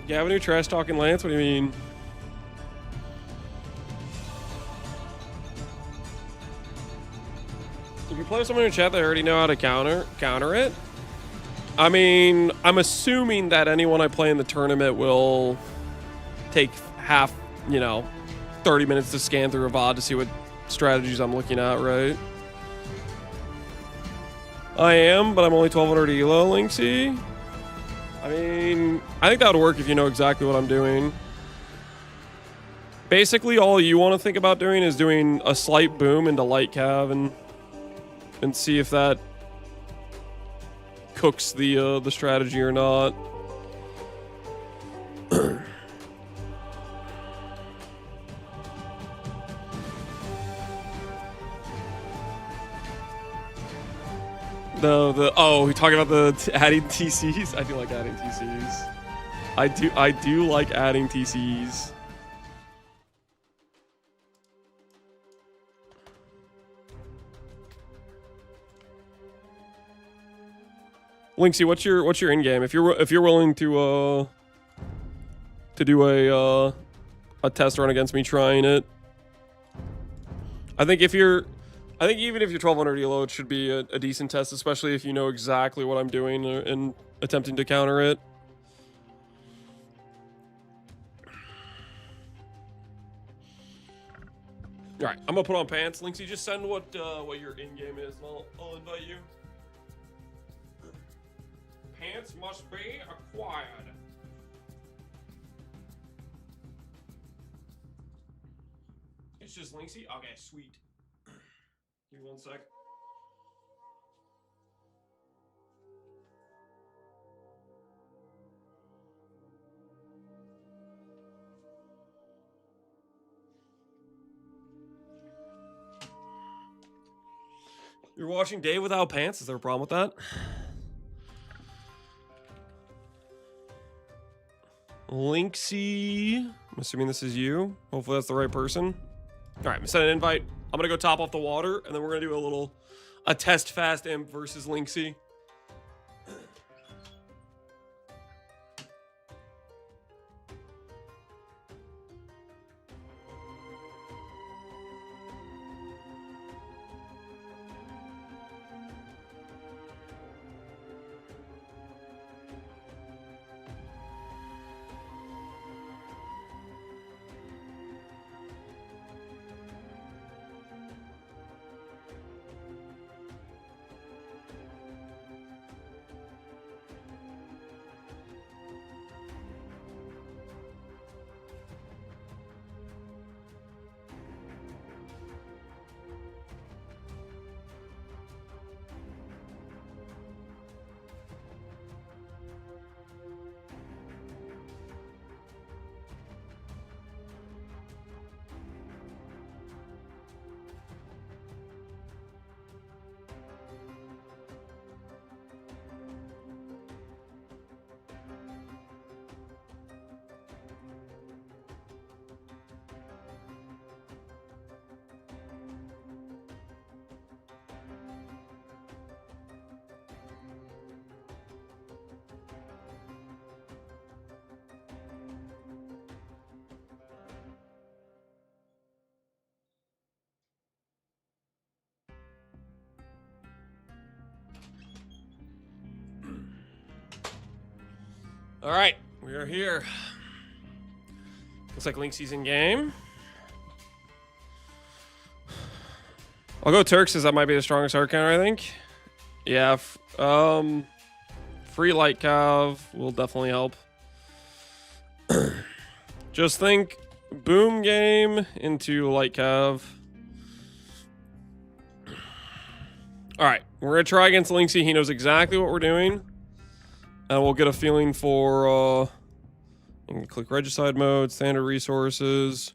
Gavin, trash talking Lance? What do you mean? If you play with someone in chat that already know how to counter it, I mean, I'm assuming that anyone I play in the tournament will take half, 30 minutes to scan through a VOD to see what strategies I'm looking at, right? I am, but I'm only 1200 elo, Linksy. I mean, I think that would work if you know exactly what I'm doing. Basically, all you want to think about doing is doing a slight boom into light cav and see if that cooks the strategy or not. Oh, we talking about the adding TCs. I do like adding TCs. I do like adding TCs. Linksy, what's your in game? If you're willing to do a test run against me trying it, I think even if you're 1200 elo, it should be a decent test, especially if you know exactly what I'm doing and attempting to counter it. All right, I'm gonna put on pants. Linksy, just send what your in game is, and I'll invite you. Pants must be acquired. It's just Linksy? Okay, sweet. Give me 1 sec. You're watching Dave without pants? Is there a problem with that? Linksy. I'm assuming this is you. Hopefully that's the right person. All right, I'm gonna send an invite. I'm gonna go top off the water, and then we're gonna do a test fast imp versus Linksy. All right, we are here. Looks like Lynxie's in game. I'll go Turks, as that might be the strongest hard counter, I think. Yeah, free light cav will definitely help. Just think boom game into light cav. All right, we're gonna try against Lynxie. He knows exactly what we're doing, and we'll get a feeling for. You can click regicide mode, standard resources.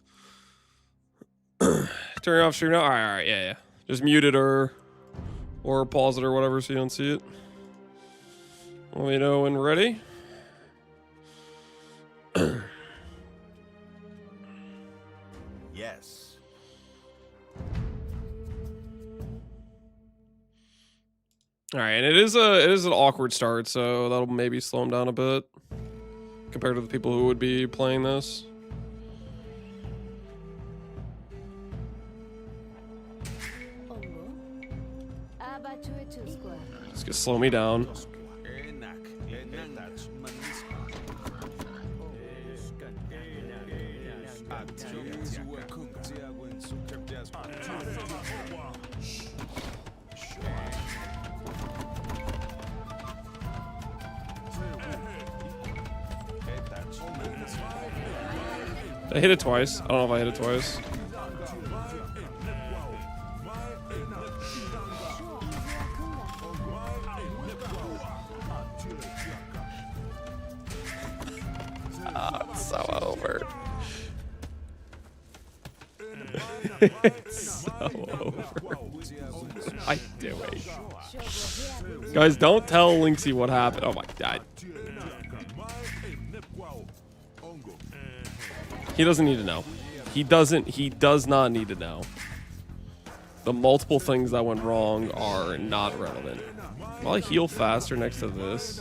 Turn off stream now. All right, yeah. Just mute it or pause it or whatever, so you don't see it. Let me know when ready. Yes. All right, and it is an awkward start, so that'll maybe slow him down a bit compared to the people who would be playing this. It's gonna slow me down. I hit it twice. I don't know if I hit it twice. It's so over. It's so over. I do it. Guys, don't tell Lynxie what happened. Oh my god. He doesn't need to know. He does not need to know. The multiple things that went wrong are not relevant. Will I heal faster next to this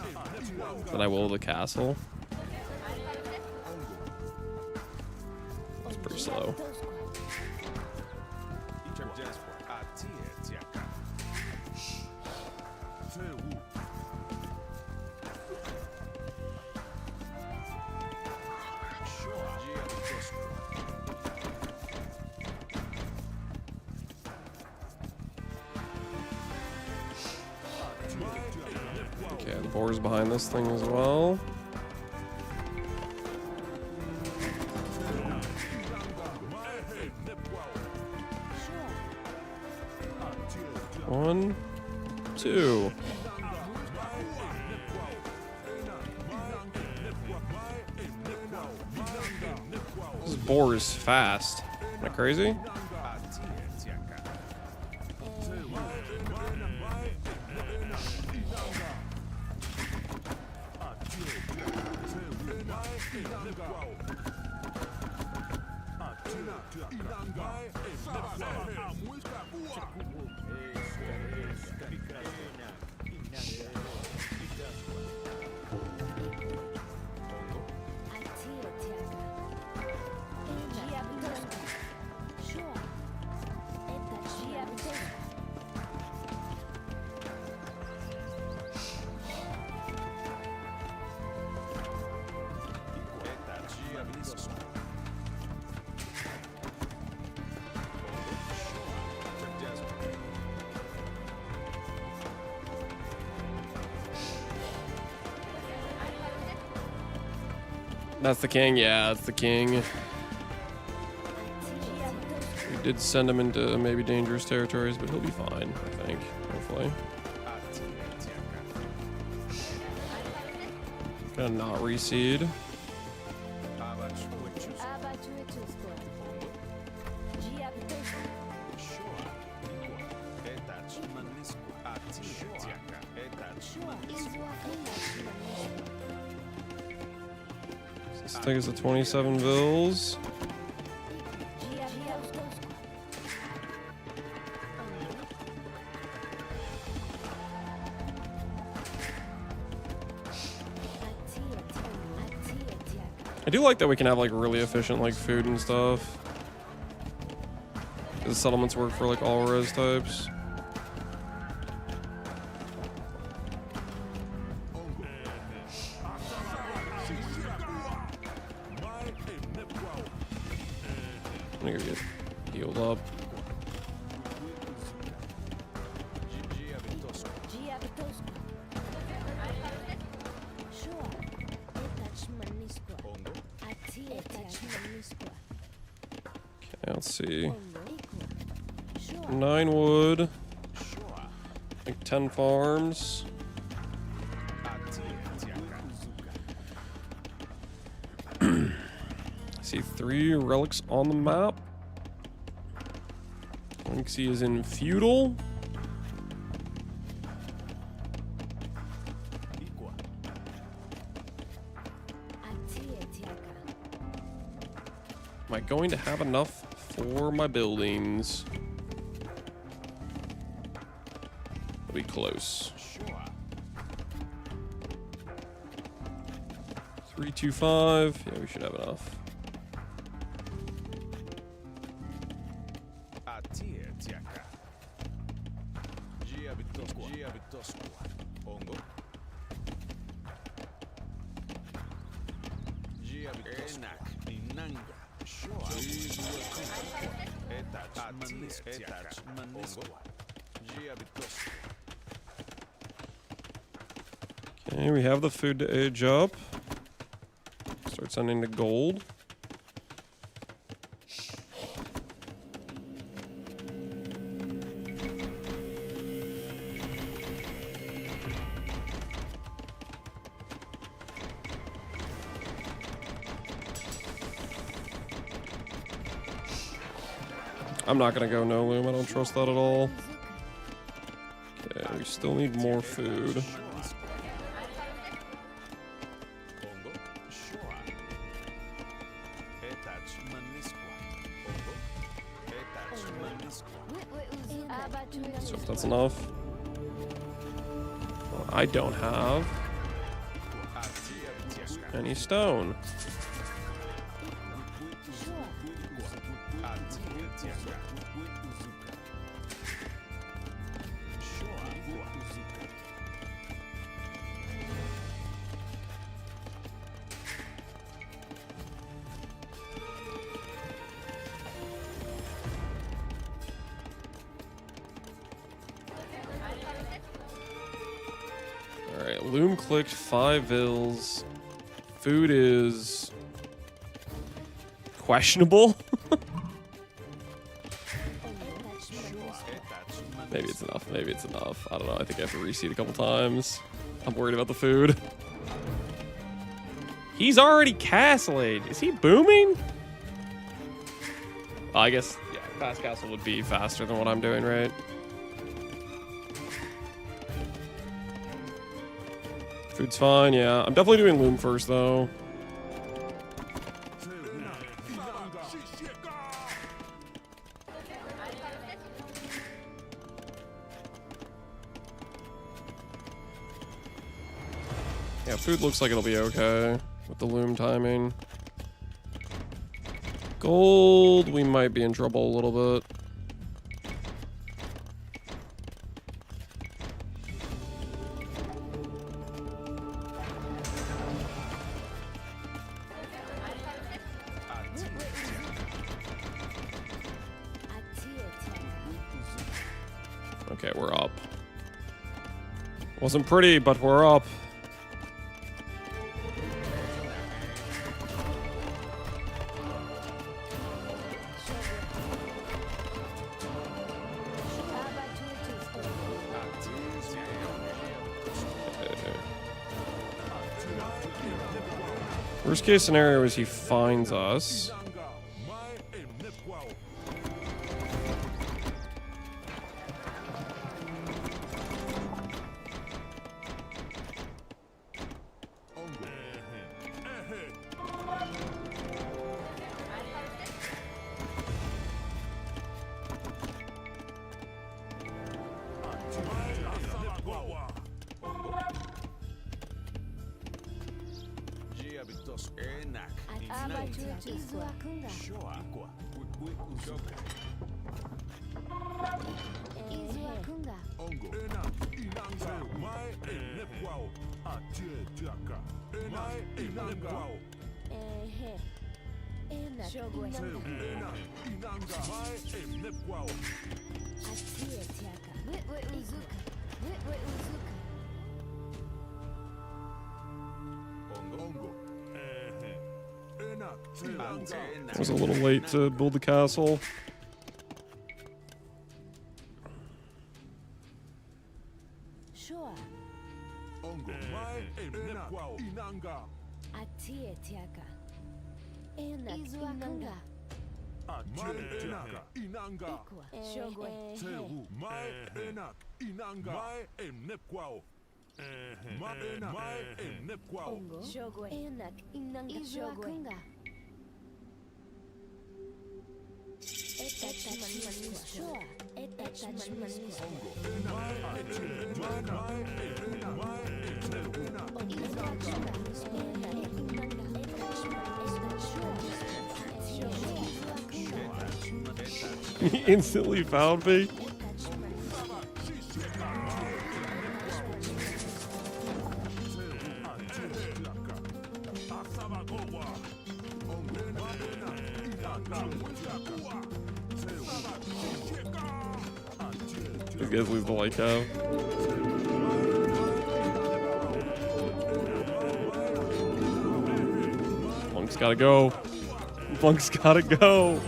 than I will the castle? It's pretty slow. Okay, the boar's behind this thing as well. One, two. This boar is fast. Am I crazy? That's the king? Yeah, that's the king. We did send him into maybe dangerous territories, but he'll be fine, I think, hopefully. Gonna not reseed. Let's take us to 27 vills. I do like that we can have like really efficient like food and stuff. The settlements work for like all res types. I'm gonna go get healed up. Okay, let's see. 9 wood. Like 10 farms. I see 3 relics on the map. Lynxie is in feudal. Am I going to have enough for my buildings? It'll be close. 325. Yeah, we should have enough. Okay, we have the food to age up. Start sending to gold. I'm not gonna go no loom, I don't trust that at all. Okay, we still need more food. So if that's enough. Well, I don't have any stone. Alright, loom clicked 5 vills. Food is questionable. Maybe it's enough. Maybe it's enough. I don't know. I think I have to reseed a couple times. I'm worried about the food. He's already castling. Is he booming? Oh, I guess, yeah, fast castle would be faster than what I'm doing, right? Food's fine, yeah. I'm definitely doing loom first, though. Yeah, food looks like it'll be okay with the loom timing. Gold, we might be in trouble a little bit. Okay, we're up. Wasn't pretty, but we're up. Worst case scenario is he finds us. I was a little late to build the castle. Sure. Atie tiaka. Izuakanga. Ikwa. Shogwe. Ongo. Shogwe. Enak inanga. Izuakanga. Sure. He instantly found me. These guys lose the light cow. Monk's gotta go. Monk's gotta go.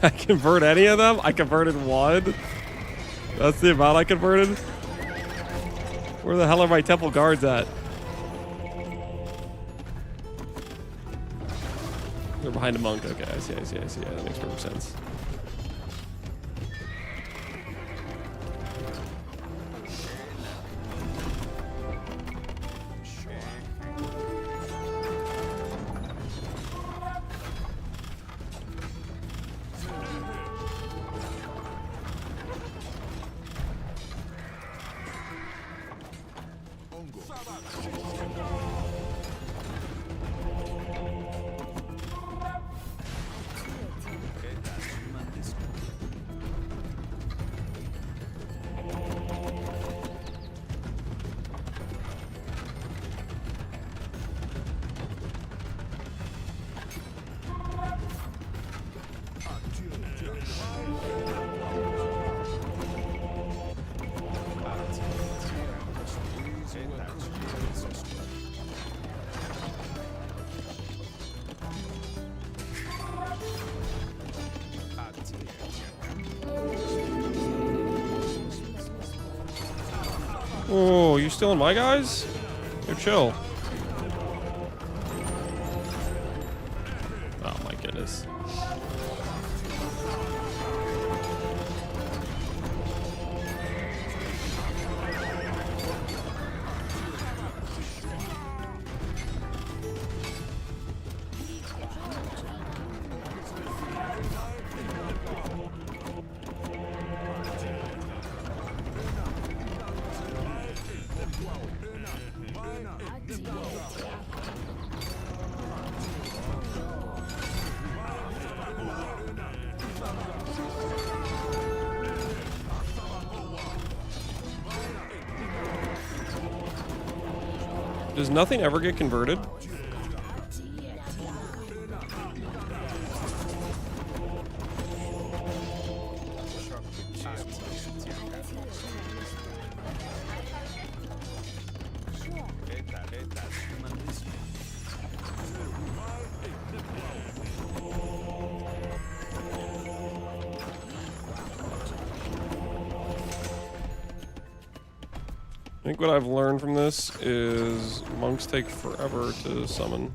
I convert any of them? I converted one. That's the amount I converted. Where the hell are my temple guards at? They're behind a monk. Okay, I see. Yeah, that makes perfect sense. Oh, you stealing my guys? You're chill. Oh my goodness. Does nothing ever get converted? I think what I've learned from this is monks take forever to summon.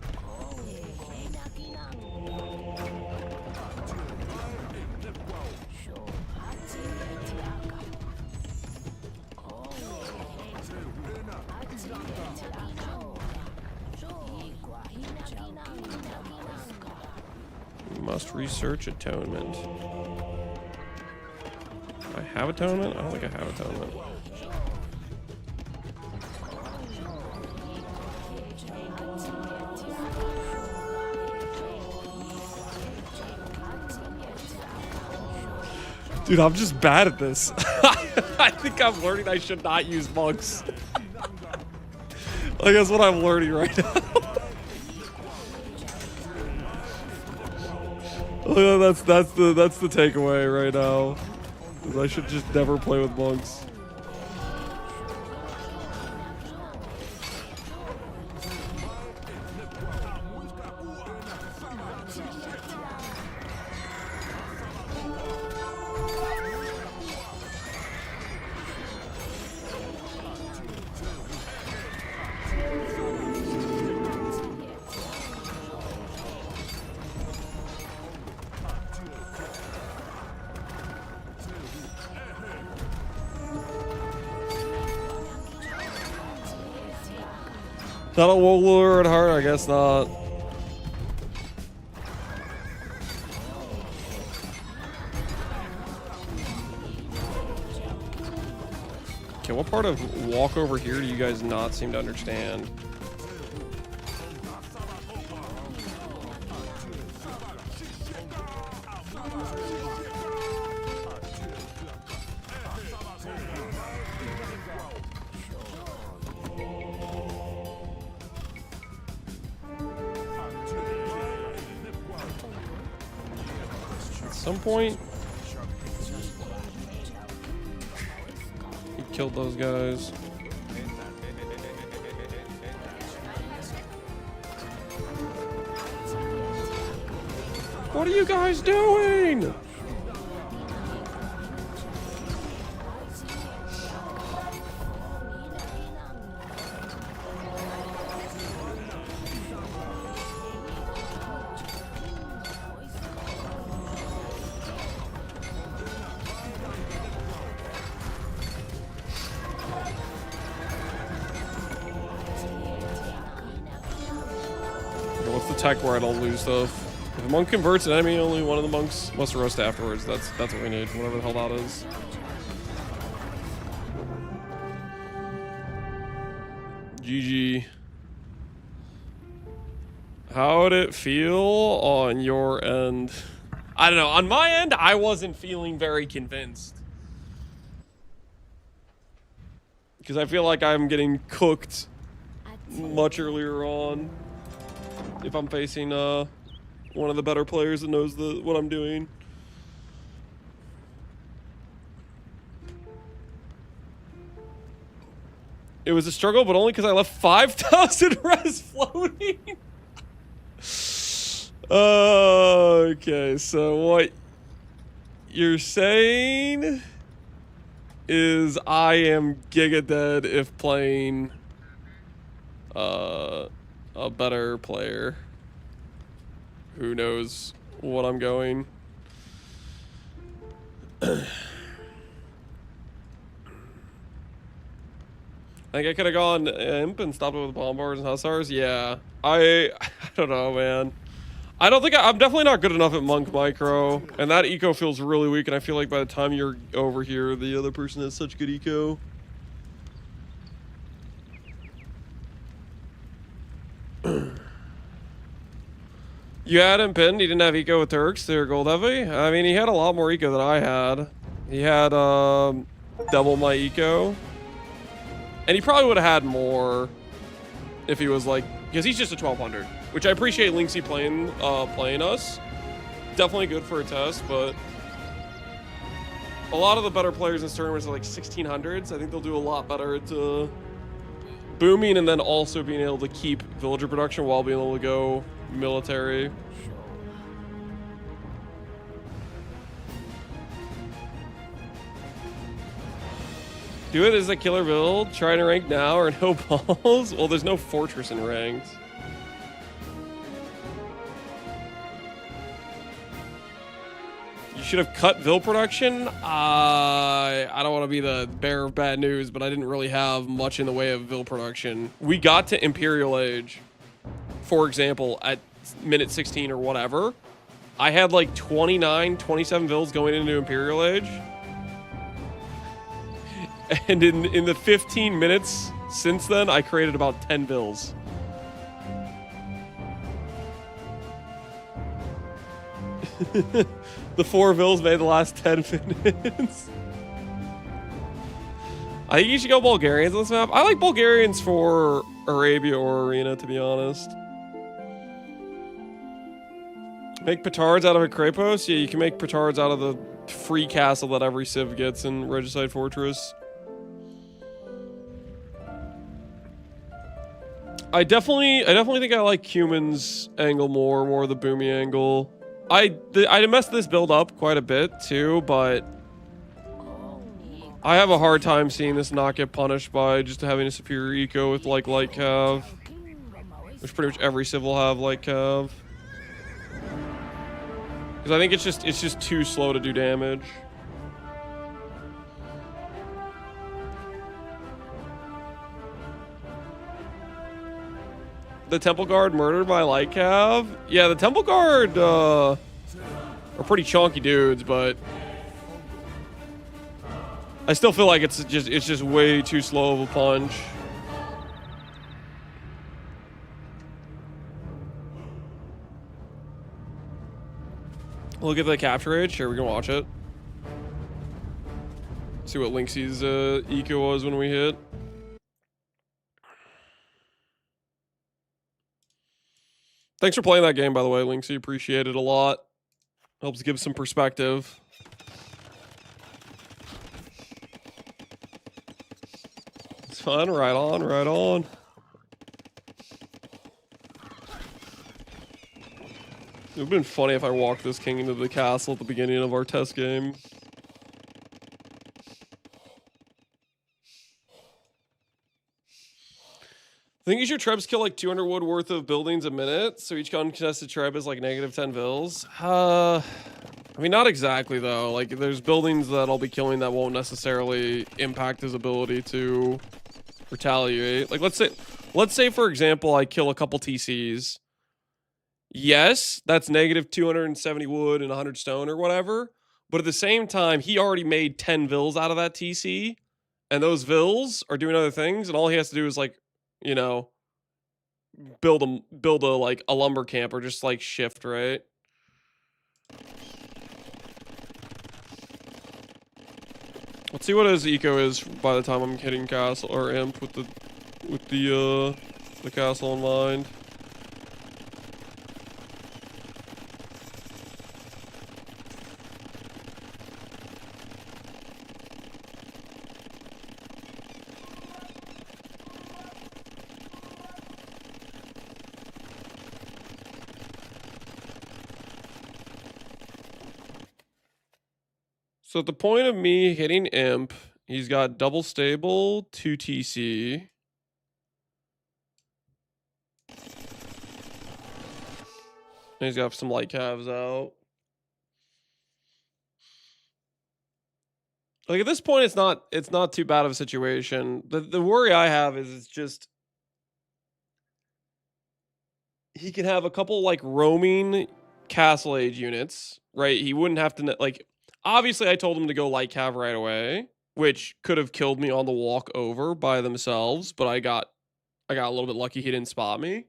Must research atonement. I have atonement? I don't think I have atonement. Dude, I'm just bad at this. I think I'm learning I should not use monks. Like, that's what I'm learning right now. that's the takeaway right now. Is I should just never play with monks. Not a warlord heart, I guess not. Okay, what part of walk over here do you guys not seem to understand? Some point he killed those guys. What are you guys doing? What's the tech where I don't lose stuff? If a monk converts an enemy, only one of the monks must roast afterwards. That's what we need, whatever the hell that is. GG. How'd it feel on your end? I don't know. On my end, I wasn't feeling very convinced. Because I feel like I'm getting cooked much earlier on. If I'm facing one of the better players that knows what I'm doing. It was a struggle, but only because I left 5,000 res floating. Okay, so what you're saying is I am giga dead if playing a better player who knows what I'm going. I think I could have gone imp and stopped it with bombars and hussars. Yeah, I don't know, man. I don't think I'm definitely not good enough at monk micro, and that eco feels really weak. And I feel like by the time you're over here, the other person has such good eco. You had him pinned. He didn't have eco with Turks. They're gold heavy. I mean, he had a lot more eco than I had. He had double my eco. And he probably would have had more if he was like, because he's just a 1200, which I appreciate Linksy playing us. Definitely good for a test, but a lot of the better players in this tournament are like 1600s. I think they'll do a lot better at booming and then also being able to keep villager production while being able to go military. Do it as a killer build. Trying to rank now or no balls? Well, there's no fortress in ranked. You should have cut Vil production. I don't want to be the bearer of bad news, but I didn't really have much in the way of Vil production. We got to Imperial Age, for example, at minute 16 or whatever. I had like 27 Vils going into Imperial Age. And in the 15 minutes since then, I created about 10 Vils. The 4 Vils made the last 10 minutes. I think you should go Bulgarians on this map. I like Bulgarians for Arabia or Arena, to be honest. Make petards out of a Krapos? Yeah, you can make petards out of the free castle that every civ gets in Regicide Fortress. I definitely think I like Cuman's angle more the boomy angle. I messed this build up quite a bit too, but I have a hard time seeing this not get punished by just having a superior eco with like light cav, which pretty much every civ will have light cav. Because I think it's just too slow to do damage. The Temple Guard murdered by Light Cav? Yeah, the Temple Guard are pretty chonky dudes, but I still feel like it's just way too slow of a punch. Look at the capture rate. Sure, we can watch it. See what Linksy's eco was when we hit. Thanks for playing that game, by the way, Linksy. Appreciate it a lot. Helps give some perspective. It's fun. Right on, right on. It would have been funny if I walked this king into the castle at the beginning of our test game. I think you should trebs kill like 200 wood worth of buildings a minute, so each uncontested treb is like negative 10 Vils. I mean, not exactly though. Like, there's buildings that I'll be killing that won't necessarily impact his ability to retaliate. Like, let's say for example, I kill a couple TCs, yes, that's negative 270 wood and 100 stone or whatever. But at the same time, he already made 10 vills out of that TC. And those vills are doing other things. And all he has to do is like, you know, build a like a lumber camp or just like shift, right? Let's see what his eco is by the time I'm hitting castle or imp with the castle in mind. So at the point of me hitting imp, he's got double stable, 2 TC. And he's got some light calves out. Like at this point, it's not too bad of a situation. The worry I have is it's just he can have a couple like roaming castle age units, right? He wouldn't have to like. Obviously, I told him to go light cav right away, which could have killed me on the walk over by themselves. But I got a little bit lucky he didn't spot me.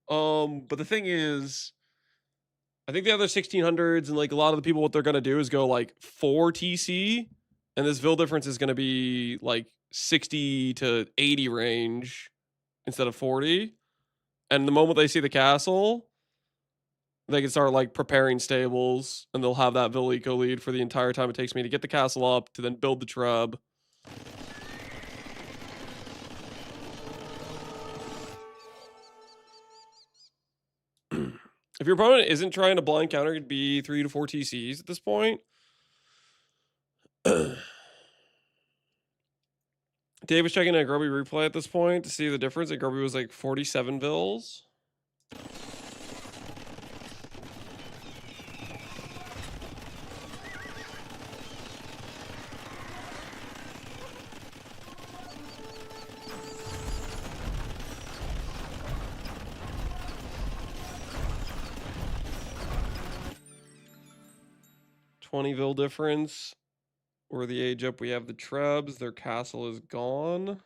But the thing is, I think the other 1600s and like a lot of the people, what they're gonna do is go like 4 TC, and this Vil difference is gonna be like 60 to 80 range instead of 40. And the moment they see the castle, they can start like preparing stables, and they'll have that Vil eco lead for the entire time it takes me to get the castle up to then build the trub. If your opponent isn't trying to blind counter, it'd be 3 to 4 TCs at this point. Dave was checking a Grubby replay at this point to see the difference. And Grubby was like 47 Vils. $20 difference. Or the age up, we have the Trebs. Their castle is gone.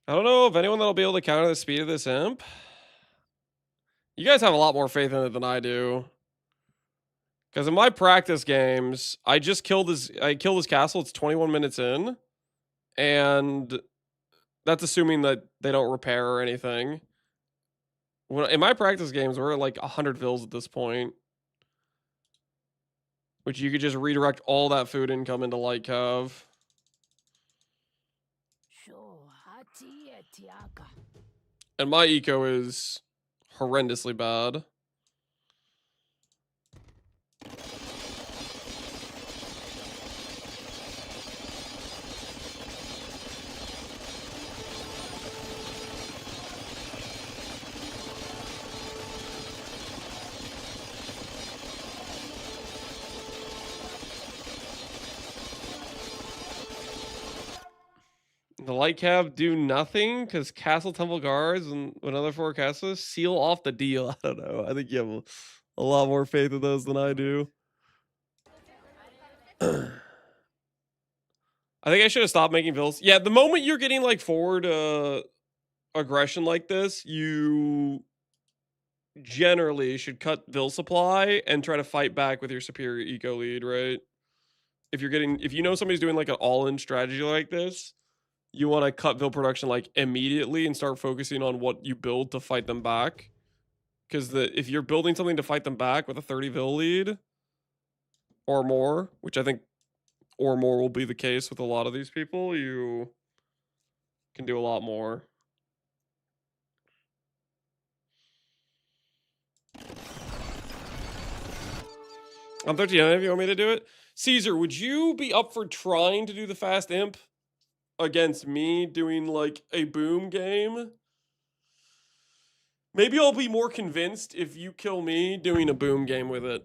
I don't know if anyone that'll be able to counter the speed of this imp. You guys have a lot more faith in it than I do. Because in my practice games, I killed his castle. It's 21 minutes in. And that's assuming that they don't repair or anything. In my practice games, we're at like 100 Vils at this point. Which you could just redirect all that food income into light cav. And my eco is horrendously bad. The light cav do nothing because Castle Temple Guards and another 4 castles seal off the deal. I don't know. I think you have a lot more faith in those than I do. I think I should have stopped making Vils. Yeah, the moment you're getting like forward aggression like this, you generally should cut Vil supply and try to fight back with your superior eco lead, right? If you know somebody's doing like an all-in strategy like this, you want to cut Vil production like immediately and start focusing on what you build to fight them back. Because if you're building something to fight them back with a 30 Vil lead or more, which I think or more will be the case with a lot of these people, you can do a lot more. I'm 39 if you want me to do it. Caesar, would you be up for trying to do the fast imp against me doing like a boom game? Maybe I'll be more convinced if you kill me doing a boom game with it.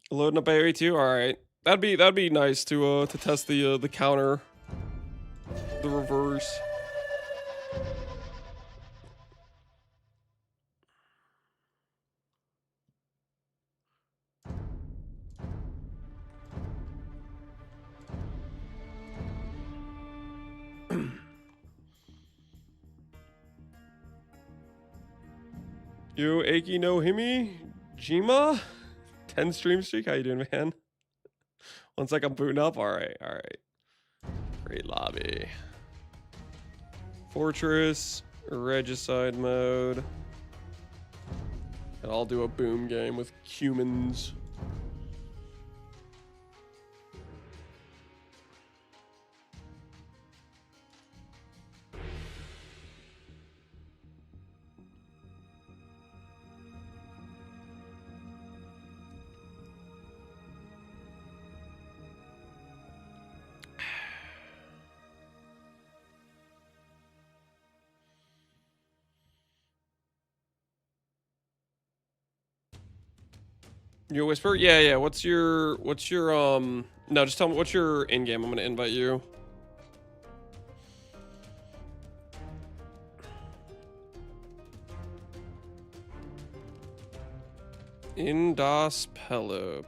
Loading up AoE2. All right, that'd be nice to test the counter, the reverse. Yo, Aki no Himi, Jima, 10 stream streak. How you doing, man? 1 sec, I'm booting up. All right. Great lobby. Fortress, Regicide mode. And I'll do a boom game with humans. You a whisper? Yeah. What's your no, just tell me what's your in-game. I'm gonna invite you. In das Pillow.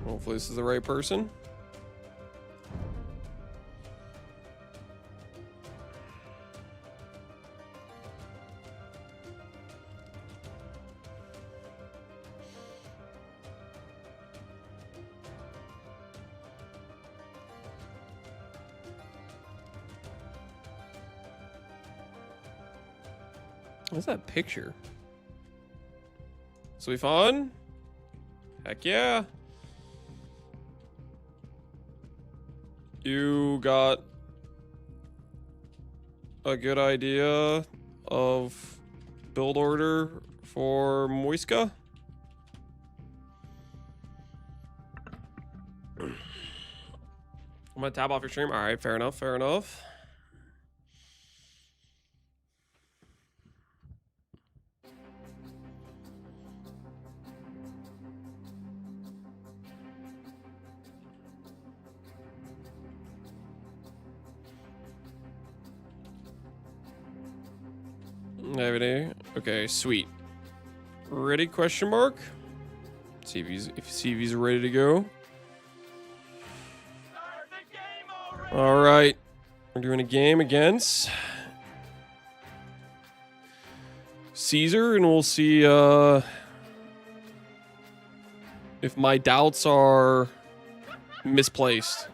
Hopefully this is the right person. What's that picture? So we fun? Heck yeah. You got a good idea of build order for Moiska? I'm gonna tab off your stream. All right, fair enough. Everyday. Okay, sweet. Ready? Question mark. See if he's ready to go. All right, we're doing a game against Caesar, and we'll see if my doubts are misplaced.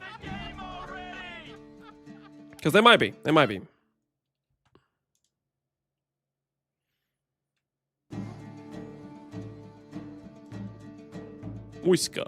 Because they might be. Whisker.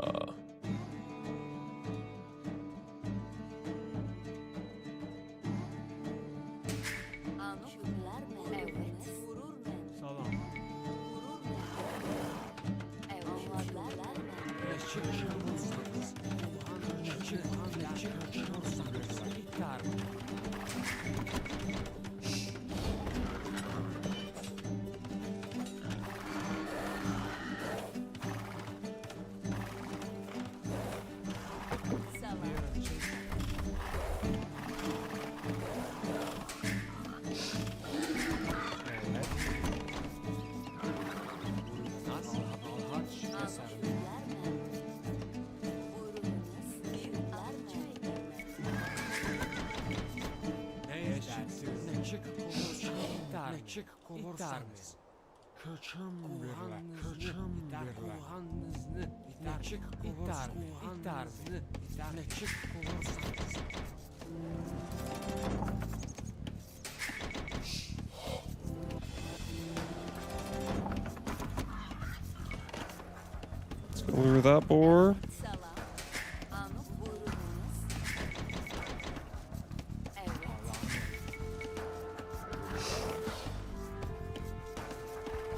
Let's go over that board.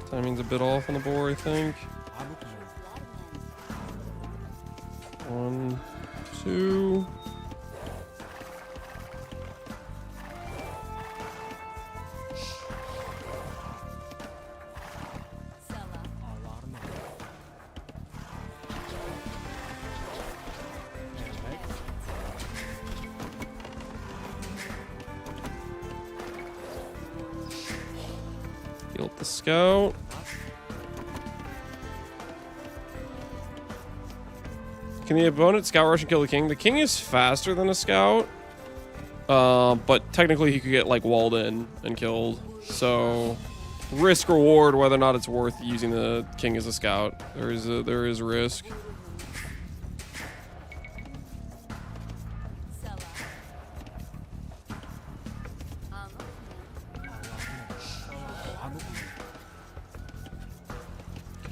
Timing's a bit off on the board, I think. 1, 2. the scout. Can the opponent scout rush and kill the king? The king is faster than a scout. But technically he could get like walled in and killed. So risk reward whether or not it's worth using the king as a scout. There is risk.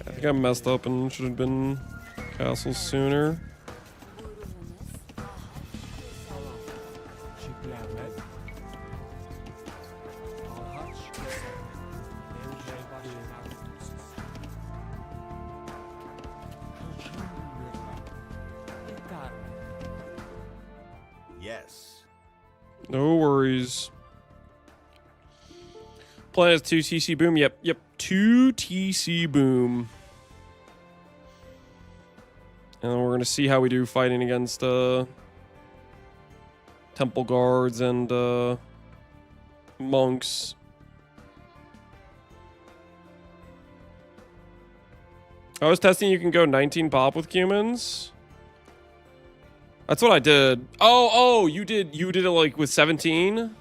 I think I messed up and should have been castles sooner. Yes. No worries. Plan is 2 TC boom. Yep. 2 TC boom. And then we're gonna see how we do fighting against temple guards and monks. I was testing you can go 19 pop with humans. That's what I did. Oh, you did it like with 17?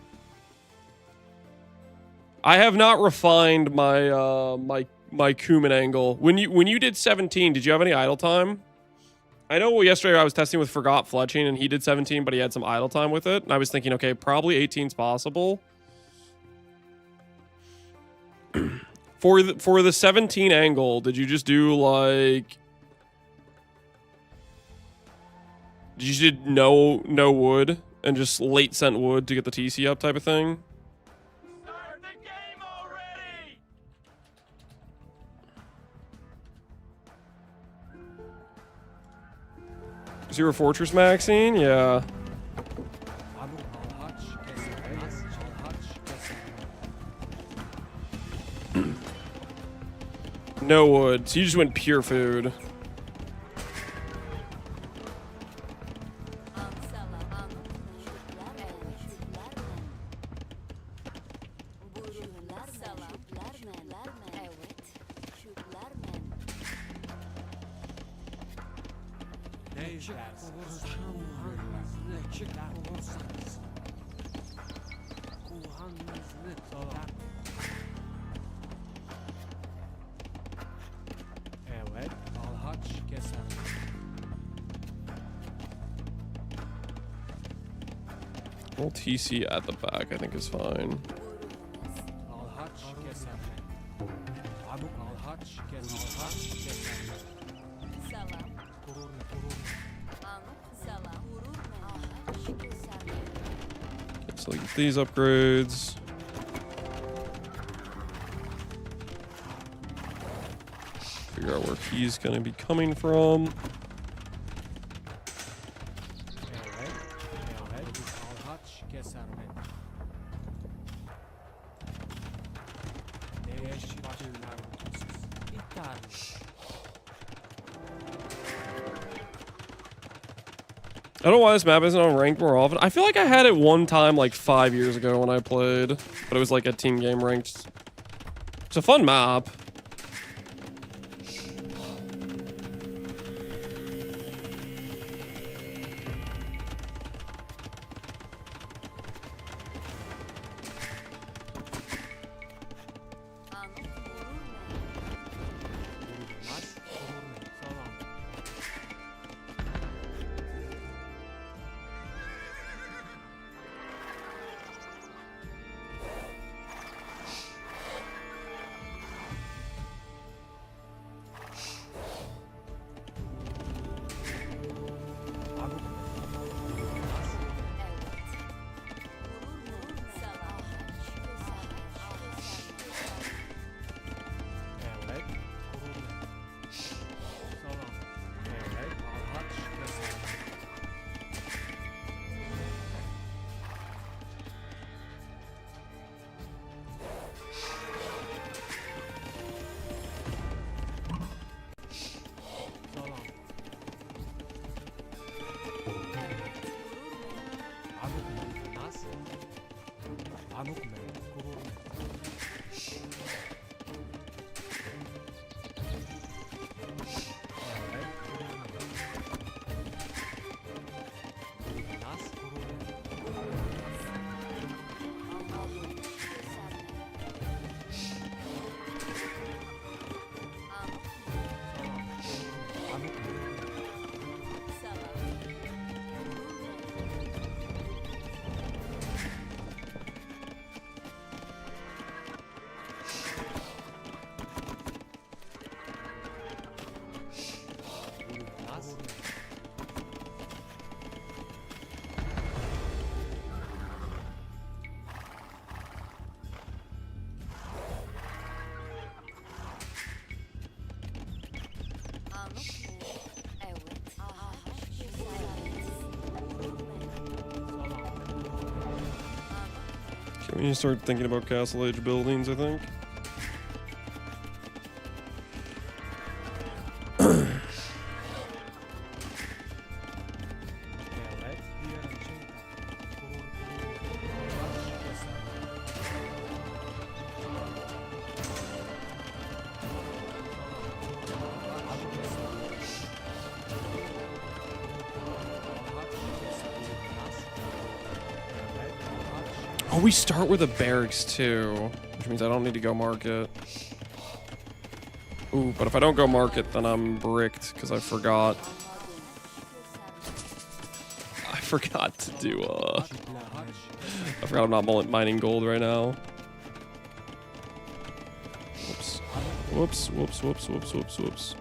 I have not refined my my cumin angle. When you did 17, did you have any idle time? I know yesterday I was testing with Forgot Fletching and he did 17, but he had some idle time with it. And I was thinking, okay, probably 18's possible. For the 17 angle, did you just do like... Did you do no wood and just late sent wood to get the TC up type of thing? Start the game already! Is you a Fortress Maxine? Yeah. No wood. So you just went pure food. Well, TC at the back, I think, is fine. So get these upgrades. Figure out where he's gonna be coming from. I don't know why this map isn't on ranked more often. I feel like I had it one time like 5 years ago when I played, but it was like a team game ranked. It's a fun map. Okay, we need to start thinking about castle age buildings, I think. Oh, we start with a barracks too, which means I don't need to go market. Ooh, but if I don't go market, then I'm bricked because I forgot. I forgot to do, I forgot I'm not mining gold right now. Whoops. Whoops, whoops, whoops, whoops, whoops, whoops.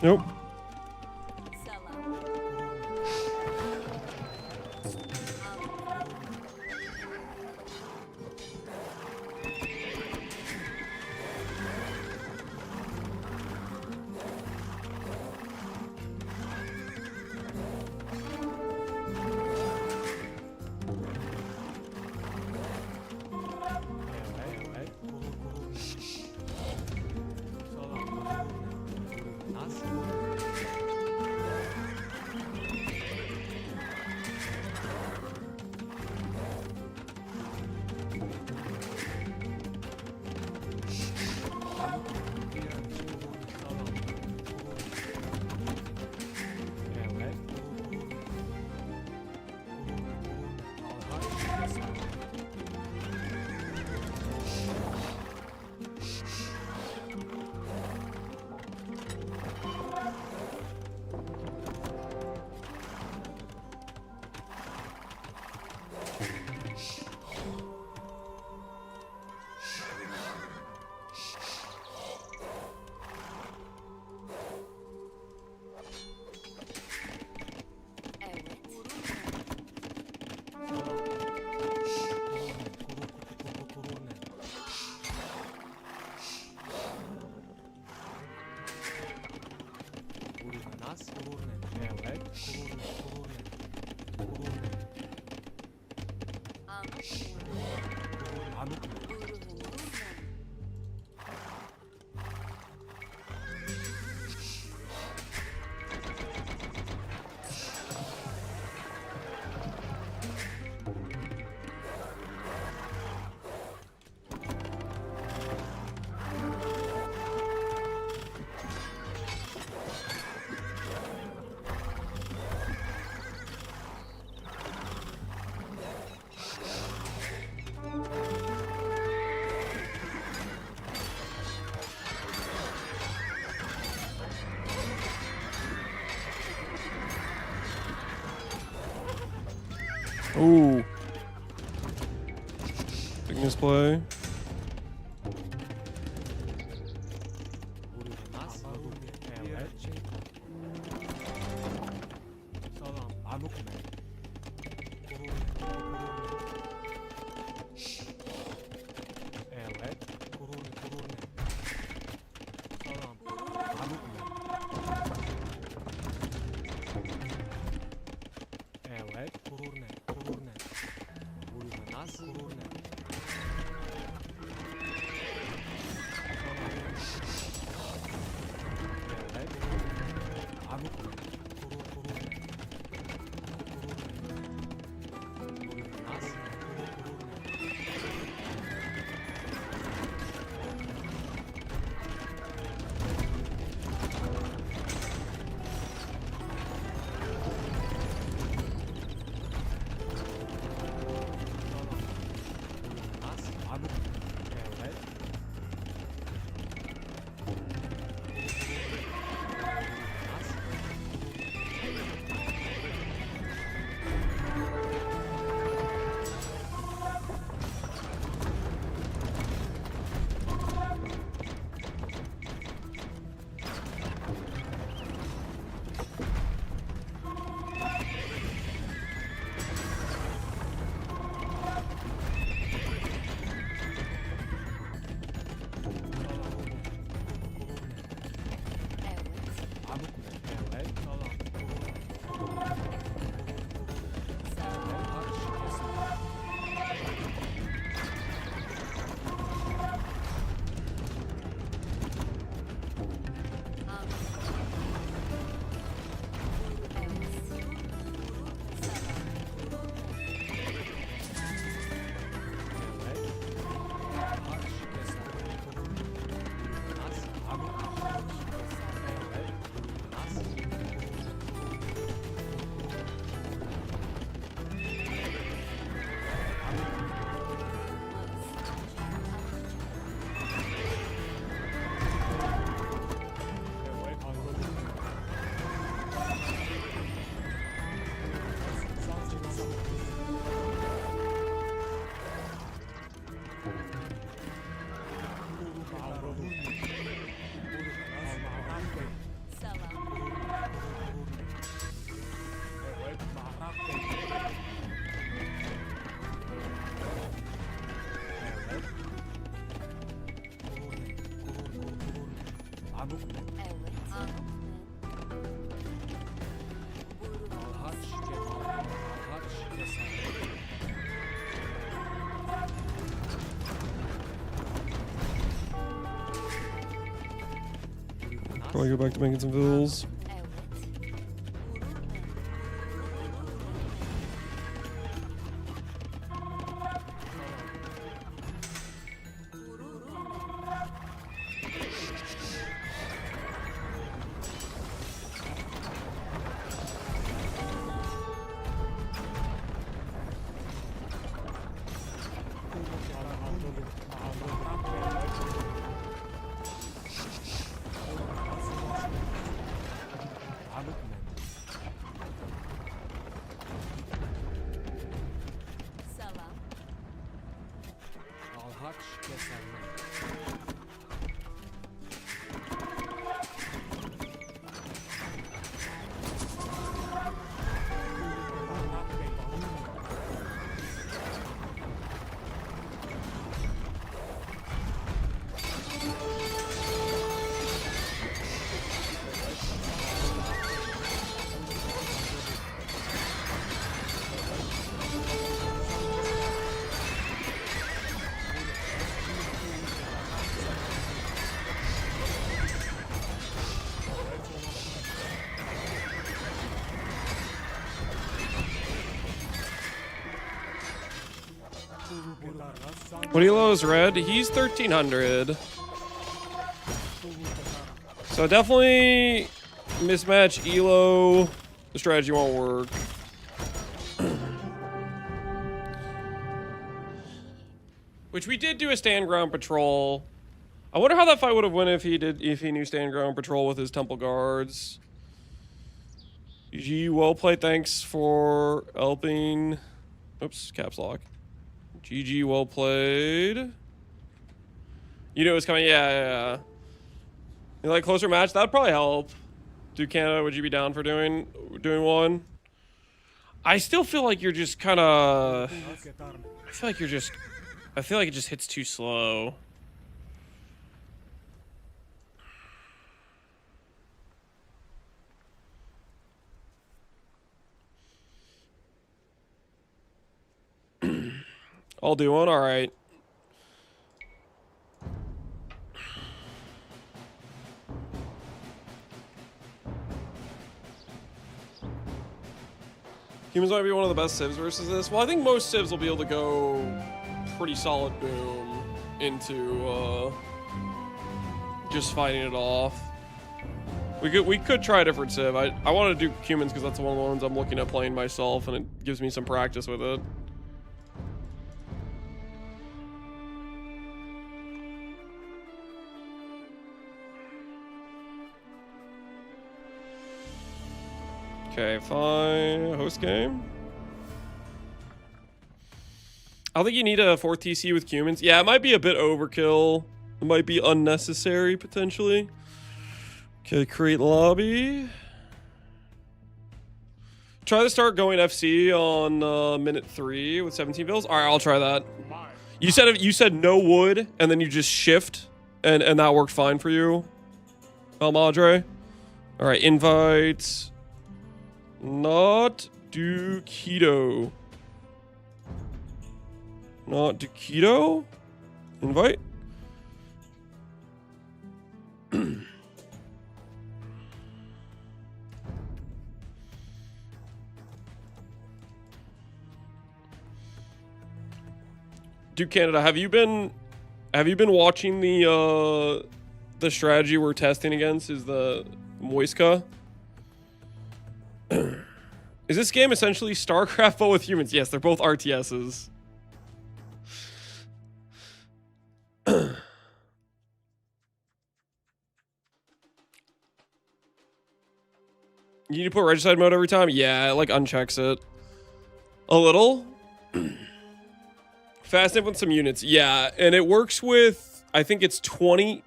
Nope. Ooh. Bigness play. Probably go back to making some vills. What elo is red? He's 1300. So definitely mismatch elo. The strategy won't work. Which we did do a stand ground patrol. I wonder how that fight would have went if he knew stand ground patrol with his temple guards. GG, well played. Thanks for helping. Oops, caps lock. GG, well played. You know it's coming. Yeah. You like closer match? That'd probably help. Do Canada? Would you be down for doing one? I still feel like you're just kind of. I feel like you're just. I feel like it just hits too slow. I'll do one. All right. Humans might be one of the best civs versus this. Well, I think most civs will be able to go pretty solid boom into just fighting it off. We could try a different civ. I want to do humans because that's one of the ones I'm looking at playing myself, and it gives me some practice with it. Okay, fine. Host game. I don't think you need a 4th TC with humans. Yeah, it might be a bit overkill. It might be unnecessary, potentially. Okay, create lobby. Try to start going FC on minute 3 with 17 bills. All right, I'll try that. You said no wood, and then you just shift, and that worked fine for you, El Madre. All right, invite. Not Duketo. Not Duketo. Invite. Duke Canada, have you been watching the strategy we're testing against? Is the Moiska? Is this game essentially StarCraft but with humans? Yes, they're both RTSs. You need to put regicide mode every time? Yeah, it like unchecks it. A little. Fast in with some units. Yeah, and it works with, I think it's 20.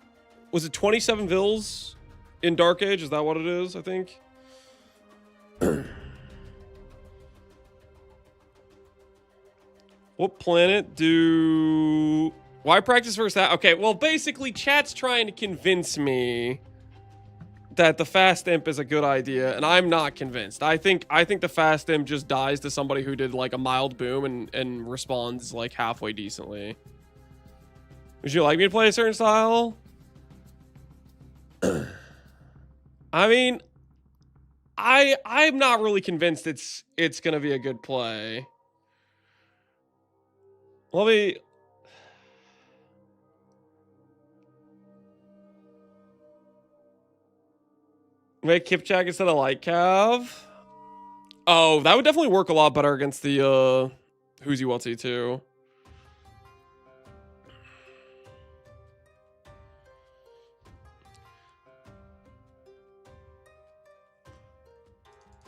Was it 27 vills in Dark Age? Is that what it is, I think? What planet do... Why practice first that? Okay, well, basically, chat's trying to convince me that the fast imp is a good idea, and I'm not convinced. I think the fast imp just dies to somebody who did, like, a mild boom and responds, like, halfway decently. Would you like me to play a certain style? I mean... I'm not really convinced it's gonna be a good play. Let me... Make Kipchak instead of Light Cav? Oh, that would definitely work a lot better against the Whoosy Wutsy too.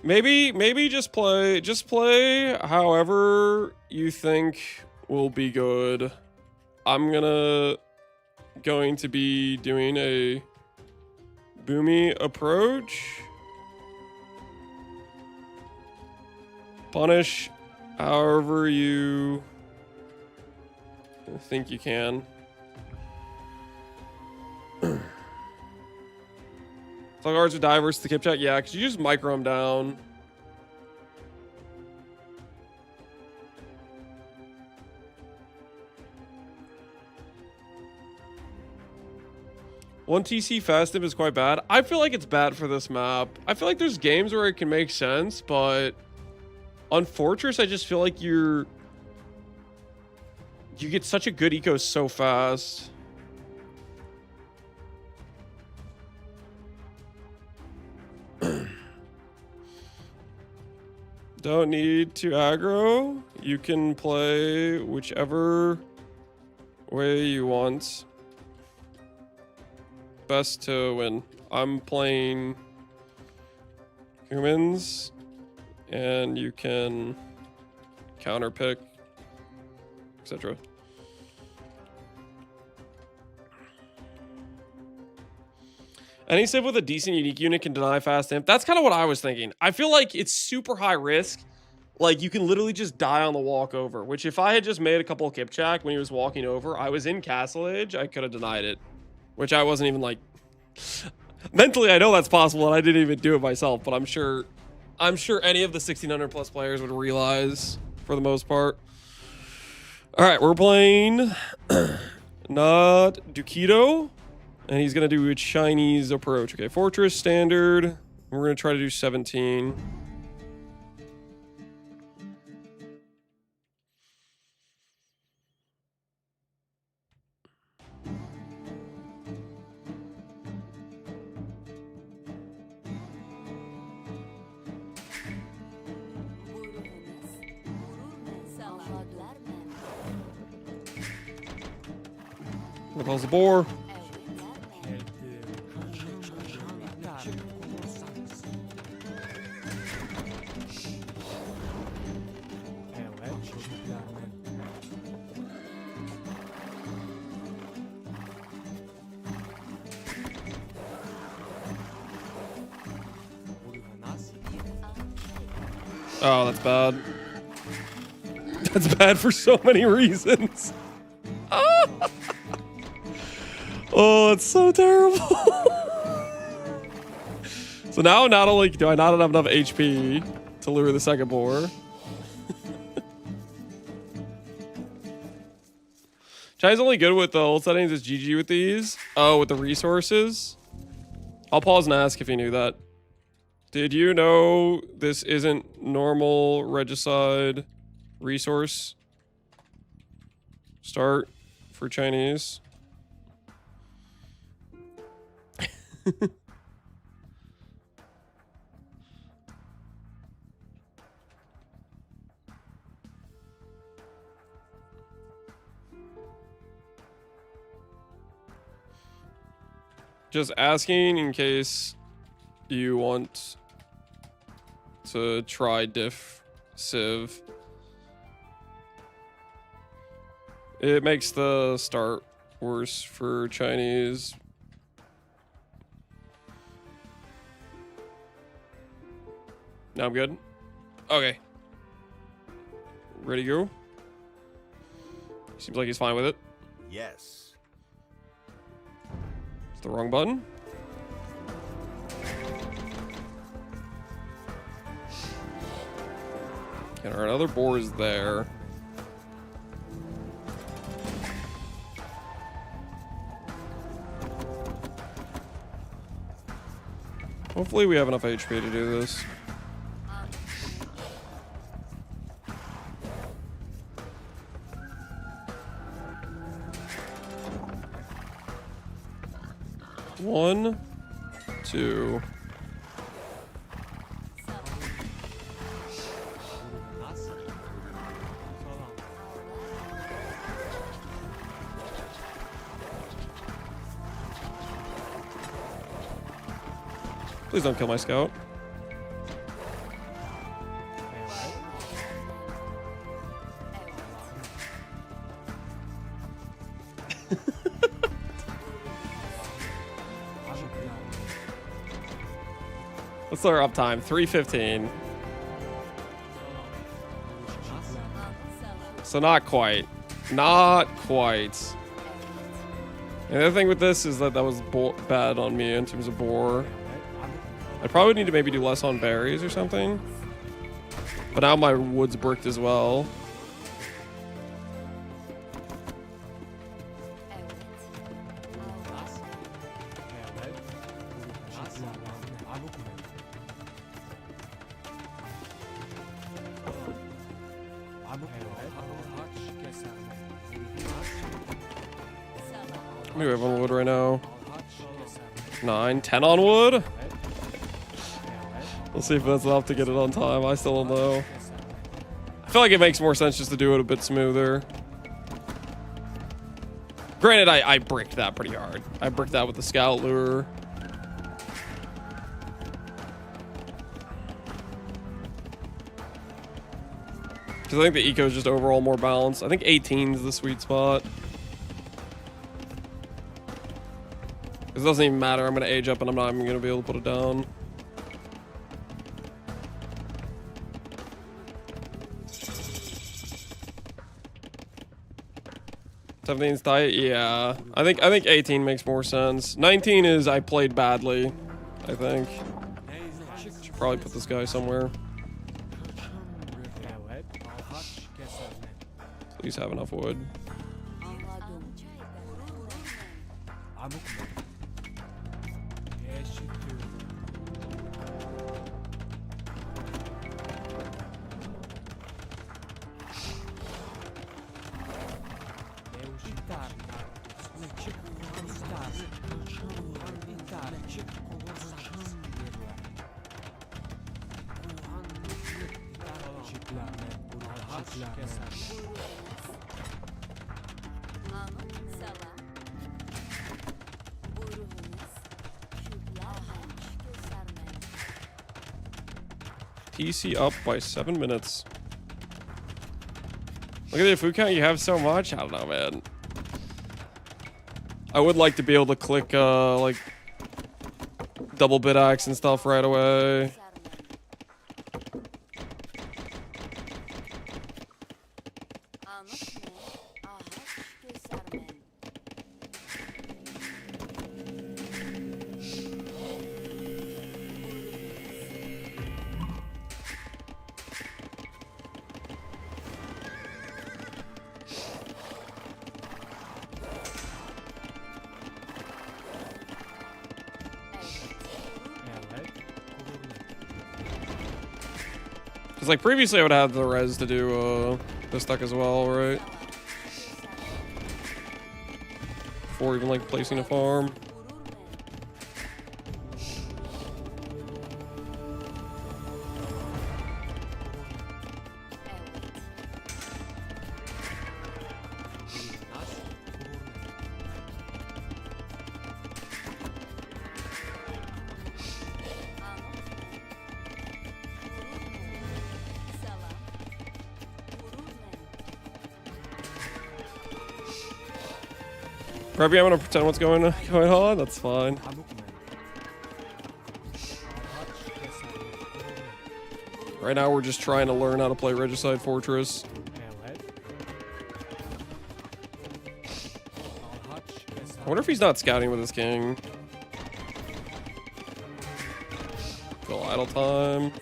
Maybe just play however you think will be good. I'm going to be doing a boomy approach. Punish however you think you can. Guards would die versus the Kipchak? Yeah, because you just micro him down. One TC fast imp is quite bad. I feel like it's bad for this map. I feel like there's games where it can make sense, but on Fortress, I just feel like you get such a good eco so fast. Don't need to aggro. You can play whichever way you want. Best to win. I'm playing humans, and you can counter pick, etc. Any civ with a decent unique unit can deny fast imp. That's kind of what I was thinking. I feel like it's super high risk. Like, you can literally just die on the walk over, which if I had just made a couple of Kipchak when he was walking over, I was in Castle Age, I could have denied it. Which I wasn't even like... Mentally, I know that's possible, and I didn't even do it myself, but I'm sure any of the 1,600 plus players would realize for the most part. All right, we're playing not Dukido, and he's going to do a Chinese approach. Okay, Fortress, Standard. We're going to try to do 17. Repulse the boar. Oh, that's bad. That's bad for so many reasons. Oh, it's so terrible. So now, not only do I not have enough HP to lure the second boar. China's only good with the old settings. It's GG with these. Oh, with the resources. I'll pause and ask if you knew that. Did you know this isn't normal regicide resource start for Chinese? Just asking in case you want to try diff civ. It makes the start worse for Chinese. Now I'm good. Okay. Ready to go? Seems like he's fine with it. Yes. It's the wrong button. And our other boar is there. Hopefully we have enough HP to do this. One, two. Please don't kill my scout. What's our uptime? 3:15. So not quite. Not quite. And the other thing with this is that was bad on me in terms of boar. I probably need to maybe do less on berries or something. But now my wood's bricked as well. What do we have on wood right now? 9, 10 on wood? We'll see if that's enough to get it on time. I still don't know. I feel like it makes more sense just to do it a bit smoother. Granted, I bricked that pretty hard. I bricked that with the scout lure. Because I think the eco is just overall more balanced. I think 18 is the sweet spot. It doesn't even matter. I'm going to age up and I'm not even going to be able to put it down. '17's tight, yeah. I think 18 makes more sense. 19 is I played badly. I think. Should probably put this guy somewhere. Please have enough wood. TC up by 7 minutes. Look at the food count you have so much. I don't know, man. I would like to be able to click like double bit axe and stuff right away. Because like previously I would have the res to do this stuff as well, right? Before even like placing a farm. Preppy, I'm gonna pretend what's going on. That's fine. Right now, we're just trying to learn how to play Regicide Fortress. I wonder if he's not scouting with his king. Go idle time.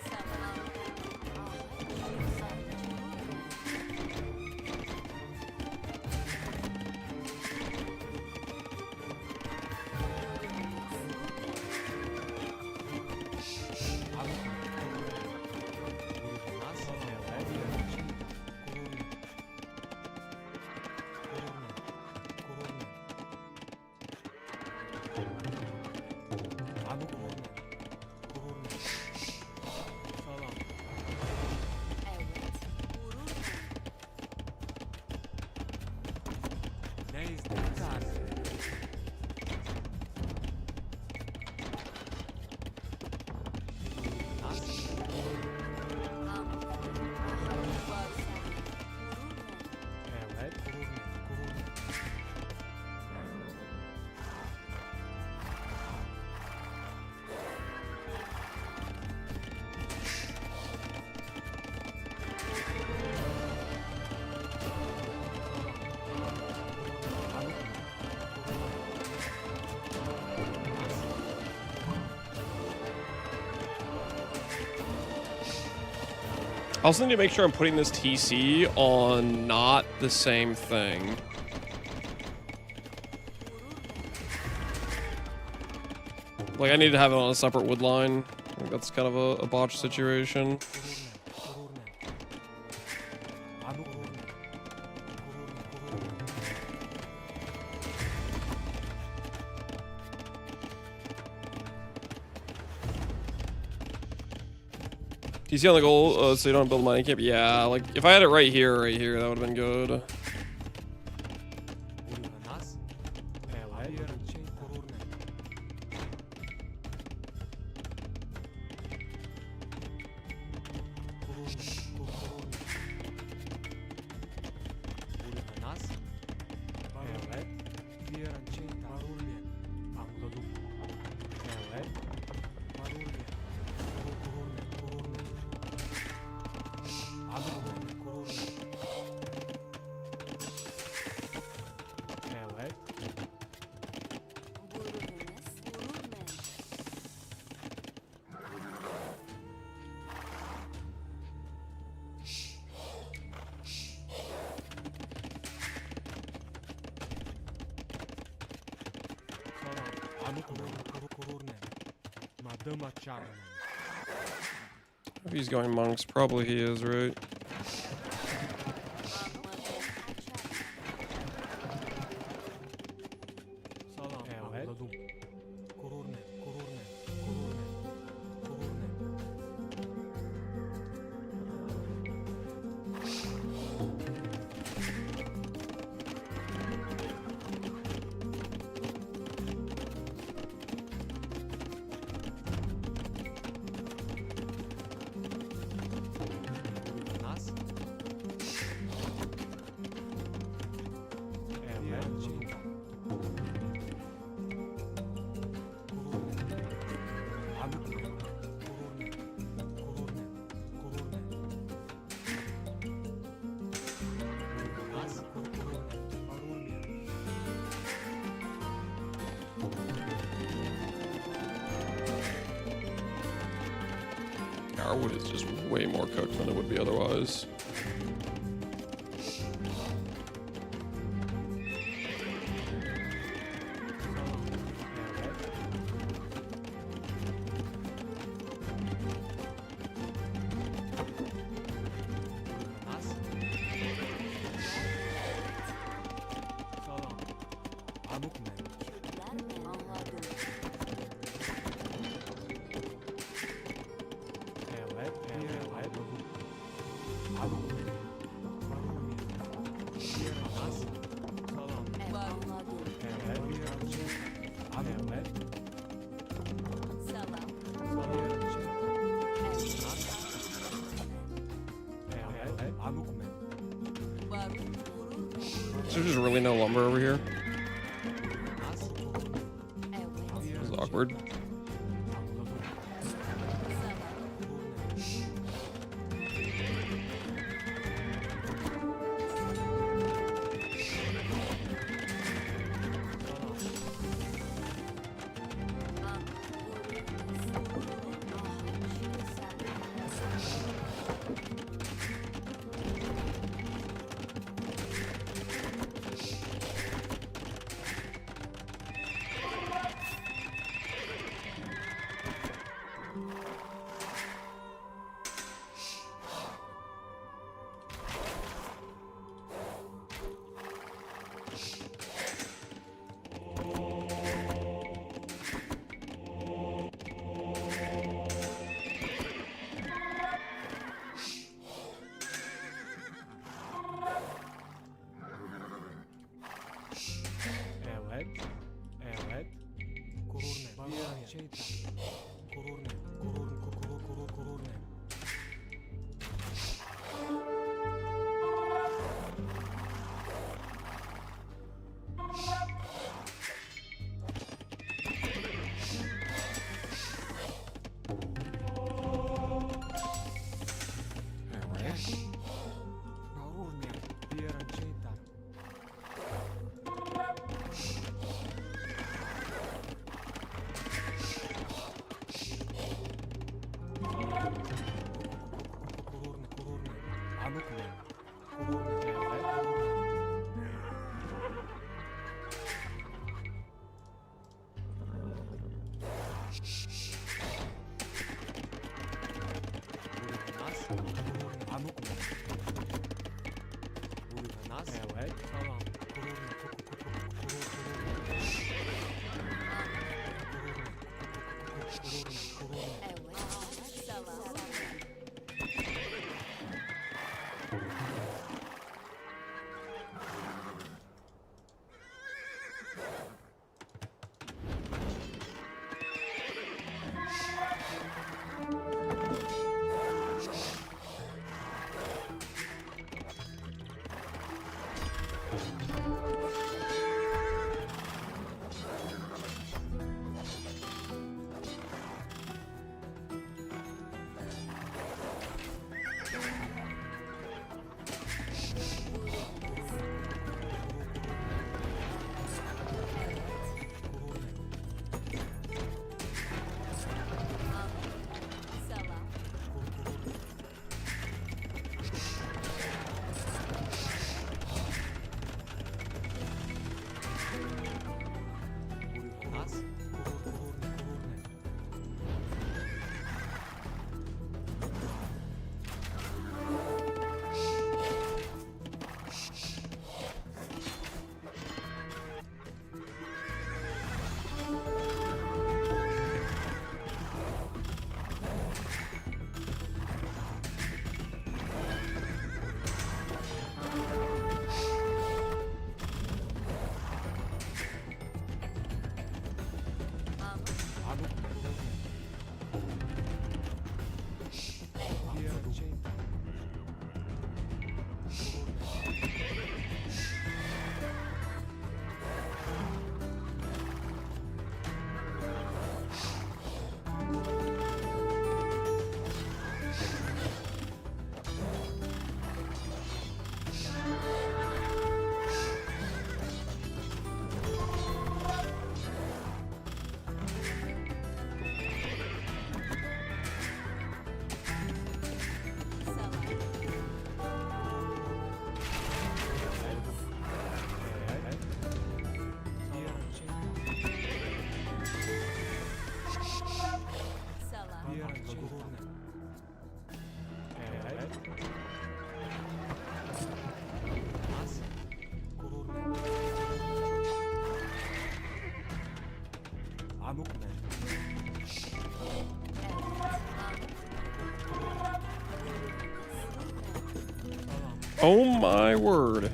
I also need to make sure I'm putting this TC on not the same thing. Like, I need to have it on a separate wood line. I think that's kind of a botched situation. TC on the goal, so you don't build a mining camp? Yeah, like, if I had it right here, that would have been good. If he's going monks, probably he is, right? Our wood is just way more cooked than it would be otherwise. Is there just really no lumber over here? This is awkward. Oh my word.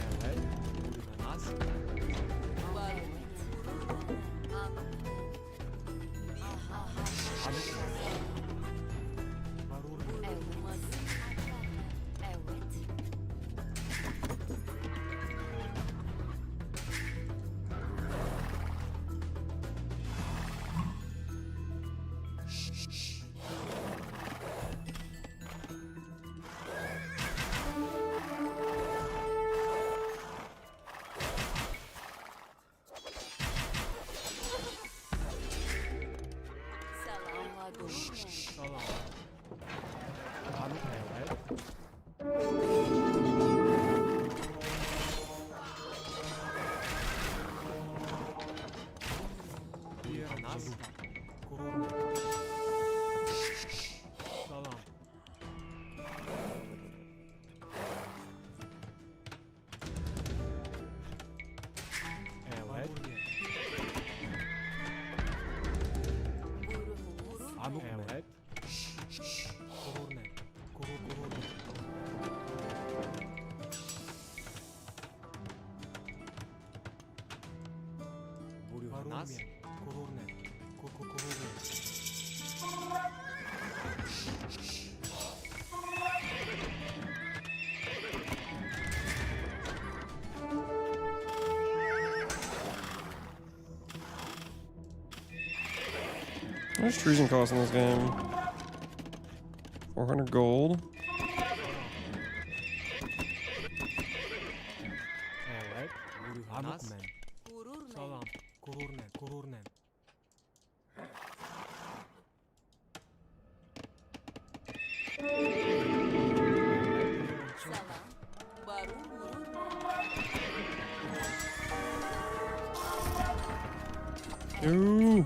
What's treason cost in this game? 400 gold. Ooh.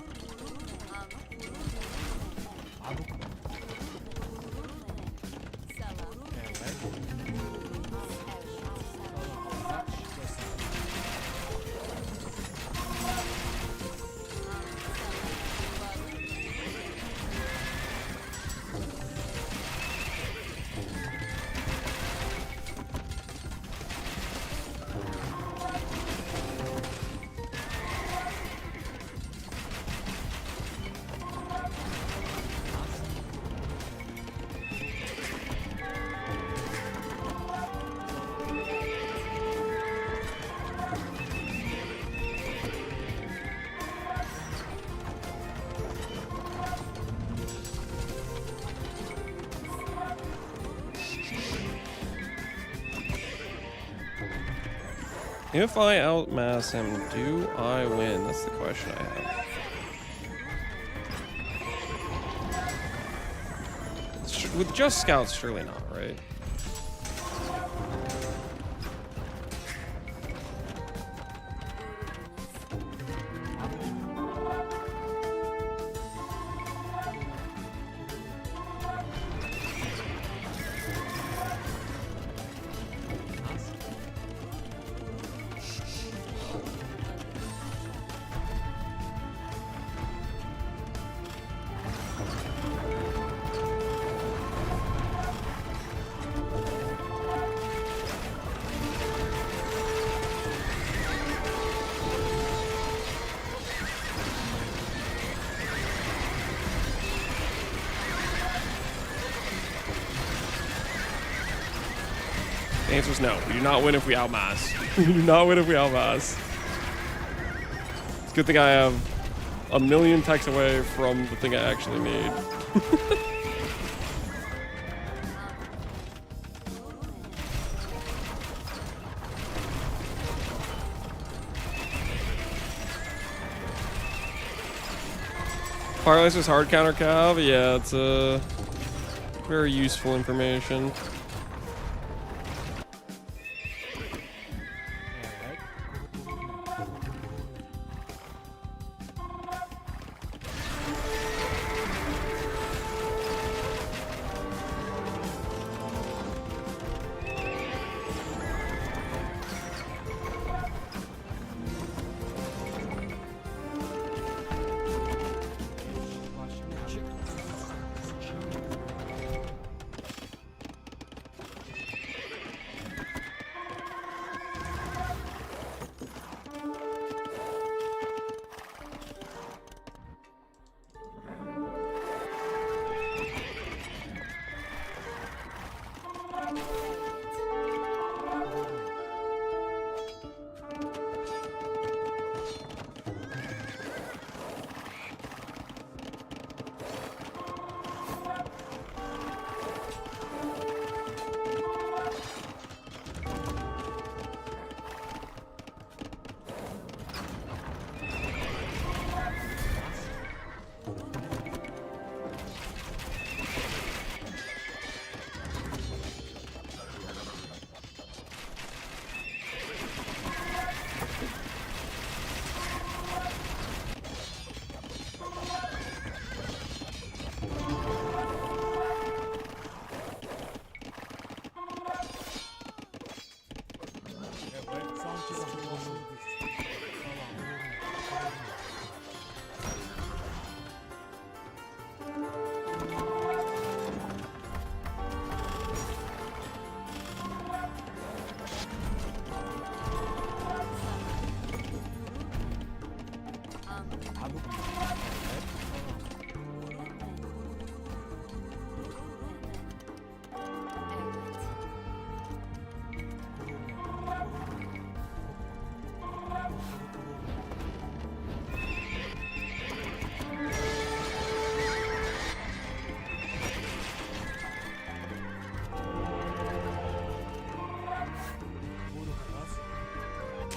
If I outmass him, do I win? That's the question I have. With just scouts, surely not, right? The answer is no. We do not win if we outmass. We do not win if we outmass. It's a good thing I have a million techs away from the thing I actually need. Firelacer's hard counter cav? Yeah, it's very useful information.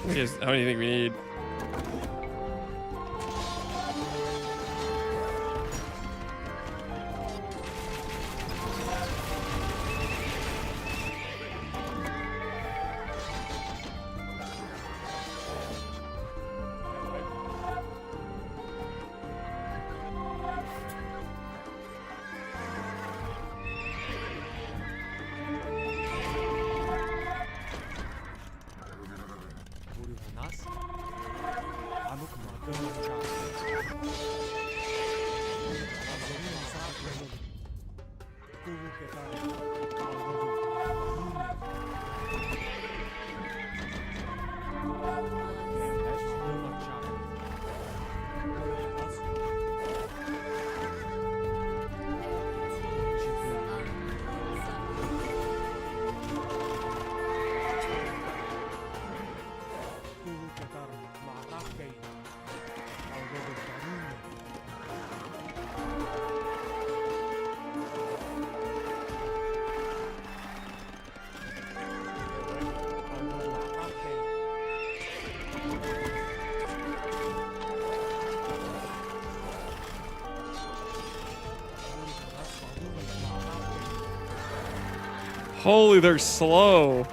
How many do you think we need? Holy, they're slow.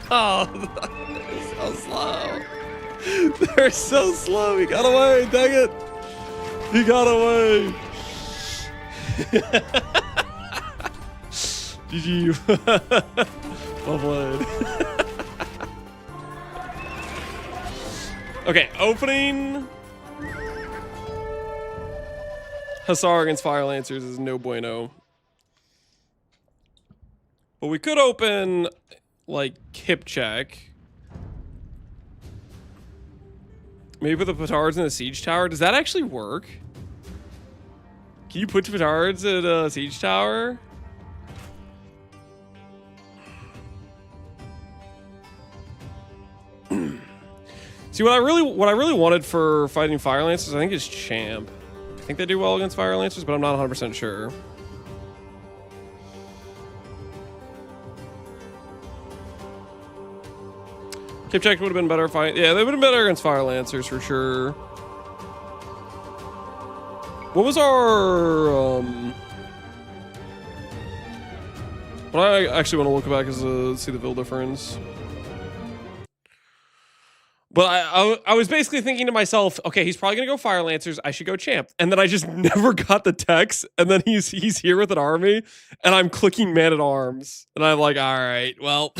Oh, they're so slow. They're so slow. He got away. Dang it. He got away. GG. Well played. Okay, opening. Hussar against Fire Lancers is no bueno. But we could open, like, hip check. Maybe put the petards in the siege tower. Does that actually work? Can you put petards at a siege tower? See, what I really wanted for fighting Fire Lancers, I think, is Champ. I think they do well against Fire Lancers, but I'm not 100% sure. Kip check would have been better fight. Yeah, they would have been better against Fire Lancers for sure. What was our what I actually want to look back is see the build difference. But I was basically thinking to myself, okay, he's probably gonna go Fire Lancers. I should go Champ, and then I just never got the text. And then he's here with an army, and I'm clicking Man at Arms, and I'm like, all right, well,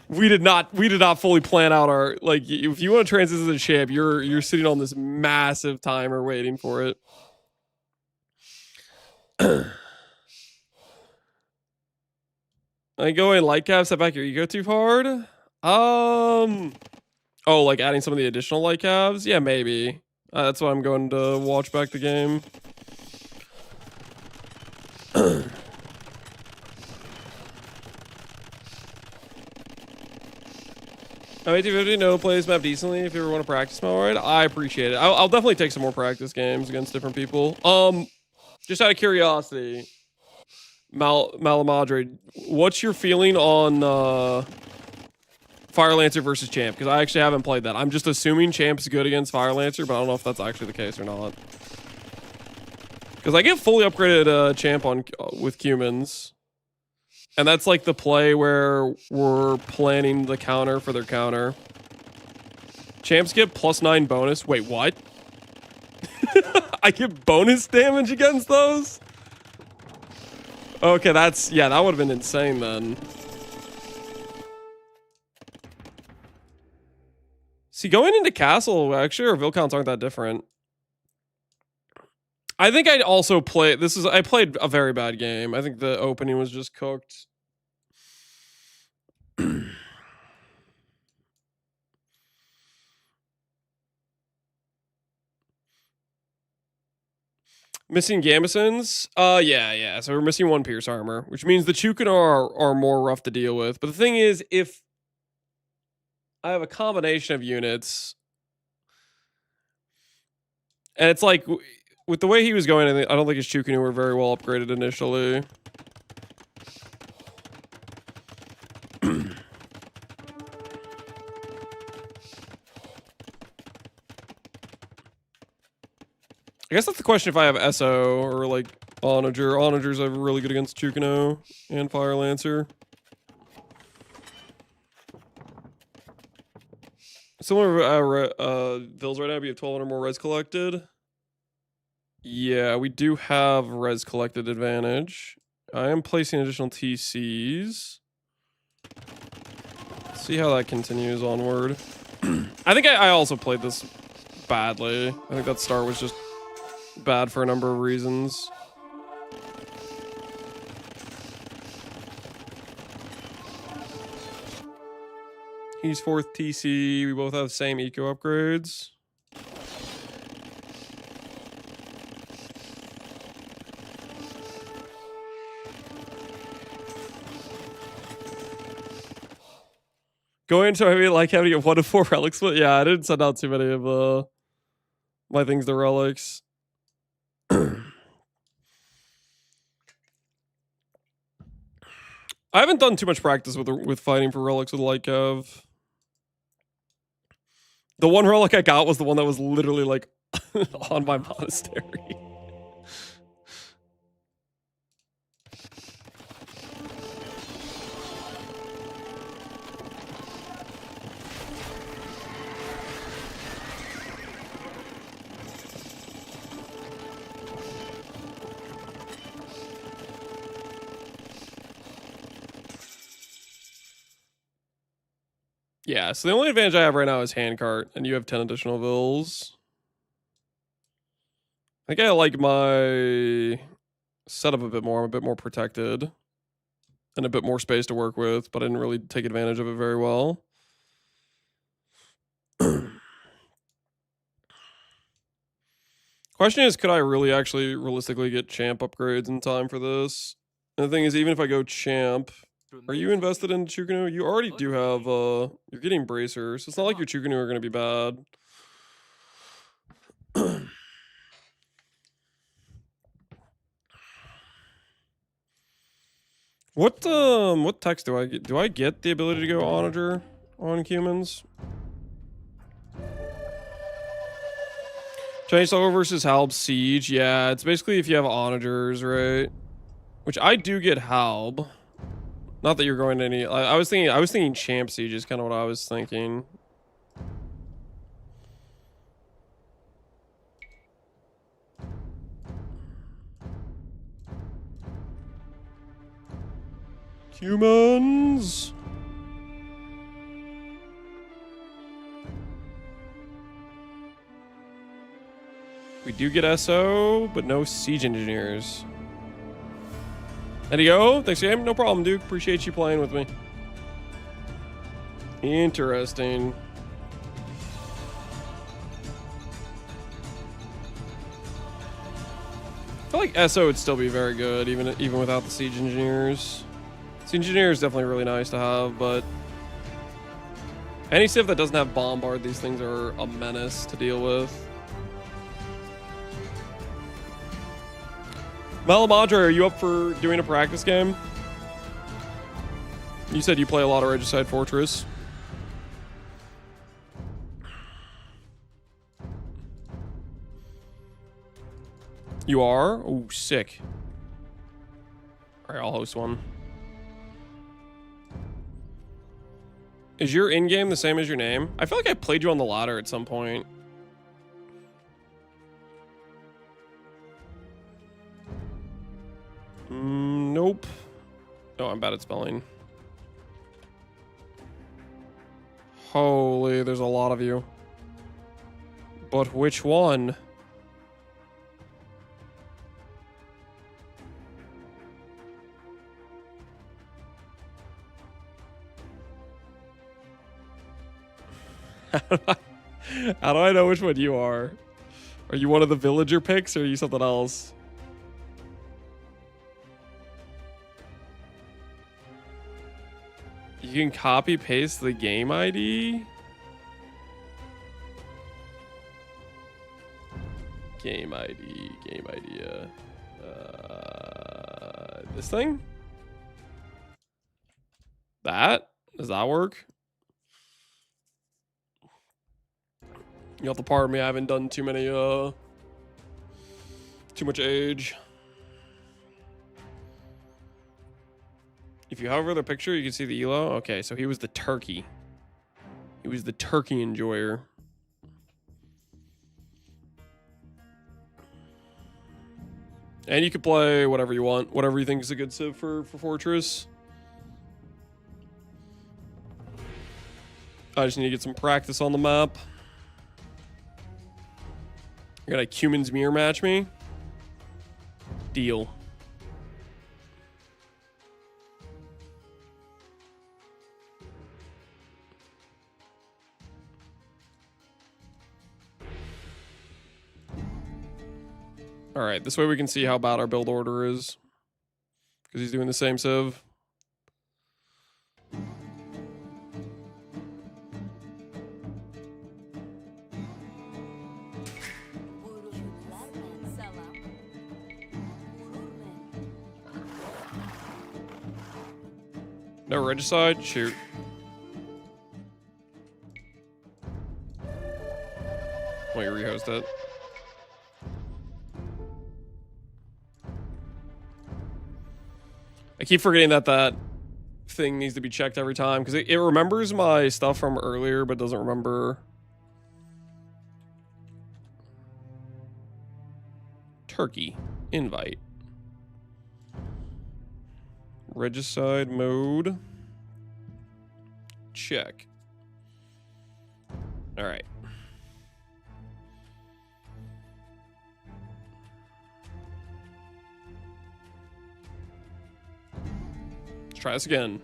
we did not fully plan out our, like, if you want to transition to Champ, you're sitting on this massive timer waiting for it. I go in light cap, set back your ego too hard. Oh, like adding some of the additional light calves? Yeah, maybe. That's why I'm going to watch back the game. AoE2 no plays map decently if you ever want to practice mode. I appreciate it. I'll definitely take some more practice games against different people. Just out of curiosity, Malamadre, what's your feeling on Fire Lancer versus Champ? Because I actually haven't played that. I'm just assuming Champ's good against Fire Lancer, but I don't know if that's actually the case or not. Because I get fully upgraded Champ on with humans, and that's like the play where we're planning the counter for their counter. Champs get +9 bonus. Wait, what? I get bonus damage against those? Okay, that's, yeah, that would have been insane then. See, going into Castle, actually, our Vil counts aren't that different. I think I'd also play, I played a very bad game. I think the opening was just cooked. Missing Gambesons? Yeah. So we're missing 1 Pierce Armor, which means the Chukin are more rough to deal with. But the thing is, if I have a combination of units, And it's like, with the way he was going, I don't think his Chukunu were very well upgraded initially. I guess that's the question if I have SO or like Onager. Onagers are really good against Chukunu and Fire Lancer. Similar Vills right now, we have 1,200 more res collected. Yeah, we do have res collected advantage. I am placing additional TCs. See how that continues onward. I think I also played this badly. I think that start was just bad for a number of reasons. He's 4th TC. We both have the same eco upgrades. Going to heavy like having a 1 to 4 relic split. Yeah, I didn't send out too many of my things to relics. I haven't done too much practice with fighting for relics with light cav. The one relic I got was the one that was literally like on my monastery. Yeah, so the only advantage I have right now is handcart, and you have 10 additional vills. I think I like my setup a bit more. I'm a bit more protected. And a bit more space to work with, but I didn't really take advantage of it very well. Question is, could I really actually realistically get champ upgrades in time for this? And the thing is, even if I go champ, are you invested in Chukunu? You already do have, you're getting bracers. So it's not like your Chukunu are going to be bad. What text do I get? Do I get the ability to go onager on humans? Chinese Solo versus Halb Siege. Yeah, it's basically if you have onagers, right? Which I do get Halb. Not that you're going to any. I was thinking Champ Siege is kind of what I was thinking. Humans. We do get SO, but no siege engineers. There you go. Thanks, game. No problem, Duke. Appreciate you playing with me. Interesting. I feel like SO would still be very good, even without the siege engineers. Siege engineer is definitely really nice to have, but any civ that doesn't have bombard, these things are a menace to deal with. Malamadre, are you up for doing a practice game? You said you play a lot of Regicide Fortress. You are? Oh, sick. Alright, I'll host one. Is your in-game the same as your name? I feel like I played you on the ladder at some point. Nope. Oh, I'm bad at spelling. Holy, there's a lot of you. But which one? How do I know which one you are? Are you one of the villager picks or are you something else? You can copy paste the game ID? Game ID. Game idea. This thing? That? Does that work? You have to pardon me, I haven't done too many, too much age. If you hover the picture, you can see the elo. Okay, so he was the turkey. He was the turkey enjoyer. And you can play whatever you want, whatever you think is a good civ for Fortress. I just need to get some practice on the map. You're gonna Cuman's mirror match me? Deal. All right, this way we can see how bad our build order is. Because he's doing the same civ. No regicide? Shoot. Wait, rehost it. I keep forgetting that that thing needs to be checked every time because it remembers my stuff from earlier but doesn't remember. Turkey. Invite. Regicide mode. Check. All right. Let's try this again.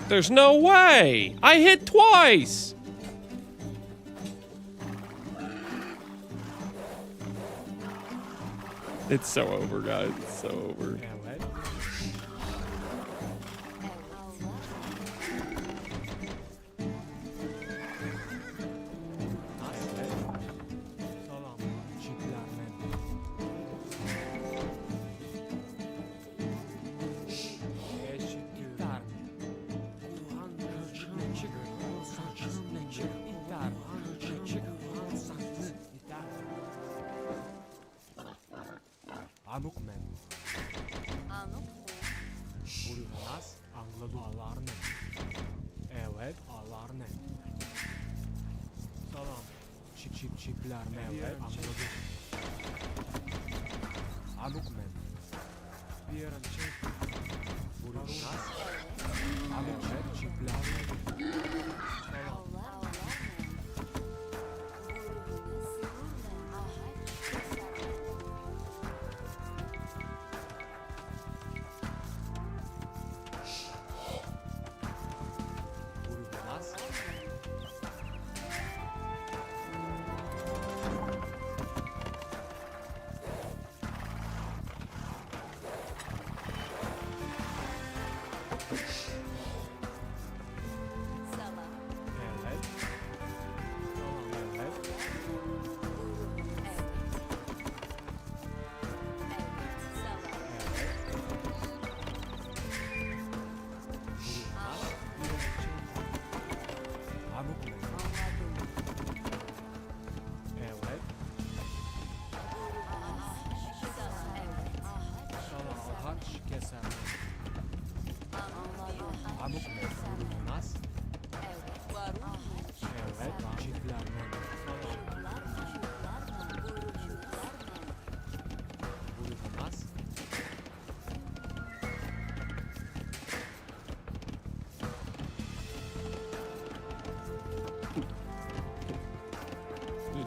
There's no way! I hit twice! It's so over, guys. It's so over.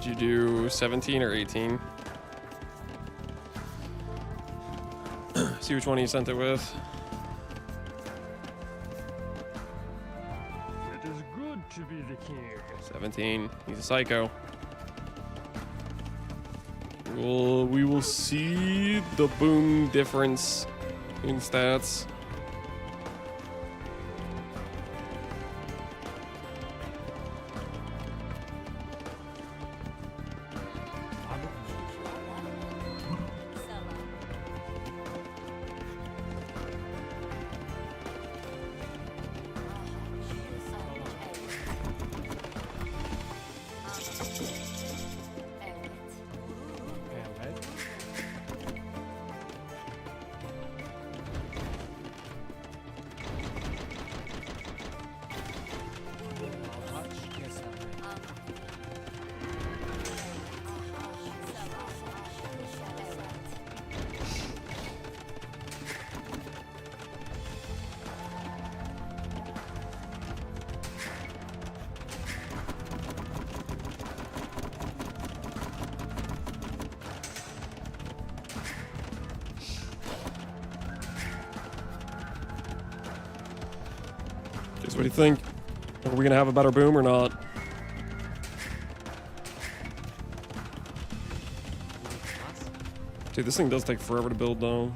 Did you do 17 or 18? See which one he sent it with. It is good to be the king. 17. He's a psycho. We will see the boom difference in stats. Guess what do you think? Are we gonna have a better boom or not? Dude, this thing does take forever to build though.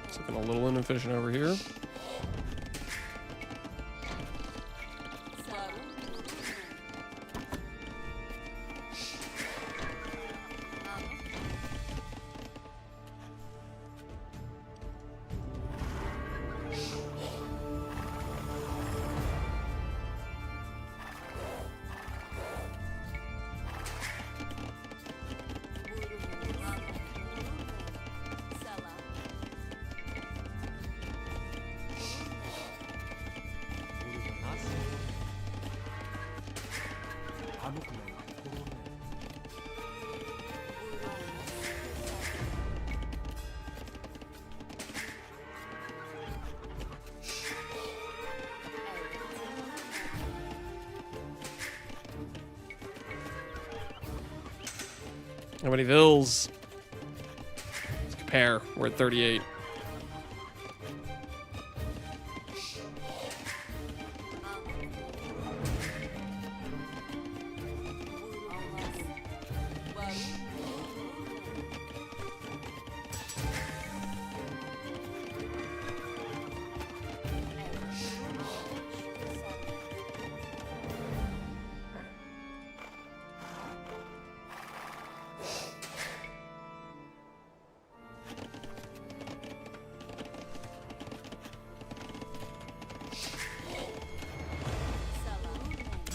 It's looking a little inefficient over here. How many vills? Let's compare. We're at 38.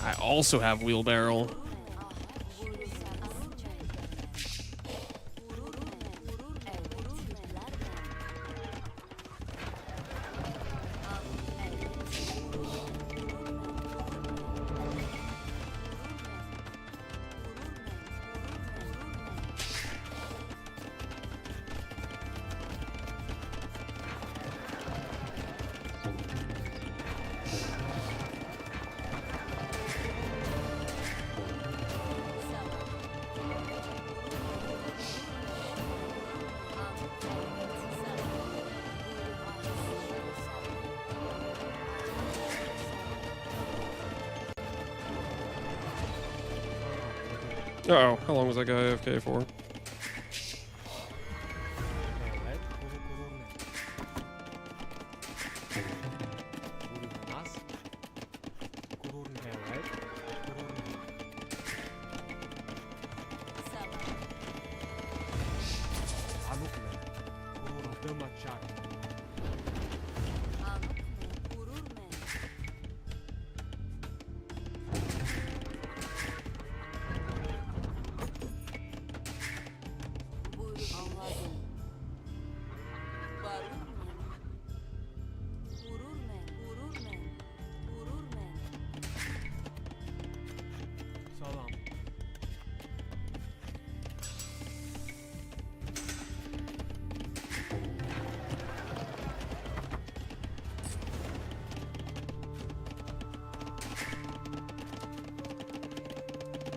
I also have wheelbarrow. Uh-oh, how long was that guy AFK for? Evet, Nas. Evet. Anukle. Adım açar. Salam.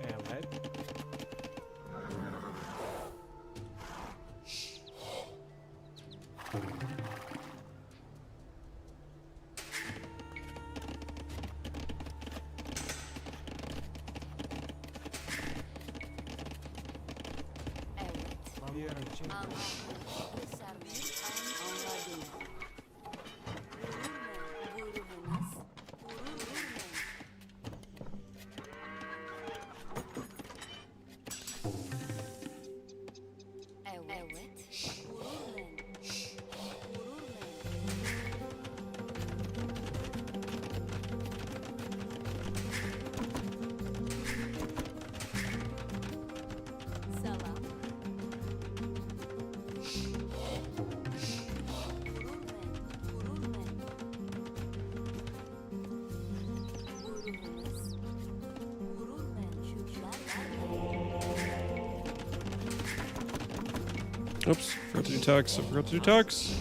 Evet. Bir için Oops, forgot to do text. I forgot to do text.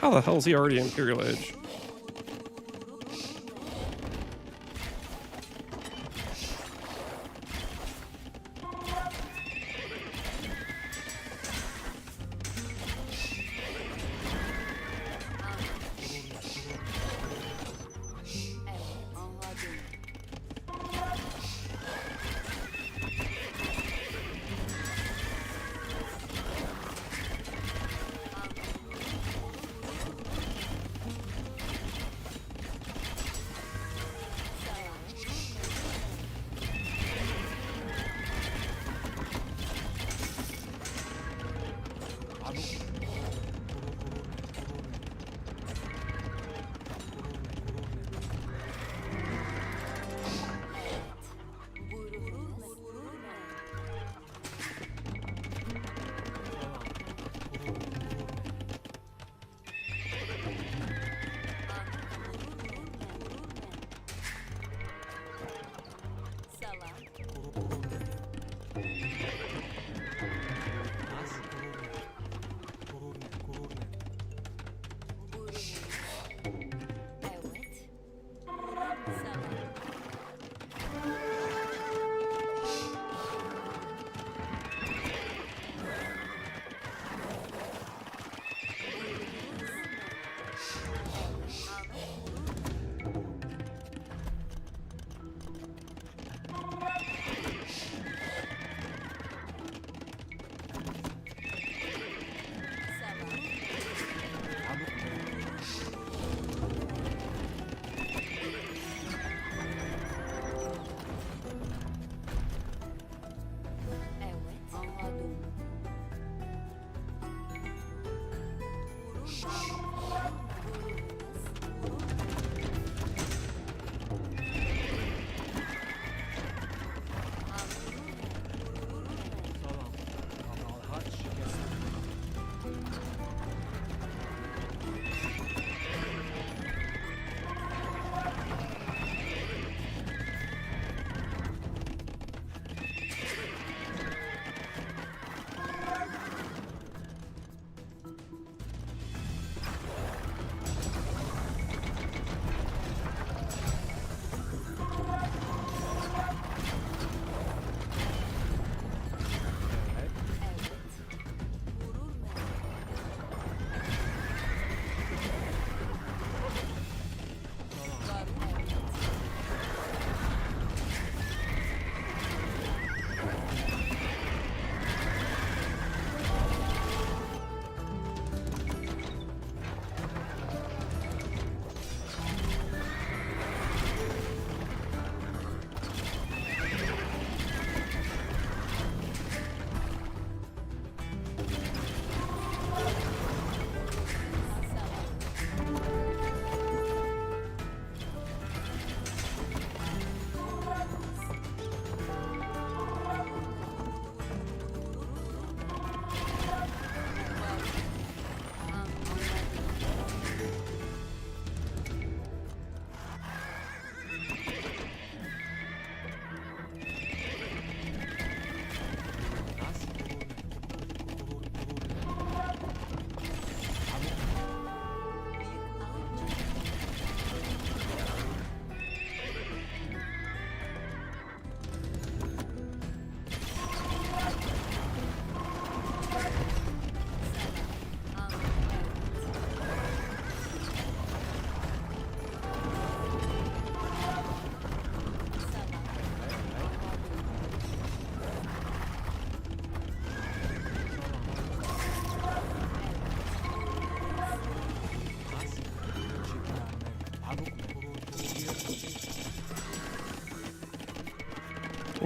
How the hell is he already Imperial Age?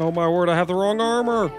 Oh my word, I have the wrong armor.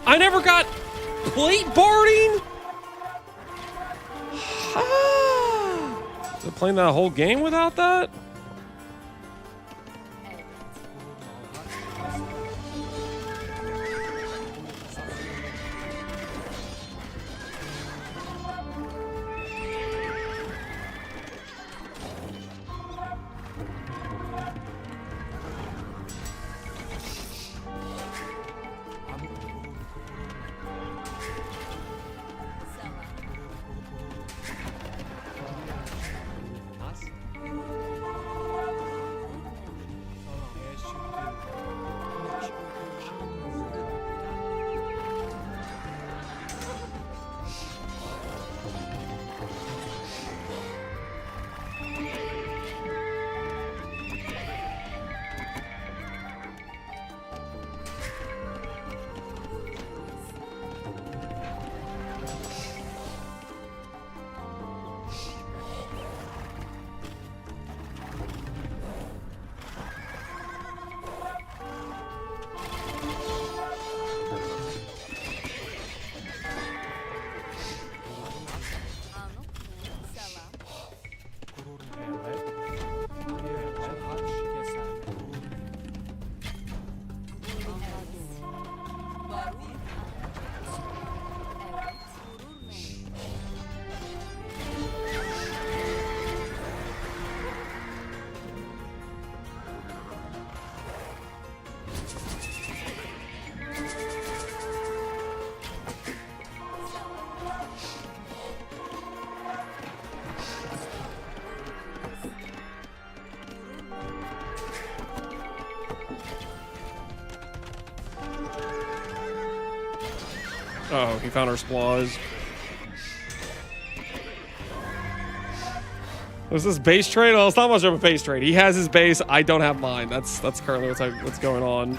I never got plate boarding. They're playing that whole game without that? Oh, he found our splaws. Was this base trade? Well, it's not much of a base trade. He has his base. I don't have mine. That's currently what's going on.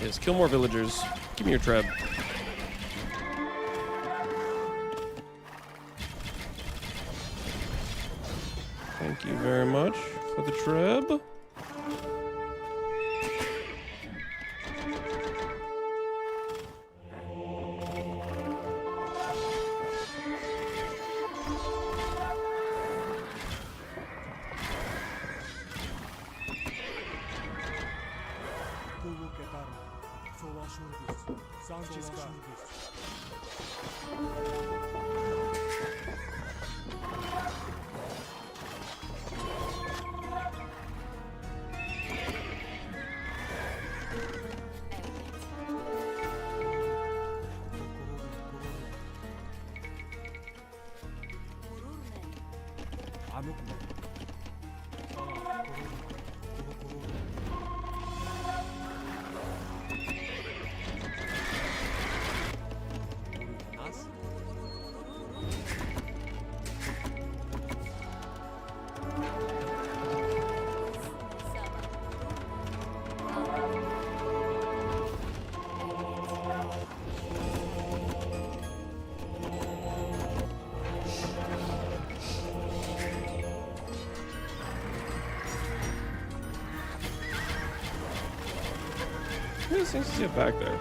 Yes, kill more villagers. Give me your treb. Thank you very much for the treb. It seems to see it back there.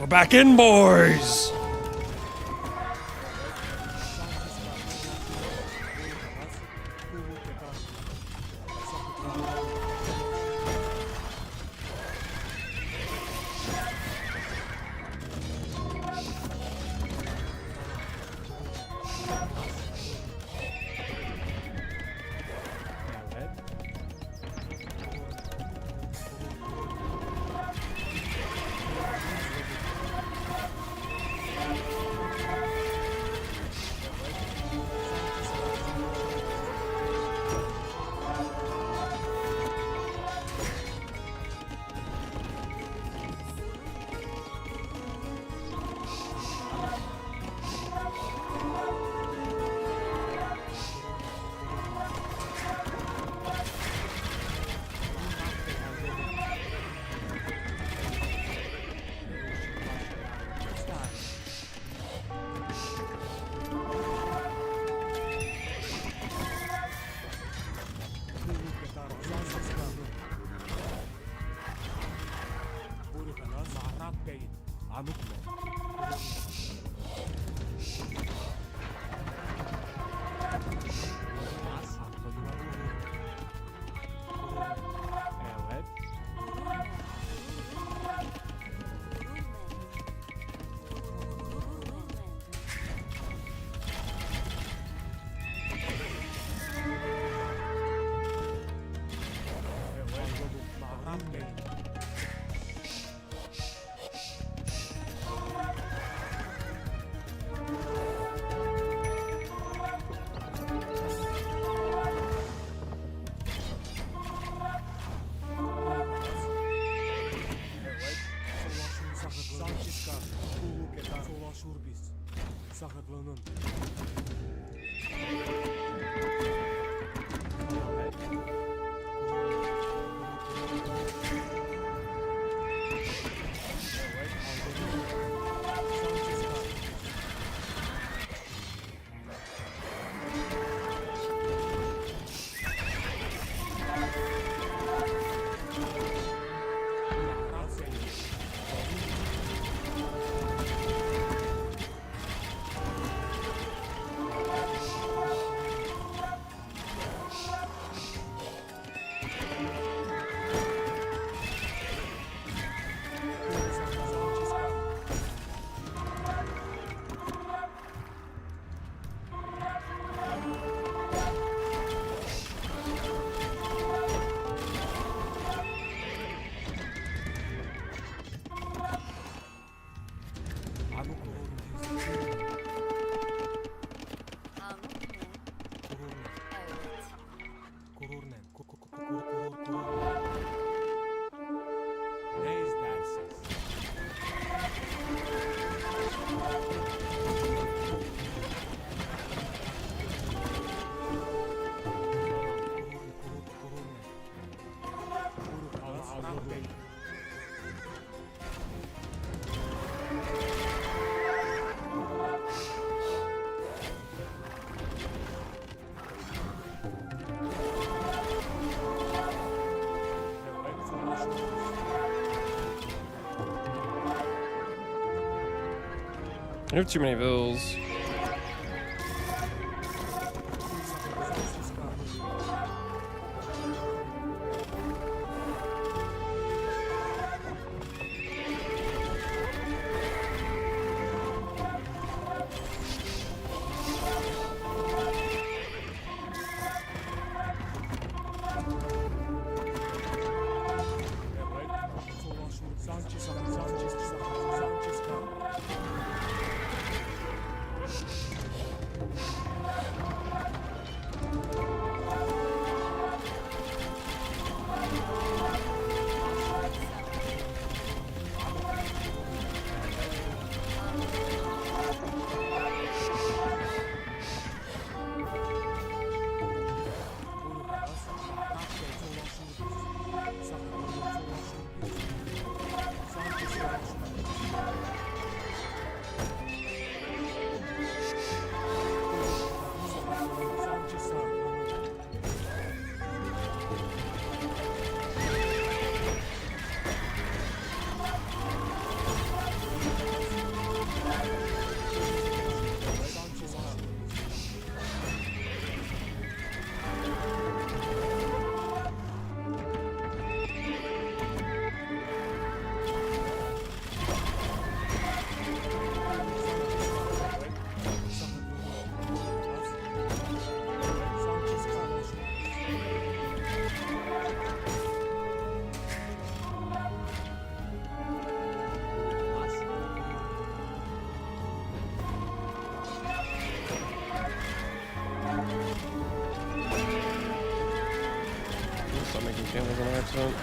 We're back in, boys! Evet. Sanchiska, kulluk eder. Solaşur biz. Sakatlanın. Ne izlersiniz? I have too many bills. Stop making candles on accident.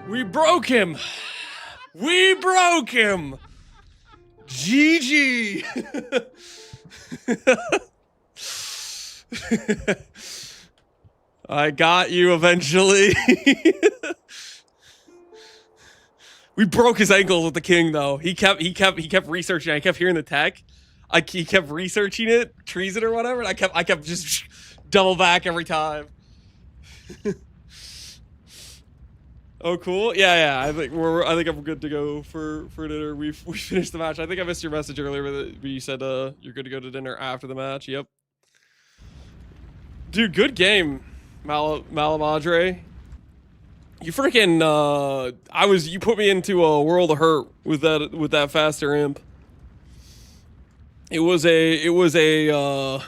We broke him. We broke him. GG. I got you eventually. We broke his ankles with the king though. He kept researching. I kept hearing the tech. He kept researching it, treason or whatever, and I kept just double back every time. Oh, cool. Yeah. I think I'm good to go for dinner. We finished the match. I think I missed your message earlier, but you said you're good to go to dinner after the match. Yep. Dude, good game, Malamadre. You freaking you put me into a world of hurt with that faster imp. It was a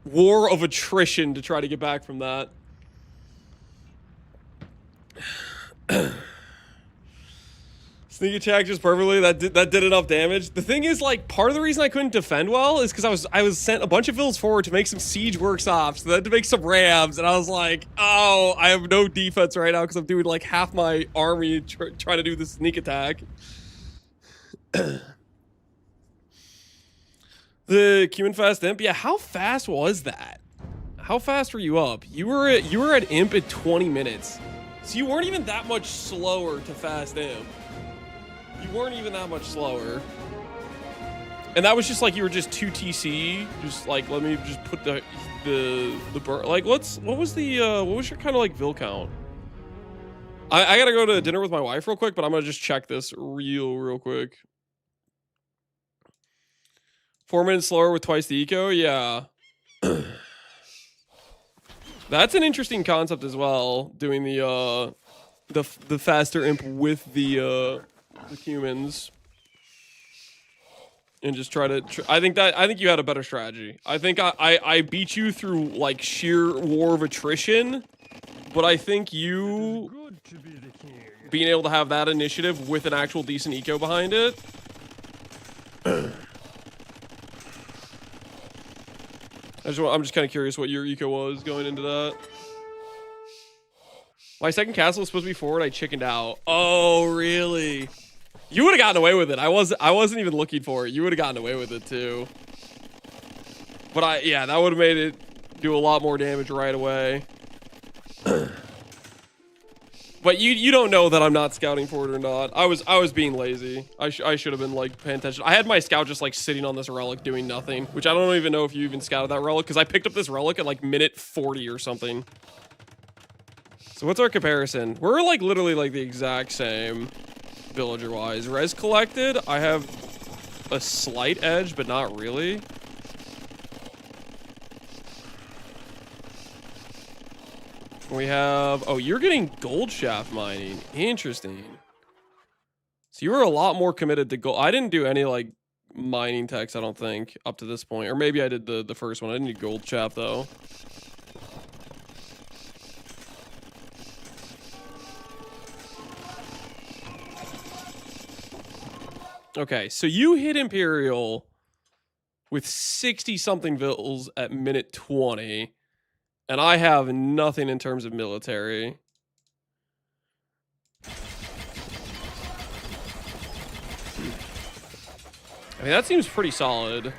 war of attrition to try to get back from that. Sneak attack just perfectly. That did enough damage. The thing is, like, part of the reason I couldn't defend well is because I was sent a bunch of vills forward to make some siege works off, so then to make some rams, and I was like, oh, I have no defense right now because I'm doing like half my army trying to do the sneak attack. The Cumin fast imp, yeah. How fast was that? How fast were you up? You were at imp at 20 minutes. So you weren't even that much slower to fast imp. You weren't even that much slower. And that was just like you were just 2 TC. Just like, let me just put the burn. Like, what was your kind of like vill count? I gotta go to dinner with my wife real quick, but I'm gonna just check this real quick. 4 minutes slower with twice the eco, yeah. That's an interesting concept as well. Doing the faster imp with the humans, and just try to. I think you had a better strategy. I think I beat you through like sheer war of attrition, but I think you being able to have that initiative with an actual decent eco behind it. I'm just kind of curious what your eco was going into that. My second castle was supposed to be forward. I chickened out. Oh, really? You would have gotten away with it. I wasn't even looking for it. You would have gotten away with it too. But yeah, that would have made it do a lot more damage right away. But But you don't know that I'm not scouting for it or not. I was being lazy. I should have been like paying attention. I had my scout just like sitting on this relic doing nothing, which I don't even know if you even scouted that relic because I picked up this relic at like minute 40 or something. So what's our comparison? We're like literally like the exact same villager wise. Res collected, I have a slight edge, but not really. We have, oh, you're getting gold shaft mining. Interesting. So you were a lot more committed to gold. I didn't do any like mining techs, I don't think, up to this point. Or maybe I did the first one. I didn't do gold shaft though. Okay, so you hit Imperial with 60 something vills at minute 20. And I have nothing in terms of military. I mean, that seems pretty solid.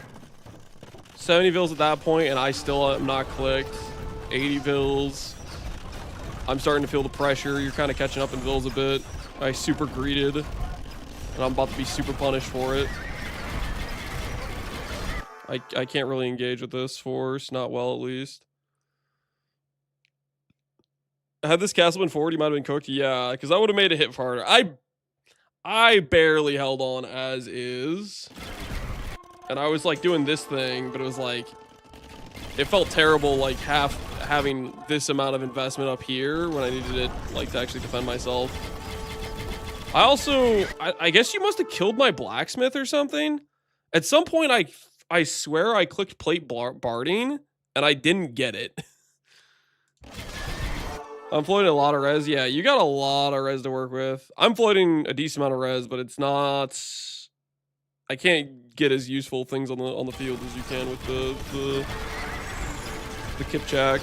70 vills at that point, and I still am not clicked. 80 vills. I'm starting to feel the pressure. You're kind of catching up in vills a bit. I super greeted, and I'm about to be super punished for it. I can't really engage with this force, not well at least. Had this castle been forward, you might have been cooked. Yeah, because I would have made it hit harder. I barely held on as is. And I was like doing this thing, but it was like, it felt terrible like having this amount of investment up here when I needed it like to actually defend myself. I also, I guess you must have killed my blacksmith or something. At some point, I swear I clicked plate barding and I didn't get it. I'm floating a lot of res. Yeah, you got a lot of res to work with. I'm floating a decent amount of res, but it's not. I can't get as useful things on the field as you can with the Kipchak.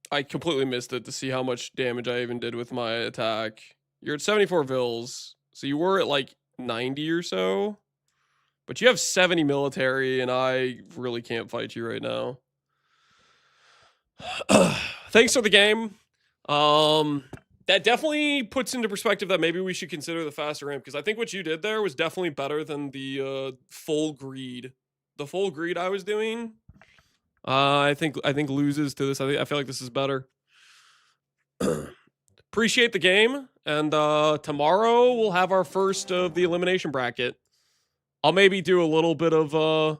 I completely missed it to see how much damage I even did with my attack. You're at 74 vills, so you were at like 90 or so. But you have 70 military, and I really can't fight you right now. Thanks for the game. That definitely puts into perspective that maybe we should consider the faster ramp, because I think what you did there was definitely better than the full greed. The full greed I was doing, I think loses to this. I feel like this is better. Appreciate the game, and tomorrow we'll have our first of the elimination bracket. I'll maybe do a little bit of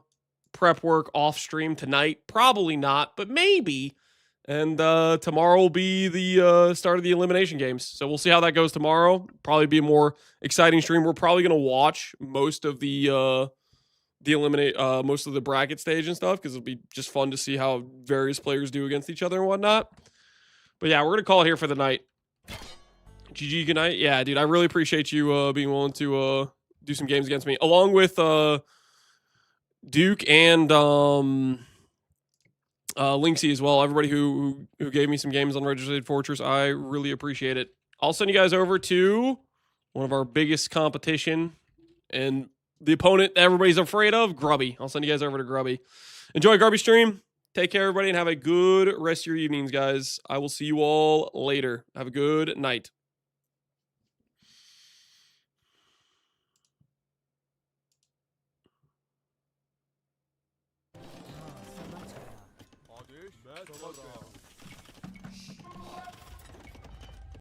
prep work off stream tonight. Probably not, but maybe. And tomorrow will be the start of the elimination games. So we'll see how that goes tomorrow. Probably be a more exciting stream. We're probably gonna watch most of the most of the bracket stage and stuff, because it'll be just fun to see how various players do against each other and whatnot. But yeah, we're gonna call it here for the night. GG, good night. Yeah, dude, I really appreciate you being willing to do some games against me, along with Duke and Linksy as well. Everybody who gave me some games on Registered Fortress, I really appreciate it. I'll send you guys over to one of our biggest competition and the opponent everybody's afraid of, Grubby. I'll send you guys over to Grubby. Enjoy Grubby stream. Take care, everybody, and have a good rest of your evenings, guys. I will see you all later. Have a good night. 아, 네? 네, 들어가자.